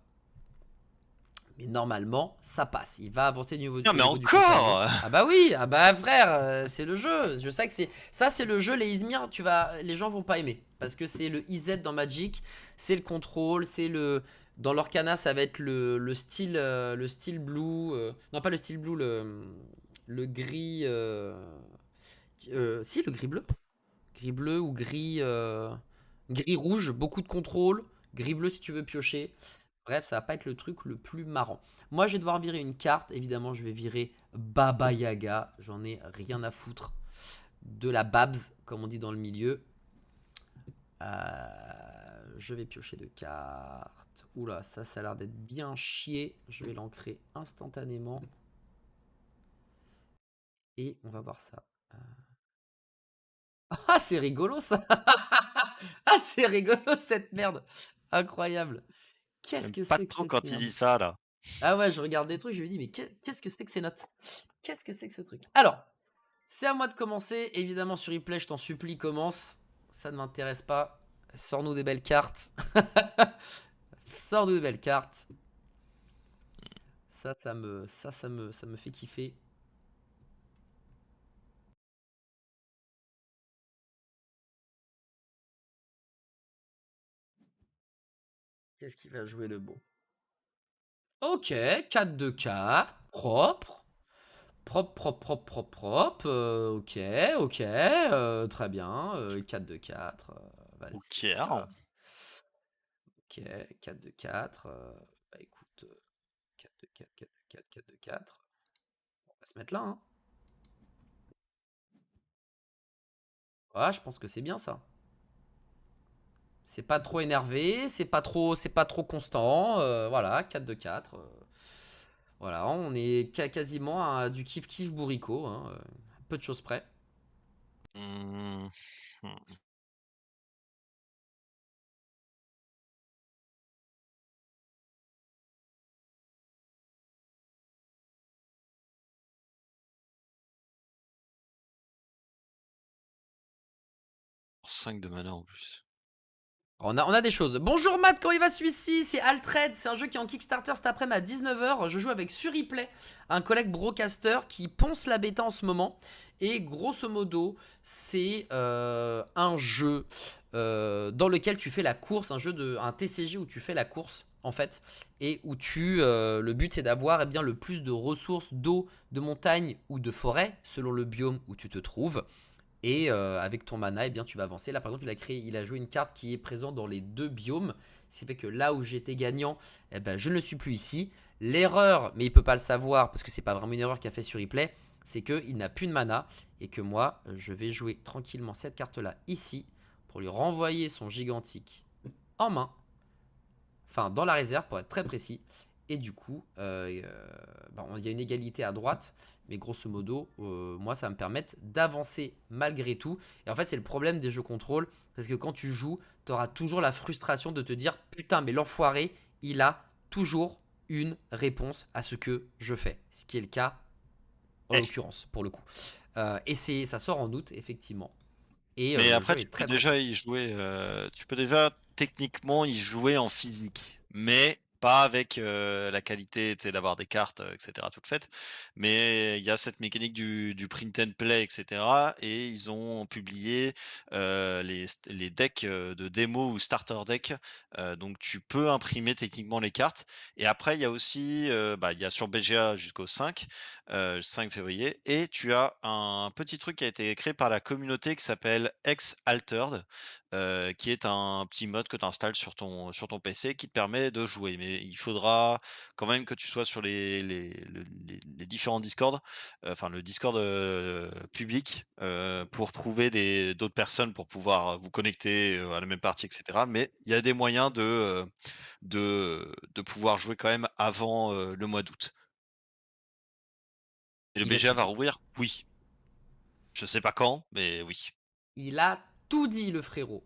Mais normalement, ça passe. Il va avancer Non au mais niveau du compagnon. encore. Ah bah oui, ah bah frère, c'est le jeu. Je sais que c'est ça, c'est le jeu. Les Izmir, les gens vont pas aimer parce que c'est le IZ dans Magic, c'est le contrôle, c'est le dans l'Orcana, ça va être le style blue. Non, pas le style blue, le gris. Si, le gris bleu ou gris rouge, beaucoup de contrôle, gris bleu si tu veux piocher. Bref, ça va pas être le truc le plus marrant. Moi, je vais devoir virer une carte. Évidemment, je vais virer Baba Yaga. J'en ai rien à foutre. de la Babs, comme on dit dans le milieu. Je vais piocher 2 cartes. Oula, ça a l'air d'être bien chié. Je vais l'ancrer instantanément. Et on va voir ça. Ah, c'est rigolo ça. Ah, c'est rigolo cette merde. Incroyable. Qu'est-ce J'aime que pas c'est que trop cette quand il merde? dit ça, là. Ah ouais, je regarde des trucs, je me dis, mais qu'est-ce que c'est que ces notes? Qu'est-ce que c'est que ce truc? Alors, c'est à moi de commencer. Évidemment, sur replay, je t'en supplie, commence. Ça ne m'intéresse pas. Sors-nous des belles cartes. Sors-nous des belles cartes. Ça me fait kiffer. Qu'est-ce qui va jouer le beau? Ok, 4 de 4. Propre. Propre, propre, propre, propre, propre. Ok, ok. Très bien. 4 de 4. Vas-y, Ok. voilà. Ok, 4 de 4. Bah écoute, 4 de 4, 4 de 4, 4 de 4. On va se mettre là, hein. Ouais, je pense que c'est bien ça. C'est pas trop énervé, c'est pas trop constant. Voilà, 4 de 4. Voilà, on est quasiment à du kiff-kiff bourricot, hein, peu de choses près. Mmh. 5 de mana en plus. On a des choses. Bonjour Matt, comment il va celui-ci? C'est Altred, c'est un jeu qui est en Kickstarter cet après-midi à 19h. Je joue avec Suriplay, un collègue broadcaster qui ponce la bêta en ce moment. Et grosso modo, c'est un jeu dans lequel tu fais la course, un TCG où tu fais la course en fait. Et où le but c'est d'avoir bien, le plus de ressources d'eau, de montagne ou de forêt, selon le biome où tu te trouves. Et avec ton mana, eh bien, tu vas avancer. Là, par exemple, il a joué une carte qui est présente dans les 2 biomes. Ce qui fait que là où j'étais gagnant, eh ben, je ne le suis plus ici. L'erreur, mais il peut pas le savoir parce que c'est pas vraiment une erreur qu'a fait sur replay, c'est qu'il n'a plus de mana et que moi, je vais jouer tranquillement cette carte-là ici pour lui renvoyer son gigantique en main. Enfin, dans la réserve pour être très précis. Et du coup, il y a une égalité à droite. Mais grosso modo, moi, ça va me permettre d'avancer malgré tout. Et en fait, c'est le problème des jeux contrôle. Parce que quand tu joues, tu auras toujours la frustration de te dire putain, mais l'enfoiré, il a toujours une réponse à ce que je fais. Ce qui est le cas, en Eh. l'occurrence, pour le coup. Et ça sort en août, effectivement. Et Mais le après, jeu tu est peux très très cool. déjà y jouer, tu peux déjà techniquement y jouer en physique, mais pas avec, la qualité, tu sais, d'avoir des cartes, et cetera, toutes faites. Mais il y a cette mécanique du print and play, et cetera, et ils ont publié, les decks, de démo ou starter deck, donc tu peux imprimer techniquement les cartes. Et après, il y a aussi, il y a sur BGA jusqu'au 5 février, et tu as un petit truc qui a été créé par la communauté qui s'appelle X Altered, qui est un petit mode que tu installes sur ton PC qui te permet de jouer. Mais il faudra quand même que tu sois sur les différents Discord, enfin le Discord, public, pour trouver d'autres personnes pour pouvoir vous connecter, à la même partie, et cetera. Mais il y a des moyens de pouvoir jouer quand même avant, le mois d'août. Et le Il a BGA tout va dit. rouvrir? Oui. Je sais pas quand, mais oui. Il a tout dit, le frérot.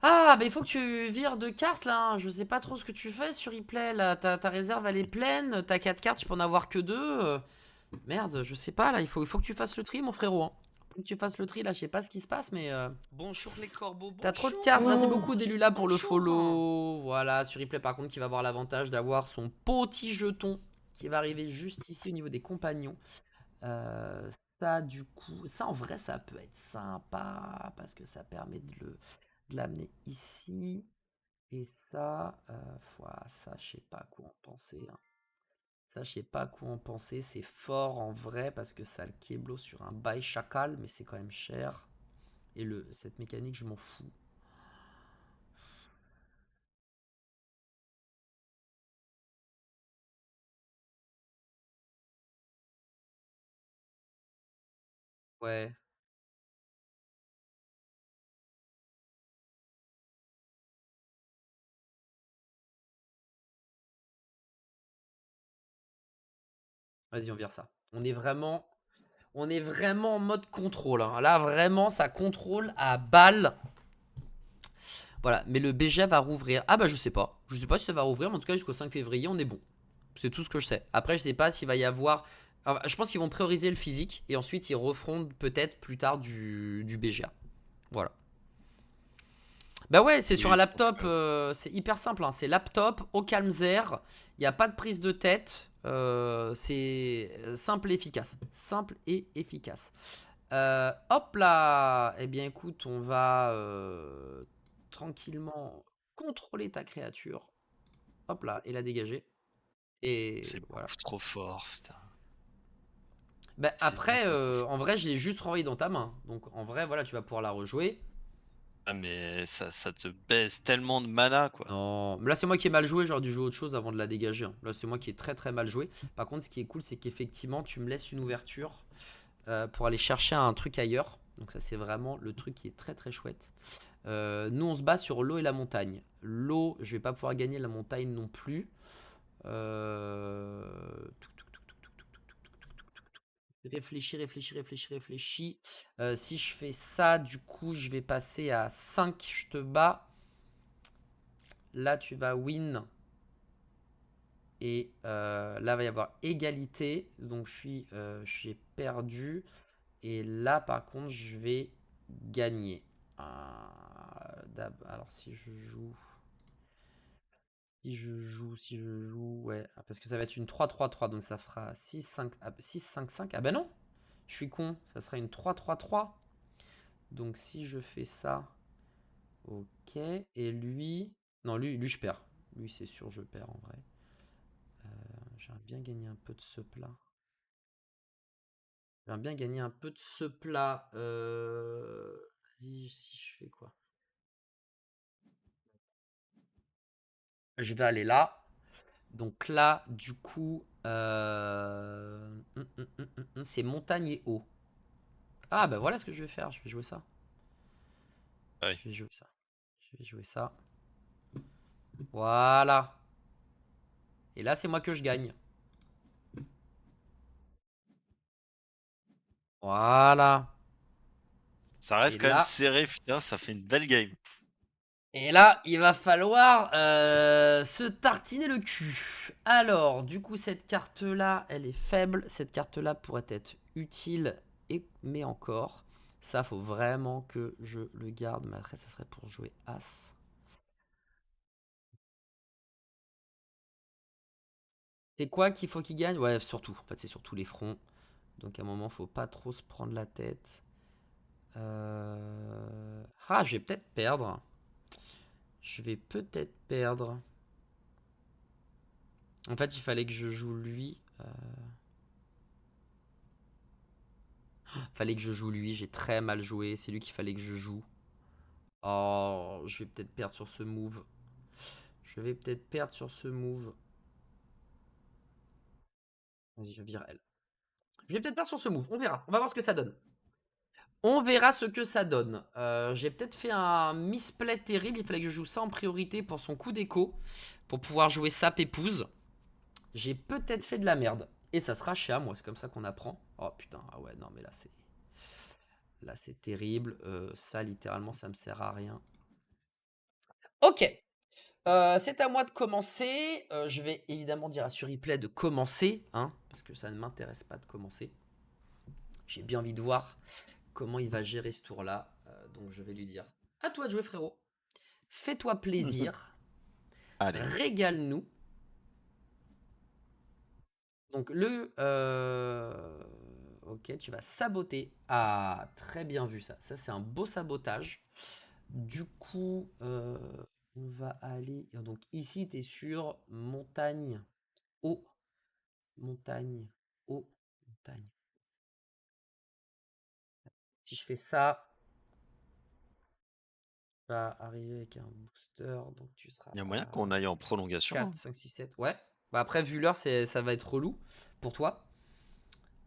Ah, bah il faut que tu vires 2 cartes là, hein. Je sais pas trop ce que tu fais sur replay là. Ta réserve elle est pleine, t'as 4 cartes, tu peux en avoir que 2. Merde, je sais pas là, il faut que tu fasses le tri, mon frérot, hein. Faut que tu fasses le tri là, je sais pas ce qui se passe, mais Bonjour les corbeaux, t'as trop de bonjour. cartes. Merci beaucoup, J'ai Delula, dit pour le bonjour. follow. Voilà, sur replay par contre, qui va avoir l'avantage d'avoir son petit jeton qui va arriver juste ici au niveau des compagnons. Euh, Ça, du coup, ça en vrai, ça peut être sympa parce que ça permet de l'amener ici. Et ça, ça, je sais pas quoi en penser, hein. Ça, je sais pas quoi en penser. C'est fort en vrai parce que ça le Keblo sur un bail chacal, mais c'est quand même cher. Et cette mécanique, je m'en fous. Ouais. Vas-y, on vire ça. On est vraiment en mode contrôle, hein. Là, vraiment, ça contrôle à balle. Voilà, mais le BGA va rouvrir. Ah bah je sais pas. Je sais pas si ça va rouvrir, mais en tout cas jusqu'au 5 février, on est bon. C'est tout ce que je sais. Après, je sais pas s'il va y avoir... Alors, je pense qu'ils vont prioriser le physique et ensuite ils referont peut-être plus tard du BGA. Voilà. Bah ouais, c'est sur Oui, un je pense laptop, que c'est hyper simple, hein. C'est laptop, au calme zer, il n'y a pas de prise de tête, c'est simple et efficace. Simple et efficace. Hop là. Eh bien écoute, on va tranquillement contrôler ta créature. Hop là, et la dégager. Et c'est voilà. beaucoup trop fort, putain. Bah, C'est après, beaucoup trop fort. en vrai, je l'ai juste renvoyé dans ta main. Donc en vrai, voilà, tu vas pouvoir la rejouer. Ah, mais ça te baisse tellement de mana, quoi. Non, mais là c'est moi qui ai mal joué, j'aurais dû jouer autre chose avant de la dégager, hein. Là c'est moi qui ai très très mal joué. Par contre, ce qui est cool, c'est qu'effectivement, tu me laisses une ouverture pour aller chercher un truc ailleurs. Donc ça c'est vraiment le truc qui est très très chouette. Nous on se bat sur l'eau et la montagne. L'eau, je vais pas pouvoir gagner, la montagne non plus. Réfléchis, réfléchis, réfléchis, réfléchis. Si je fais ça, du coup, je vais passer à 5, je te bats. Là, tu vas win. Et là, va y avoir égalité. Donc, j'ai perdu. Et là, par contre, je vais gagner. Alors, si je joue... ouais. Parce que ça va être une 3-3-3. Donc, ça fera 6-5... 6-5-5. Ah ben non, je suis con. Ça sera une 3-3-3. Donc, si je fais ça... Ok. Et lui... Non, lui je perds. Lui, c'est sûr, je perds en vrai. J'aimerais bien gagner un peu de ce plat. J'aimerais bien gagner un peu de ce plat. Vas-y, si je fais quoi? Je vais aller là. Donc là, du coup, c'est montagne et eau. Ah bah voilà ce que je vais faire. Je vais jouer ça. Ah oui. Je vais jouer ça. Je vais jouer ça. Voilà. Et là, c'est moi que je gagne. Voilà. Ça reste Et quand même là, serré, putain, ça fait une belle game. il va falloir se tartiner le cul. Alors, du coup, cette carte-là, elle est faible. Cette carte-là pourrait être utile, mais encore. Ça, faut vraiment que je le garde. Mais après, ça serait pour jouer As. C'est quoi qu'il faut qu'il gagne? Ouais, surtout. En fait, c'est sur tous les fronts. Donc, à un moment, faut pas trop se prendre la tête. Ah, je vais peut-être perdre. Je vais peut-être perdre. En fait, il fallait que je joue lui. Fallait que je joue lui, j'ai très mal joué, c'est lui qu'il fallait que je joue. Oh, je vais peut-être perdre sur ce move. Je vais peut-être perdre sur ce move. Vas-y, je vire elle. Je vais peut-être perdre sur ce move, on verra. On va voir ce que ça donne. On verra ce que ça donne. J'ai peut-être fait un misplay terrible, il fallait que je joue ça en priorité pour son coup d'écho. Pour pouvoir jouer sa pépouse. J'ai peut-être fait de la merde. Et ça sera chez moi, c'est comme ça qu'on apprend. Oh putain, ah ouais, non mais là c'est... Là c'est terrible. Ça littéralement ça me sert à rien. Ok. C'est à moi de commencer. Je vais évidemment dire à Suriplay de commencer, hein, parce que ça ne m'intéresse pas de commencer. J'ai bien envie de voir comment il va gérer ce tour-là. Donc je vais lui dire à toi de jouer, frérot. Fais-toi plaisir. Allez. Régale-nous. Donc ok, tu vas saboter. Ah, très bien vu ça. Ça, c'est un beau sabotage. Du coup, on va aller... Donc ici, tu es sur montagne, eau. Montagne, eau, montagne. Si je fais ça, tu vas arriver avec un booster, donc tu seras Il y a moyen à qu'on aille en prolongation, 4, hein. 5, 6, 7. Ouais. Bah après, vu l'heure, ça va être relou pour toi.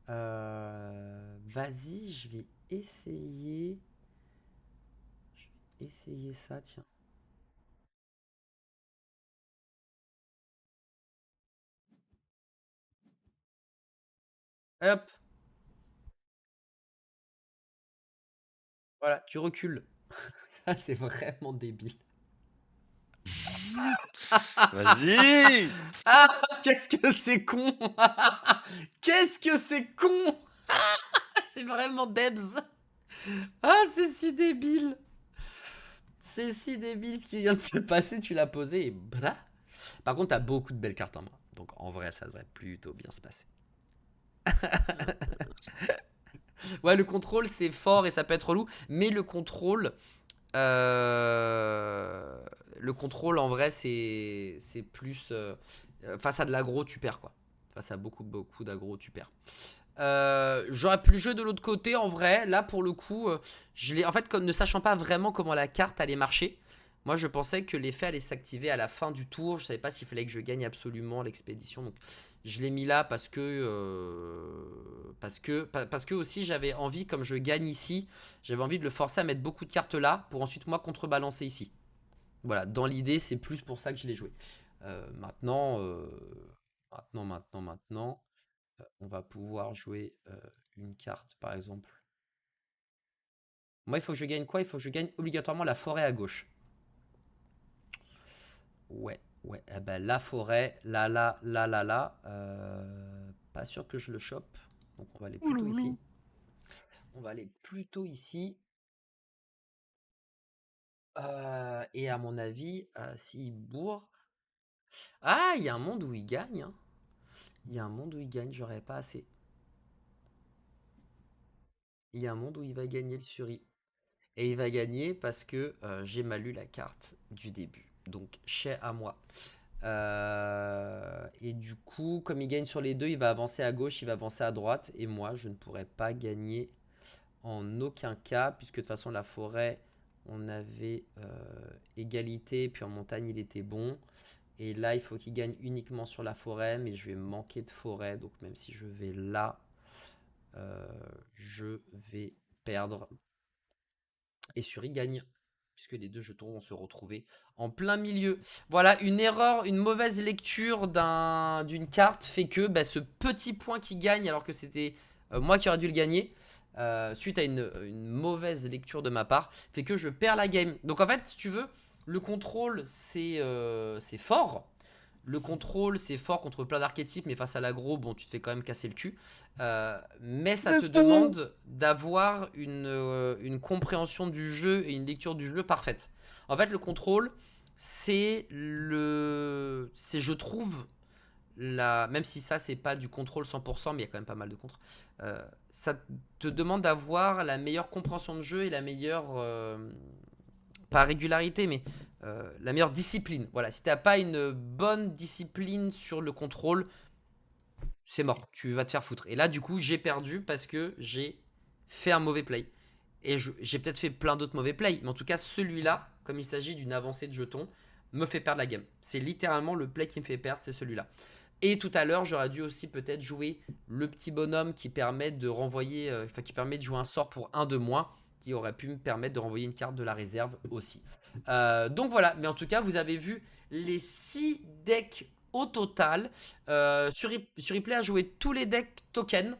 Vas-y, je vais essayer. Essayer ça, tiens. Hop, voilà, tu recules. Ah, c'est vraiment débile. Vas-y! Ah, qu'est-ce que c'est con! Qu'est-ce que c'est con! C'est vraiment Debs. Ah, c'est si débile. C'est si débile ce qui vient de se passer. Tu l'as posé et blah. Par contre, t'as beaucoup de belles cartes en main. Donc en vrai, ça devrait plutôt bien se passer. Ouais, le contrôle, c'est fort et ça peut être relou. Mais le contrôle, en vrai, c'est plus... face à de l'aggro, tu perds, quoi. Face à beaucoup d'aggro, tu perds. J'aurais pu le jouer de l'autre côté, en vrai. Là, pour le coup, en fait, comme ne sachant pas vraiment comment la carte allait marcher, moi, je pensais que l'effet allait s'activer à la fin du tour. Je savais pas s'il fallait que je gagne absolument l'expédition. Donc, je l'ai mis là parce que aussi, j'avais envie, comme je gagne ici, j'avais envie de le forcer à mettre beaucoup de cartes là pour ensuite, moi, contrebalancer ici. Voilà, dans l'idée, c'est plus pour ça que je l'ai joué. Maintenant, on va pouvoir jouer une carte, par exemple. Moi, il faut que je gagne quoi? Il faut que je gagne obligatoirement la forêt à gauche. Ouais, ouais. Eh ben, la forêt, là. Pas sûr que je le chope. Donc, on va aller plutôt ici. On va aller plutôt ici. Et à mon avis, s'il bourre... Ah, il y a un monde où il gagne. Hein. Il y a un monde où il gagne, j'aurais pas assez. Il y a un monde où il va gagner le suri. Et il va gagner parce que j'ai mal lu la carte du début. Donc, chais à moi. Et du coup, comme il gagne sur les deux, il va avancer à gauche, il va avancer à droite. Et moi, je ne pourrais pas gagner en aucun cas, puisque de toute façon, la forêt, on avait égalité. Puis en montagne, il était bon. Et là, il faut qu'il gagne uniquement sur la forêt, mais je vais manquer de forêt. Donc, même si je vais là, je vais perdre. Et Suri gagne, puisque les deux jetons vont se retrouver en plein milieu. Voilà, une erreur, une mauvaise lecture d'une carte fait que ce petit point qui gagne, alors que c'était moi qui aurais dû le gagner, suite à une mauvaise lecture de ma part, fait que je perds la game. Donc en fait, si tu veux, le contrôle, c'est fort. Le contrôle, c'est fort contre plein d'archétypes, mais face à l'aggro, bon, tu te fais quand même casser le cul. Mais ça te demande d'avoir une compréhension du jeu et une lecture du jeu parfaite. En fait, le contrôle, c'est, je trouve, même si ça, c'est pas du contrôle 100%, mais il y a quand même pas mal de contre. Ça te demande d'avoir la meilleure compréhension de jeu et la meilleure, pas régularité, mais la meilleure discipline. Voilà, si t'as pas une bonne discipline sur le contrôle, c'est mort, tu vas te faire foutre. Et là, du coup, j'ai perdu parce que j'ai fait un mauvais play. Et j'ai peut-être fait plein d'autres mauvais plays, mais en tout cas, celui-là, comme il s'agit d'une avancée de jetons, me fait perdre la game. C'est littéralement le play qui me fait perdre, c'est celui-là. Et tout à l'heure, j'aurais dû aussi peut-être jouer le petit bonhomme qui permet de renvoyer, qui permet de jouer un sort pour 1 de moins, qui aurait pu me permettre de renvoyer une carte de la réserve aussi. Donc voilà, mais en tout cas, vous avez vu les 6 decks au total. Sur Replay a joué tous les decks tokens,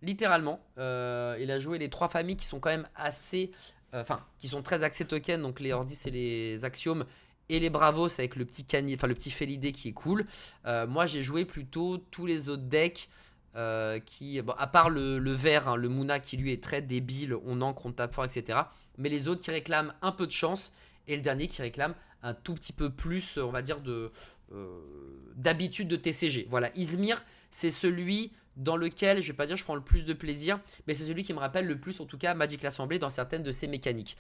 littéralement. Il a joué les 3 familles qui sont quand même assez... Enfin, qui sont très axées tokens, donc les Ordis et les Axiomes, et les Bravos avec le petit le petit Félidé qui est cool. Moi, j'ai joué plutôt tous les autres decks qui... Bon, à part le vert, hein, le Muna qui lui est très débile, on ancre, on tape fort, etc. Mais les autres qui réclament un peu de chance, et le dernier qui réclame un tout petit peu plus, on va dire, d'habitude de TCG. Voilà, Izmir, c'est celui dans lequel, je vais pas dire je prends le plus de plaisir, mais c'est celui qui me rappelle le plus, en tout cas, Magic l'Assemblée dans certaines de ses mécaniques.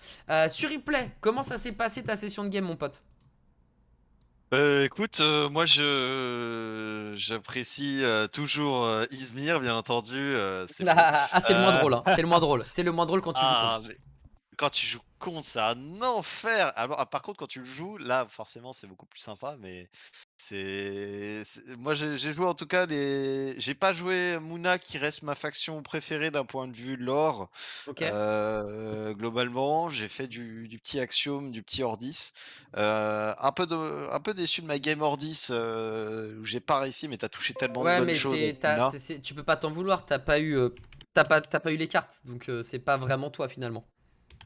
Sur Replay, comment ça s'est passé ta session de game, mon pote? Écoute, moi j'apprécie toujours Izmir, bien entendu, c'est faux. Ah, c'est le moins Euh, drôle, hein. C'est le moins drôle. C'est le moins drôle quand tu joues Ah, contre. quand tu joues contre, c'est un enfer. Alors, par contre, quand tu le joues, là, forcément, c'est beaucoup plus sympa, mais moi, j'ai joué en tout cas j'ai pas joué Muna qui reste ma faction préférée d'un point de vue lore. Ok. Globalement, j'ai fait du petit Axiom, du petit Ordis. Un peu déçu de ma game Ordis, où j'ai pas réussi, mais t'as touché tellement de Ouais, bonnes mais choses avec Muna. tu peux pas t'en vouloir, t'as pas eu les cartes, donc c'est pas vraiment toi finalement.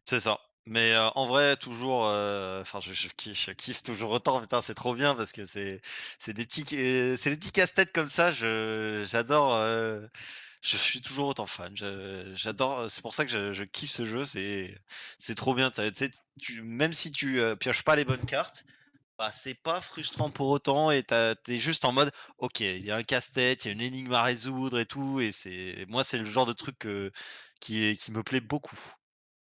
C'est ça. Mais en vrai, toujours, enfin, je kiffe toujours autant. Putain, c'est trop bien parce que c'est des petits casse-têtes comme ça. J'adore. Je suis toujours autant fan. J'adore. C'est pour ça que je kiffe ce jeu. C'est trop bien. Tu sais, même si tu pioches pas les bonnes cartes, bah, c'est pas frustrant pour autant. Et t'es juste en mode, ok, il y a un casse-tête, il y a une énigme à résoudre et tout. Et moi, c'est le genre de truc qui me plaît beaucoup.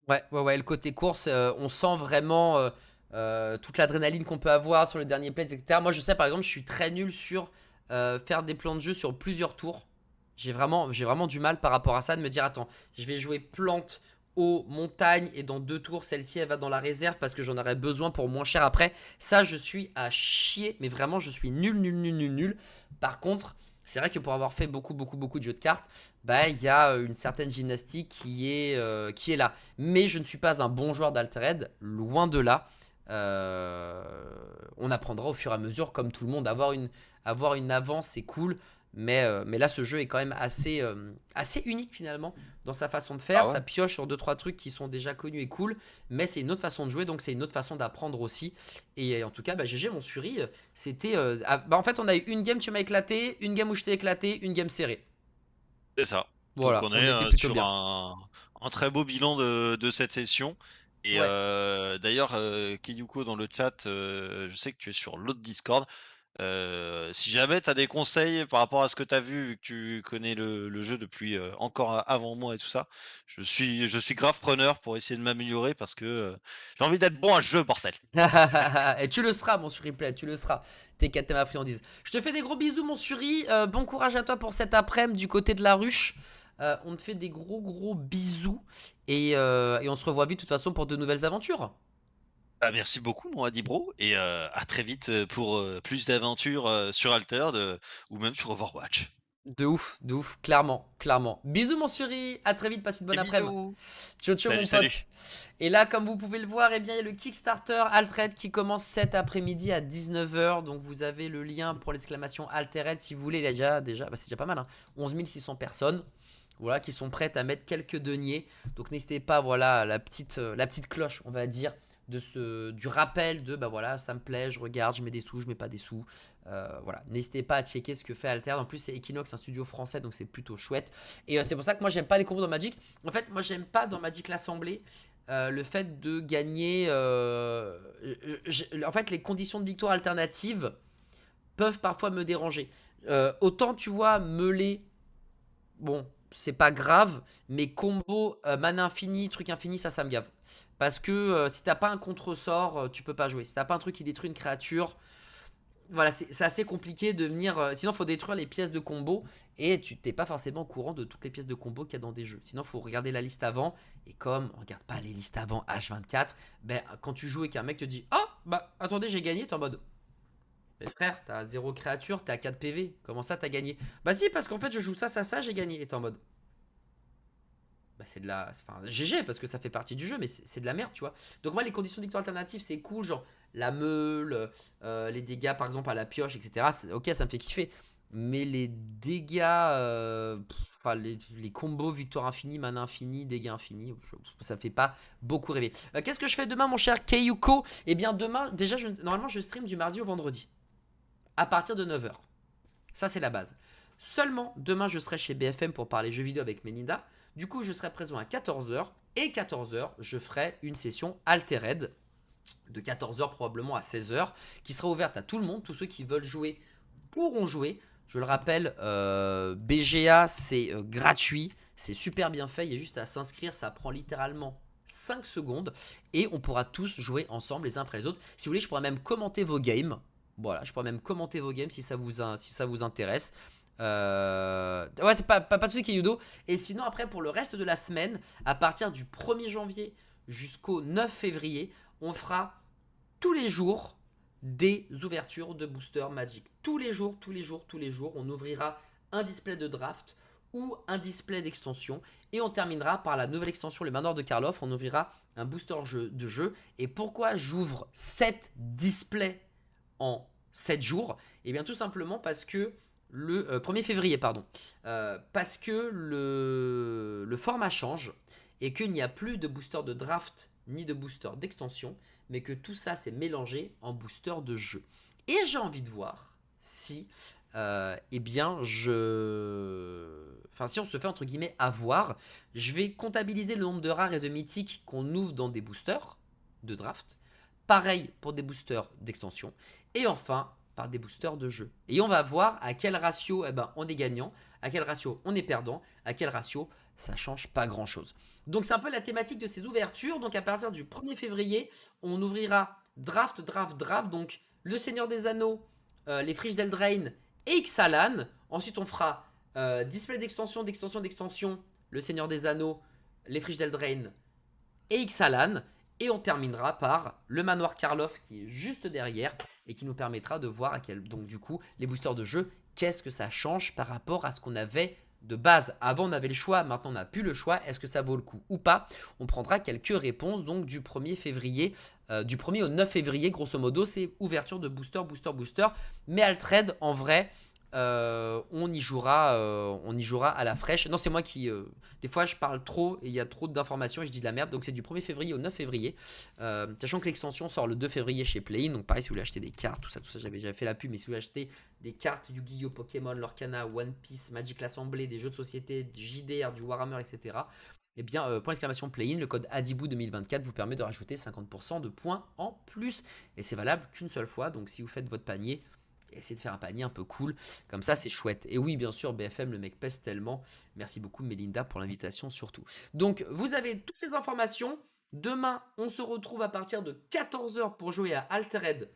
Ouais, ouais, ouais, le côté course, on sent vraiment toute l'adrénaline qu'on peut avoir sur le dernier place, etc. Moi, je sais, par exemple, je suis très nul sur faire des plans de jeu sur plusieurs tours. J'ai vraiment du mal par rapport à ça de me dire, attends, je vais jouer plante, eau, montagne, et dans 2 tours, celle-ci, elle va dans la réserve parce que j'en aurai besoin pour moins cher après. Ça, je suis à chier, mais vraiment, je suis nul, nul, nul, nul, nul. Par contre, c'est vrai que pour avoir fait beaucoup, beaucoup, beaucoup de jeux de cartes, bah, il y a une certaine gymnastique qui est là. Mais je ne suis pas un bon joueur d'Altered, loin de là. Euh, on apprendra au fur et à mesure, comme tout le monde. Avoir une avance, c'est cool. Mais là, ce jeu est quand même assez unique finalement dans sa façon de Ah faire. Ça ouais? pioche sur 2-3 trucs qui sont déjà connus et cool. Mais c'est une autre façon de jouer, donc c'est une autre façon d'apprendre aussi. Et en tout cas, bah, GG, mon Suri, c'était. Bah, en fait, on a eu une game, tu m'as éclaté, une game où je t'ai éclaté, une game serrée. C'est ça. Donc Voilà, on on est, était plutôt sur bien. un très beau bilan de cette session et Ouais. d'ailleurs, Kiyuko dans le chat, je sais que tu es sur l'autre Discord. Si jamais tu as des conseils par rapport à ce que tu as vu que tu connais le jeu depuis, encore avant moi et tout ça, je suis grave preneur pour essayer de m'améliorer parce que, j'ai envie d'être bon à ce jeu, bordel! Et tu le seras, mon Suriplay, tu le seras. T'es qu'à ma friandise. Je te fais des gros bisous, mon Suri. Bon courage à toi pour cet après-midi du côté de la ruche. On te fait des gros, gros bisous. Et on se revoit vite, de toute façon, pour de nouvelles aventures. Bah, merci beaucoup mon Adibro et à très vite, pour, plus d'aventures, sur Altered, ou même sur Overwatch. De ouf, clairement, clairement. Bisous, mon Suri. À très vite, passe une Et bonne après-midi. bisous! Ciao, ciao, Salut, mon salut! pote. Et là, comme vous pouvez le voir, eh bien, il y a le Kickstarter Altered qui commence cet après-midi à 19h. Donc, vous avez le lien pour l'exclamation Altered si vous voulez. Il y a déjà bah, c'est déjà pas mal, hein, 11 600 personnes. Voilà, qui sont prêtes à mettre quelques deniers. Donc n'hésitez pas, voilà, la petite cloche, on va dire, du rappel de, bah voilà, ça me plaît, je regarde, je mets des sous, je mets pas des sous. Voilà, n'hésitez pas à checker ce que fait Alter. En plus, c'est Equinox, un studio français, donc c'est plutôt chouette. Et c'est pour ça que moi, j'aime pas les combos dans Magic. En fait, moi, j'aime pas dans Magic l'Assemblée le fait de gagner. En fait, les conditions de victoire alternatives peuvent parfois me déranger. Autant, tu vois, meuler bon, c'est pas grave, mais combo mana infini, truc infini, ça me gave. Parce que si t'as pas un contre-sort, tu peux pas jouer. Si t'as pas un truc qui détruit une créature, voilà, c'est assez compliqué de venir. Sinon, faut détruire les pièces de combo et tu t'es pas forcément au courant de toutes les pièces de combo qu'il y a dans des jeux. Sinon, faut regarder la liste avant. Et comme on regarde pas les listes avant H24, ben quand tu joues et qu'un mec te dit oh, bah attendez, j'ai gagné, t'es en mode mais frère, t'as 0 créature, t'es à 4 PV. Comment ça, t'as gagné? Bah si, parce qu'en fait, je joue ça, j'ai gagné. Et t'es en mode bah c'est de la. Enfin, GG, parce que ça fait partie du jeu, mais c'est de la merde, tu vois. Donc, moi, les conditions de victoire alternatives, c'est cool, genre la meule, les dégâts, par exemple, à la pioche, etc. Ok, ça me fait kiffer. Mais les dégâts, enfin, les combos victoire infinie, mana infinie, dégâts infinis, ça me fait pas beaucoup rêver. Qu'est-ce que je fais demain, mon cher Keiyuko? Eh bien, demain, déjà, normalement, je stream du mardi au vendredi, à partir de 9h. Ça, c'est la base. Seulement, demain, je serai chez BFM pour parler jeux vidéo avec Melinda. Du coup, je serai présent à 14h. Et 14h, je ferai une session Altered de 14h probablement à 16h qui sera ouverte à tout le monde. Tous ceux qui veulent jouer pourront jouer. Je le rappelle, BGA, c'est gratuit. C'est super bien fait. Il y a juste à s'inscrire. Ça prend littéralement 5 secondes. Et on pourra tous jouer ensemble les uns après les autres. Si vous voulez, je pourrais même commenter vos games. Voilà, je pourrais même commenter vos games si ça vous intéresse. Ouais, c'est pas de soucis, Yudo. Et sinon, après, pour le reste de la semaine, à partir du 1er janvier jusqu'au 9 février, on fera tous les jours des ouvertures de booster Magic. Tous les jours, on ouvrira un display de draft ou un display d'extension. Et on terminera par la nouvelle extension, le Manoir de Karloff. On ouvrira un booster de jeu. Et pourquoi j'ouvre 7 displays en 7 jours? Et bien tout simplement parce que le 1er février, pardon. Parce que le format change et qu'il n'y a plus de booster de draft ni de booster d'extension, mais que tout ça s'est mélangé en booster de jeu. Et j'ai envie de voir si, eh bien, si on se fait entre guillemets avoir, je vais comptabiliser le nombre de rares et de mythiques qu'on ouvre dans des boosters de draft. Pareil pour des boosters d'extension. Et enfin, par des boosters de jeu. Et on va voir à quel ratio on est gagnant, à quel ratio on est perdant, à quel ratio ça change pas grand chose. Donc c'est un peu la thématique de ces ouvertures. Donc à partir du 1er février, on ouvrira draft. Donc le Seigneur des Anneaux, les Friches d'Eldraine et Ixalan. Ensuite on fera display d'extension, le Seigneur des Anneaux, les Friches d'Eldraine et Ixalan. Et on terminera par le Manoir Karloff qui est juste derrière et qui nous permettra de voir à quel, donc du coup, les boosters de jeu, qu'est-ce que ça change par rapport à ce qu'on avait de base. Avant, on avait le choix, maintenant, on n'a plus le choix. Est-ce que ça vaut le coup ou pas? On prendra quelques réponses donc du 1er février, du 1er au 9 février, grosso modo, c'est ouverture de booster. Mais Altrade, en vrai, on y jouera à la fraîche. Non, c'est moi qui des fois je parle trop et il y a trop d'informations et je dis de la merde. Donc c'est du 1er février au 9 février, sachant que l'extension sort le 2 février chez Play-in. Donc pareil, si vous voulez acheter des cartes, tout ça j'avais déjà fait la pub, mais si vous voulez acheter des cartes Yu-Gi-Oh, Pokémon, Lorcana, One Piece, Magic l'Assemblée, des jeux de société, du JDR, du Warhammer, etc., eh bien, point d'exclamation Play-in, le code Adibou 2024 vous permet de rajouter 50% de points en plus. Et c'est valable qu'une seule fois. Donc si vous faites votre panier, essayez de faire un panier un peu cool, comme ça c'est chouette. Et oui, bien sûr, BFM, le mec pèse tellement. Merci beaucoup Mélinda pour l'invitation surtout. Donc vous avez toutes les informations. Demain, on se retrouve à partir de 14h pour jouer à Altered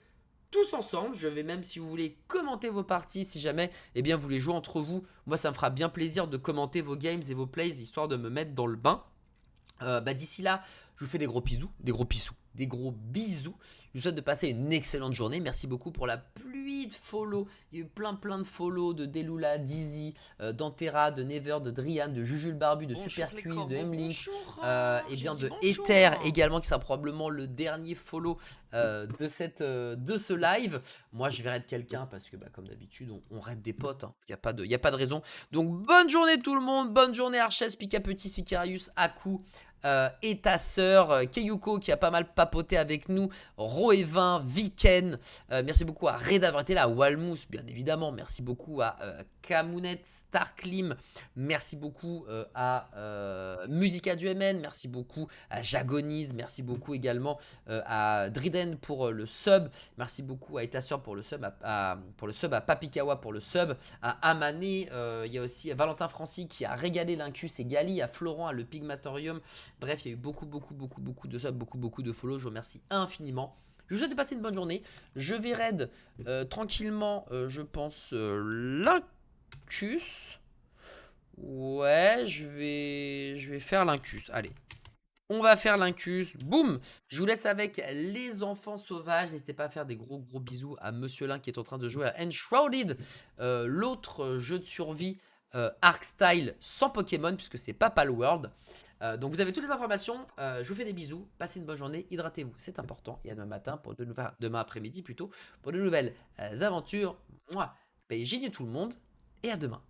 tous ensemble. Je vais même, si vous voulez, commenter vos parties, si jamais vous voulez jouer entre vous. Moi, ça me fera bien plaisir de commenter vos games et vos plays, histoire de me mettre dans le bain. D'ici là, je vous fais des gros bisous. Je vous souhaite de passer une excellente journée. Merci beaucoup pour la pluie de follow. Il y a eu plein de follow de Delula, Dizzy, d'Antera, de Never, de Drian, de Jujules Barbu, de Super Quiz, de Emlink, et bien de Ether également, qui sera probablement le dernier follow de ce live. Moi, je vais raid quelqu'un parce que, comme d'habitude, on raid des potes. Il n'y a pas de raison. Donc, bonne journée tout le monde. Bonne journée Arches, Pika Petit, Sicarius, Aku. Et ta sœur Keyuko qui a pas mal papoté avec nous, Roevin, Viken, merci beaucoup à Red d'avoir été là, à Walmous bien évidemment, merci beaucoup à Kamounet, Starklim, merci beaucoup à Musica du MN, merci beaucoup à Jagoniz, merci beaucoup également à Driden pour le sub, merci beaucoup à Etasur pour le sub, à Papikawa pour le sub, à Amane, il y a aussi Valentin Francy qui a régalé l'Incus et Gali, à Florent, à Le Pigmatorium. Bref, il y a eu beaucoup de subs, beaucoup de follow. Je vous remercie infiniment. Je vous souhaite de passer une bonne journée. Je vais raid tranquillement, je pense, l'Incus. Ouais, je vais faire l'Incus. Allez, on va faire l'Incus. Boum. Je vous laisse avec les enfants sauvages. N'hésitez pas à faire des gros bisous à Monsieur Lin qui est en train de jouer à Enshrouded, l'autre jeu de survie Arc Style sans Pokémon, puisque c'est pas Palworld. Donc vous avez toutes les informations. Je vous fais des bisous. Passez une bonne journée. Hydratez-vous, c'est important. Et à demain matin pour demain après-midi plutôt pour de nouvelles aventures. Moi, j'ai dit tout le monde et à demain.